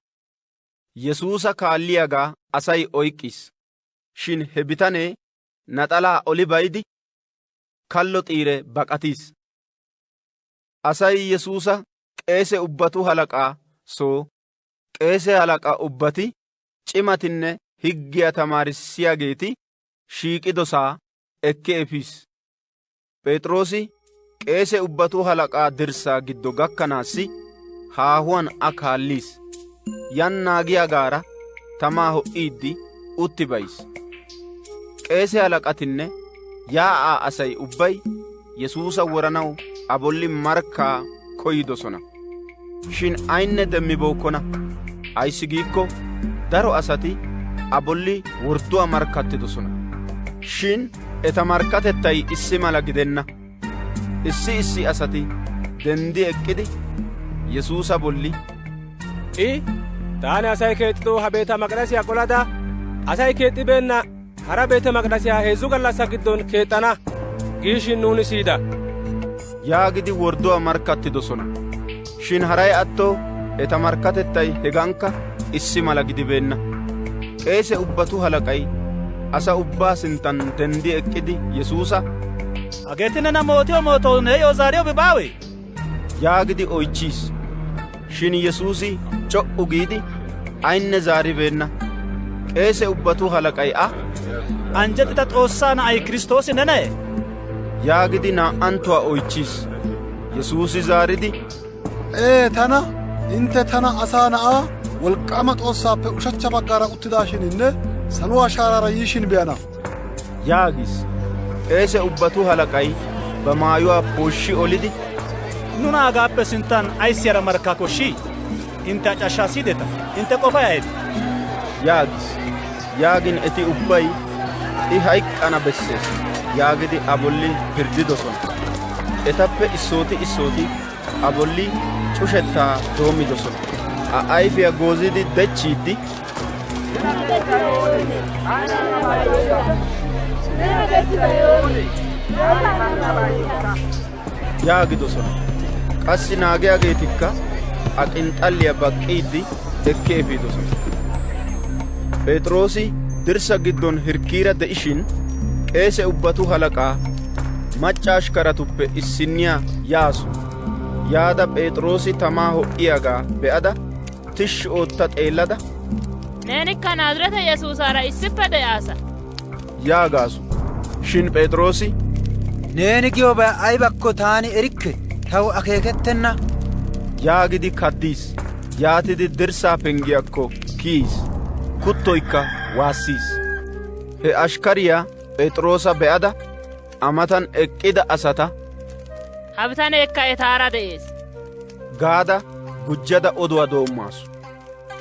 Yesuusa kaalliyaagaa asay oyqqis. Shin he bitanee naxalaa oli bayidi kallo xiire baqatiis. Asay Yesuusa qeese ubbatu halaqaa soo, qeese halaqa ubbati, cimatinne higgiyaa tamaarissiyaageeti shiiqidosaa ekki efiis. Phexroosi qeese ubbatu halaqaa dirssaa giddo gakkanaassi haahuwan a kaalliis. Yan naagiyaagaara tamaa ho'iiddi utti bayis. Qeese halaqatinne yaa'aa asay ubbay Yesuusa woranaw a bolli markkaa koyidosona. Shin aynne demmibookkona. Ayssi giikko daro asati a bolli wordduwaa markkattidosona. Shin eta markkatettay issi mala gidenna. Issi asati dendi eqqidi Yesuusa bolli, taani asay keexxido ha beeta maqdasiyaa qolada asay keexxibeenna hara beete maqdasiyaa 3 gallassa giddon keexxana giishin nuuni siyida yaagidi wordduwaa markkattidosona. Shin haray atto eta markkatettay hegankka issi mala gidibeenna. Qeese ubbatu halaqay asa ubbaa sinttan dendi eqqidi Yesuusa, hageeti nena mootiyo mootou neeyyo zaariyoobi baawe yaagidi oychchiis. Shin Yesuusi c'o'u giidi aynne zaaribeenna. Qeese ubbatu halaqay anjjetida Xoossaa na'ay Kiristoosi nenee yaagidi naa'anttuwaa oychchiis. Yesuusi zaaridi, tana intte tana asaa na'aa wolqqaama Xoossaappe ushachcha baggaara uttidaashininne saluwaa shaaraara yiishin be'ana yaagis. Qeese ubbatu halaqay ba maayuwaa pooshshi olidi, nuna hagaappe sinttan ayssi hara markkaa koshshii? Intte acashshaa siyideta, intte qofa yaa'eeti yaagis. Yaagin eti ubbay I hayqqana bessees yaagidi a bolli pirddidosona. Etappe issooti a bolli cushettaa doommidosona. A ayfiyaa goozidi dechchiiddi, yaagidosona. Qassi naagiyaageetikka a qinxalliyaa baqqiiddi ekki efiidosona. Phexroosi dirssa giddon hirkkiira de'ishin qeese ubbatu halaqaa macca ashkaratuppe issinniyaa yaasu. Yaada Phexroosi tamaa ho'iyaagaa be'ada tishshi ootta xeellada, neenikka Naazirete Yesuusaara issippe de'aasa yaagaasu. Shin Phexroosi, neeni giyoobay aybakko taani erikke, taw akeekettenna yaagidi kaddiis. yaatidi dirssaa penggiyakko kiyiis. Kuttoykka waassiis. He ashkariyaa Phexroosa be'ada amatan eqqida asata, ha bitaneekka etaara de'ees gaada gujjada oduwaa doommaasu.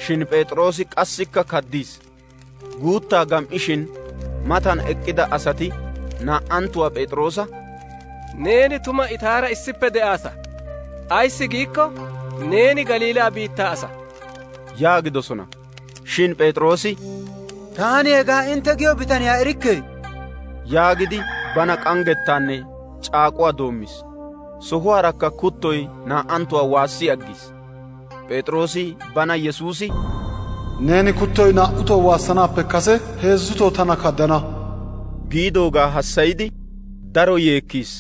Shin Phexroosi qassikka kaddiis. Guuttaa gam"ishin matan eqqida asati naa"anttuwaa Phexroosa, neeni tuma itaara issippe de'aasa. Ayssi giikko neeni Galiilaa biittaa asa yaagidosona. Shin Phexroosi, taani hegaa intte giyo bitaniyaa erikke yaagidi bana qanggettaanne caaquwaa doommis. Sohuwaarakka kuttoy naa"anttuwaa waassi aggiis. Phexroosi bana Yesuusi, neeni kuttoy naa"utoo waassanaappe kase heezzutoo tana kaddana giidoogaa hassayidi daro yeekkiis.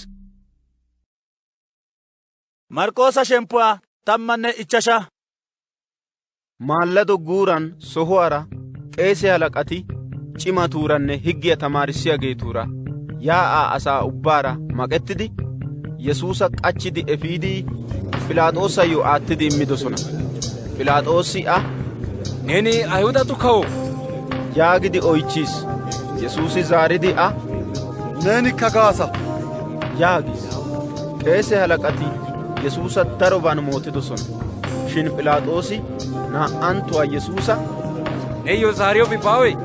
Marqoosa shemppuwaa 15. Maallado guuran sohuwaara qeese halaqati cimatuuranne higgiyaa tamaarissiyaageetuura yaa'aa asaa ubbaara maqettidi Yesuusa qachchidi efiidi Phiilaaxoosayyo aattidi immidosona. Phiilaaxoosi neeni Ayihudatu kawo yaagidi oychchiis. Yesuusi zaaridi neenikka gaasa yaagis. Qeese halaqati Yesuusa daroban mootidosona. Shin Phiilaaxoosi naa"anttuwaa Yesuusa, neeyyo zaariyobi baawe?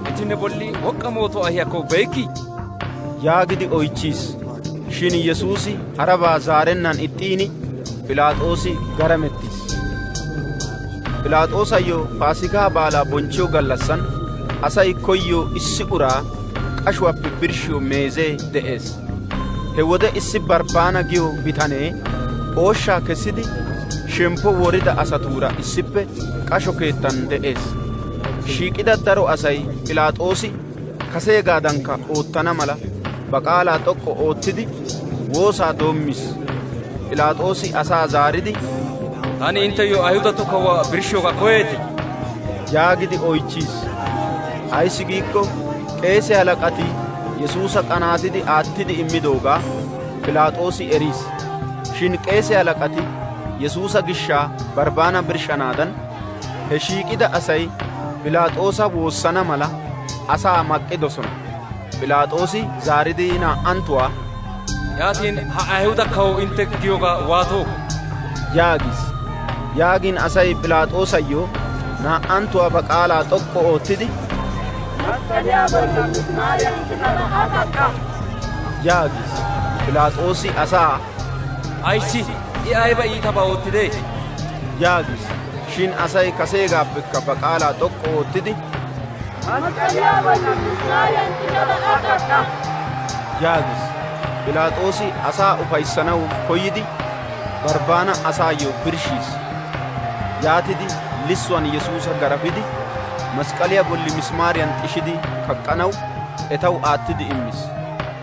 Eti ne bolli woqqa mooto ahiyaakko beykki? yaagidi oychchiis. Shin Yesuusi harabaa zaarennan ixxiini Phiilaaxoosi garamettiis. Phiilaaxoosayyo Paasikaa baalaa bonchchiyo gallassan asay koyyoo issi uraa qashuwaappe birshshiyo meezee de'ees. He wode issi Barbbaana giyo bitanee ooshshaa kessidi shemppo worida asatuura issippe qasho keettan de'ees. Shiiqida daro asay Phiilaaxoosi kaseegaadankka oottana mala ba qaalaa xoqqu oottidi woosaa doommis. Phiilaaxoosi asaa zaaridi, taani intteyo Ayihudatu kawuwaa birshshiyoogaa koyeetii? yaagidi oychchiis. Ayssi giikko qeese halaqati Yesuusa qanaatidi aattidi immidoogaa Phiilaaxoosi eriis. Shin qeese halaqati Yesuusa gishshaa Barbbaana birshshanaadan he shiiqida asay Phiilaaxoosa woossana mala asaa maqqidosona. Phiilaaxoosi zaaridi naa"anttuwaa, yaatin ha Ayihuda kawo intte giyoogaa waatoo? yaagis. Yaagin asay Phiilaaxoosayyo naa"anttuwaa ba qaalaa xoqqu oottidi, yaagis. Phiilaaxoosi asaa, ayssi I ayba iitabaa oottidee? yaagis. Shin asay kaseegaappekka ba qaalaa xoqqu oottidi, yaagis. Phiilaaxoosi asaa ufayssanawu koyidi Barbbaana asaayyo birshshiis. Yaatidi lissuwan Yesuusa garafidi masqaliyaa bolli misimaariyan xishidi kaqqanawu etaw aattidi immis.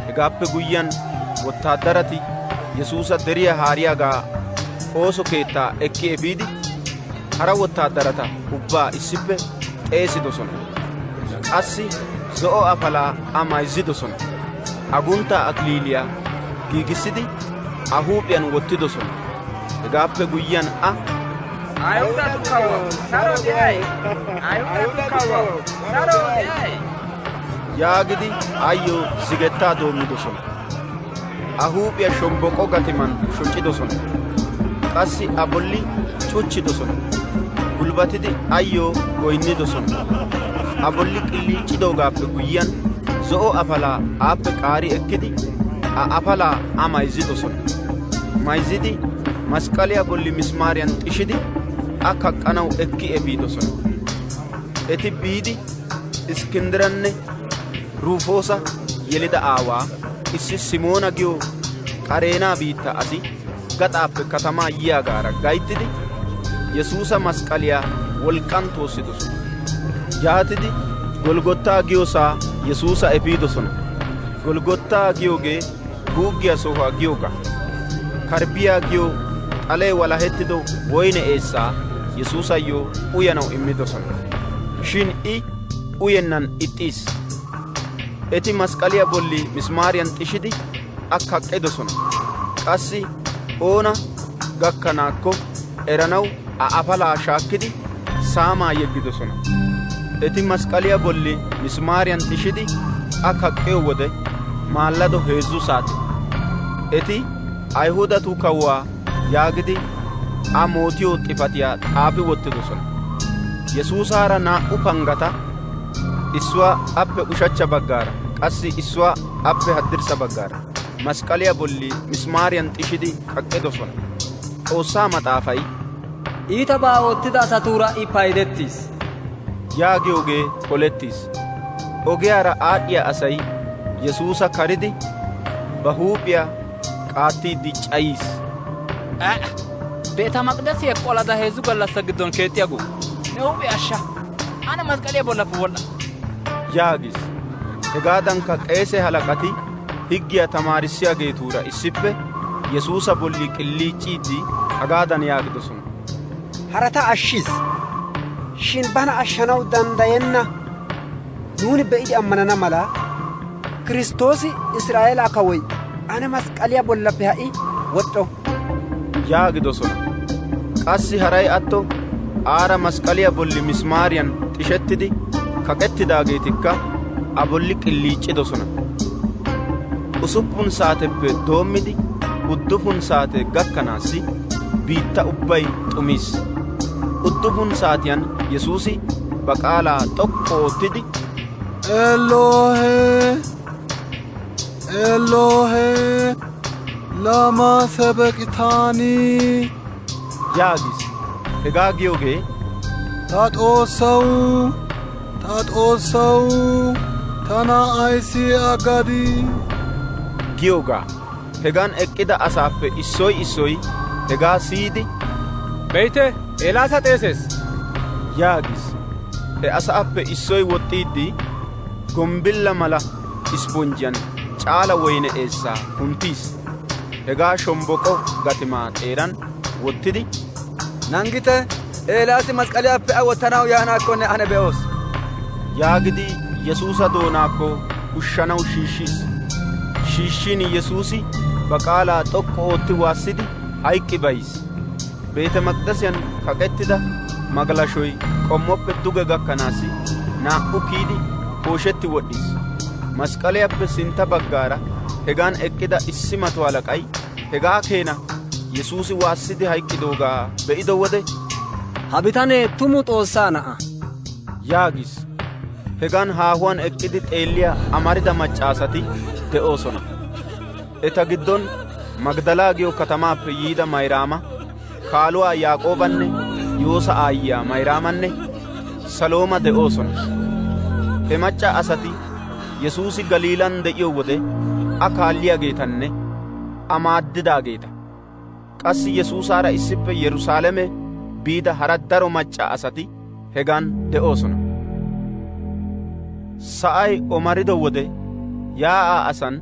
Hegaappe guyyiyaan wotaaddarati Yesuusa deriyaa haariyaagaa ooso keettaa ekki efiidi hara wotaaddarata ubbaa issippe xeesidosona. Qassi zo'o afalaa mayzzidosona. Agunttaa akiliiliyaa giigissidi huuphiyan wottidosona. Hegaappe guyyiyaan Ayihudatu kawo saro de'ay, Ayihudatu kawo saro de'ay yaagidi ayyo zigettaa doommidosona. Huuphiyaa shomboqo gatiman shoccidosona. Qassi bolli cuchchidosona. Gulbatidi ayyo goynnidosona. Bolli qilliiccidoogaappe guyyiyaan zo'o afalaa aappe qaari ekkidi afalaa mayzzidosona. Mayzzidi masqaliyaa bolli misimaariyan xishidi kaqqanawu ekki efiidosona. Eti biidi Iskinddiranne Rufoosa yelida aawaa issi Simoona giyo Qareenaa biittaa asi gaxaappe katamaa yiyaagaara gayttidi Yesuusa masqaliyaa wolqqan toossidosona. Yaatidi Golgottaa giyoosaa Yesuusa efiidosona. Golgottaa giyoogee guuggiyaa sohuwaa giyoogaa. Karbbiyaa giyo xalee walahettido woyne eessaa Yesuusayyo uyanawu immidosona. Shin I uyennan ixxiis. Eti masqaliyaa bolli misimaariyan xishidi kaqqidosona. Qassi oona gakkanaakko eranawu a afalaa shaakkidi saamaa yeggidosona. Eti masqaliya bolli misimaariyan xishidi a kaqqiyo wode maallado 3 saate. Eti Ayihudatu kawuwaa yaagidi a mootiyo xifatiyaa xaafi wottidosona. Yesuusaara 2 pangata, issuwaa appe ushachcha baggaara qassi issuwaa appe haddirssa baggaara masqaliya bolli misimaariyan xishidi kaqqidosona. Xoossaa maxaafay iitabaa oottida asatuura I paydettiis yaagiyoogee polettiis. Ogiyaara aadhdhiya asay Yesuusa karidi ba huuphiyaa qaattiiddi cayiis. Beeta maqdasiya qolada 3 gallassa giddon keexxiyagu ne huuphe ashsha ana masqaliya bollappe wodha yaagis. Hegaadankka qeese halaqati higgiyaa tamaarissiyaageetuura issippe Yesuusa bolli qilliicciiddi hagaadan yaagidosona. harata ashshiis shin bana ashshanaw danddayenna. Nuuni be'idi ammanana mala Kiristoosi Israa'eelaa kawoy ane masqaliya bollappe ha'i wodhdho yaagidosona. Qassi haray atto aara masqaliya bolli misimaariyan xishettidi kaqettidaageetikka a bolli qilliiccidosona. 6 saateppe doommidi 9 saate gakkanaassi biitta ubbay xumiis. 9 saatiyan Yesuusi ba qaalaa xoqqu oottidi Elohe, Elohe, lama sabaqitaani yaagis. Hegaa giyoogee ta Xoossawu tana aysi aggadi giyoogaa. Hegan eqqida asaappe issoy issoy hegaa siyidi be'ite Eelaasa xeesees yaagis. He asaappe issoy woxxiiddi gombilla mala isponjiyan caala woyne eessaa kunttiis. Hegaa shomboqo gatimaa xeeran wottidi nangite Eelaasi masqaliyaappe a wottanaw yaanaakkonne ane be'oos yaagidi Yesuusa doonaakko ushshanaw shiishshiis. Shiishshin Yesuusi ba qaalaa xoqqu ootti waassidi hayqqi bayiis. Beete maqdasiyan kaqettida magalashoy qommoppe duge gakkanaassi 2 kiyidi pooshetti wodhdhiis. Masqaliyaappe sintta baggaara hegan eqqida issi mato halaqay hegaa keena Yesuusi waassidi hayqqidoogaa be'ido wode ha bitanee tumu Xoossaa na'a yaagis. Hegan haahuwan eqqidi xeelliyaa amarida maccaasati de'oosona. Eta giddon Magdalaa giyo katamaappe yiida Mayraama, kaaluwaa Yaaqoobanne Yoosa aayyiyaa Mayraamanne Salooma de'oosona. He macca asati Yesuusi Galiilan de'iyo wode a kaalliyaageetanne a maaddidaageeta. Qassi Yesuusaara issippe Yerusaalame biida hara daro macca asati hegan de'oosona. Sa'ay omarido wode yaa'aa asan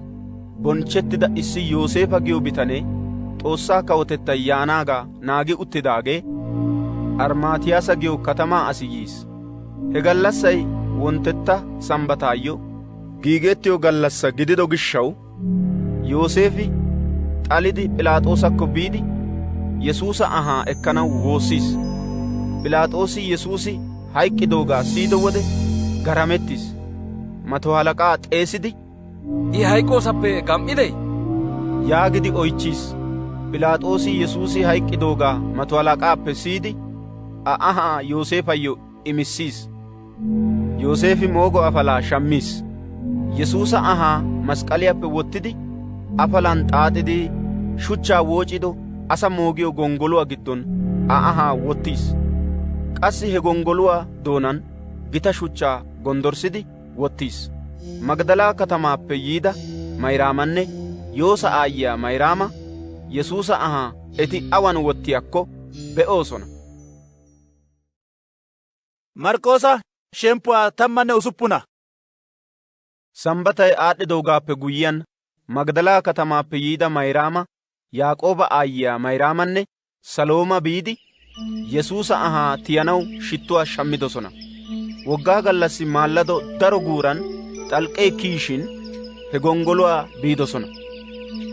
bonchchettida issi Yooseefa giyo bitanee Xoossaa kawotettay yaanaagaa naagi uttidaagee Armaatiyaasa giyo katamaa asi yiis. He gallassay wonttetta Sambbataayyo giigettiyo gallassa gidido gishshaw Yooseefi xalidi Phiilaaxoosakko biidi Yesuusa ahaa ekkanaw woossiis. Phiilaaxoosi Yesuusi hayqqidoogaa siyido wode garamettiis. Mato halaqaa xeesidi I hayqqoosappe gam"idee yaagidi oychchiis. Phiilaaxoosi Yesuusi hayqqidoogaa mato halaqaappe siyidi a ahaa Yooseefayyo imissiis. Yooseefi moogo afalaa shammiis. Yesuusa ahaa masqaliyaappe wottidi afalan xaaxidi shuchchaa woocido asa moogiyo gonggoluwaa giddon a ahaa wottiis. Qassi he gonggoluwaa doonan gita shuchchaa gonddorsidi wottiis. Magdalaa katamaappe yiida Mayraamanne Yoosa aayyiyaa Mayraama Yesuusa ahaa eti awan wottiyaakko be'oosona. Marqoosa shemppuwaa 16. Sambbatay aad'd'idoogaappe guyyiyaan Magdalaa katamaappe yiida Mayraama, Yaaqooba aayyiyaa Mayraamanne Salooma biidi Yesuusa ahaa tiyanaw shittuwaa shammidosona. Woggaa gallassi maallado daro guuran xalqqee kiyishin he gonggoluwaa biidosona.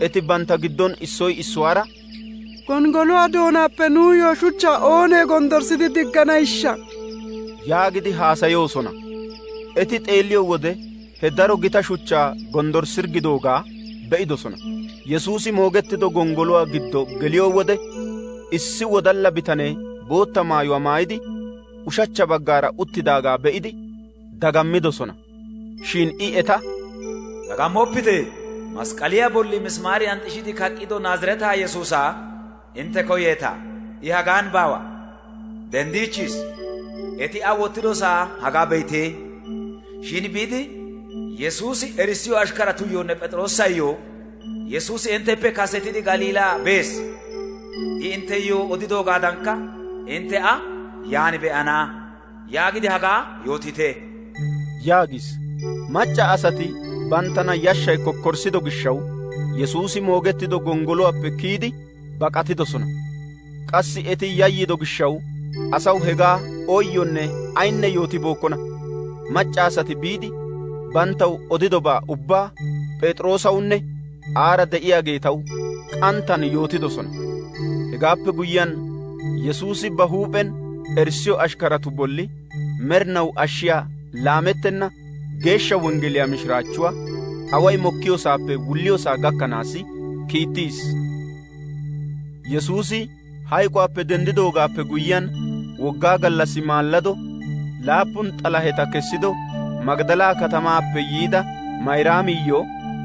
Eti bantta giddon issoy issuwaara gongoluwa doonappe nuuyyo shuchcha oonee gonddorsidi digganayshsha yaagidi haasayoosona. Eti xeelliyo wode he daro gita shuchchaa gonddorsirgidoogaa be'idosona. Yesuusi moogettido gongoluwaa giddo geliyo wode issi wodalla bitanee bootta maayuwaa maayidi ushachcha baggaara uttidaagaa be'idi dagammidosona. Shin I eta, Dagammoppite! Masqaliyaa bolli misimaariyan xishidi kaqqido Naazireta Yesuusaa intte koyeeta. I hagaan baawa. Denddiichchis. Eti A wottidosaa hagaa be'ite. Shin biidi Yesuusi erissiyo ashkaratuyyoonne P'es'iroosayyo Yesuusi intteppe kasetidi Galiilaa bees. I intteyyoo odidoogaadankka intte A yaan be'ana yaagidi hagaa yootite. yaagis. Macca asati banttana yashshay kokkorssido gishshaw Yesuusi moogettido gongoluwaappe kiyidi baqatidosona. Qassi eti yayyido gishshaw asaw hegaa ooyyonne aynne yootibookkona. Macca asati biidi banttaw odidobaa ubbaa P'es'iroosawunne aara de'iyaageetaw qanttan yootidosona. Hegaappe guyyiyaan Yesuusi ba huuphen erissiyo ashkaratu bolli merinaw ashshiyaa laamettenna geeshsha wonggeliyaa mishiraachchuwaa away mokkiyoosaappe wulliyoosaa gakkanaassi kiittiis. Yesuusi hayk'uwaappe denddidoogaappe guyyiyaan woggaa gallassi maallado 7 xalaheta kessido Magdalaa katamaappe yiida Mayraamiyyo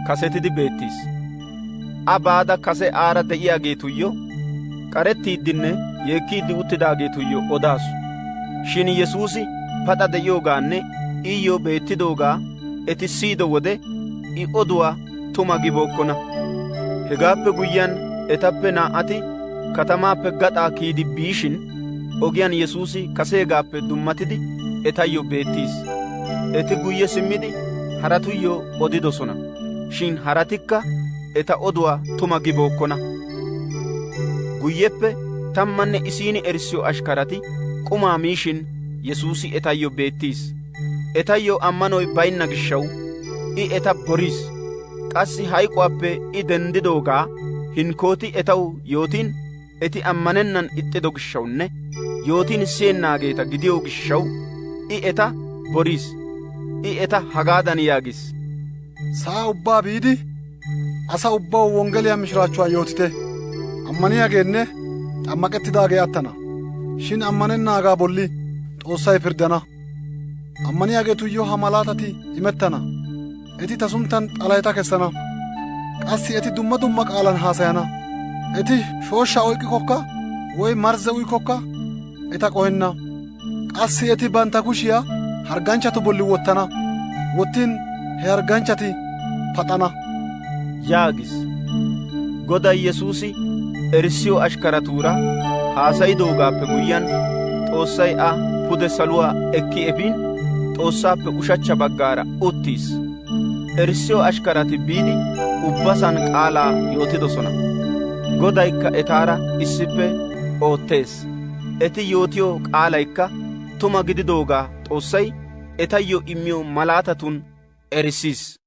kasetidi beettiis. A baada kase aara de'iyaageetuyyo qarettiiddinne yeekkiiddi uttidaageetuyyo odaasu. Shin Yesuusi paxa de'iyoogaanne iyyoo beettidoogaa eti siyido wode I oduwaa tuma gibookkona. Hegaappe guyyiyaan etappe 2 katamaappe gaxaa kiyidi biishin ogiyaan Yesuusi kaseegaappe dummatidi etayyo beettiis. Eti guyye simmidi haratuyyo odidosona. Shin haratikka eta oduwaa tuma gibookkona. Guyyeppe 11 erissiyo ashkarati qumaa miishin Yesuusi etayyo beettiis. Etayyo ammanoy baynna gishshaw I eta boriis. Qassi hayk'uwaappe I denddidoogaa hinkooti etaw yootiin eti ammanennan ixxido gishshawunne yootiin siyennaageeta gidiyo gishshaw I eta boriis. I eta hagaadan yaagis. Sa'a ubbaa biidi asa ubbaw wonggeliyaa mishiraachchuwaa yootite. Ammaniyaageenne xammaqettidaagee attana. Shin ammanennaagaa bolli Xoossay pirddana. Ammaniyaageetuyyo ha malaatati imettana. Eti ta sunttan xalayeta kessana. Qassi eti dumma dumma qaalan haasayana. Eti shooshshaa oyqqikkokka woy marzze uyikkokka eta qohenna. Qassi eti bantta kushiyaa harganchchatu bolli wottana. Wottin he harganchchati paxana yaagis. Goday Yesuusi erissiyo ashkaratuura haasayidoogaappe guyyiyaan Xoossay A pude saluwaa ekki efin Xoossaappe ushachcha baggaara uttiis. Erissiyo ashkarati biidi ubbasan qaalaa yootidosona. Godaykka etaara issippe oottees. Eti yootiyo qaalaykka tuma gididoogaa Xoossay etayyo immiyo malaatatun erissiis.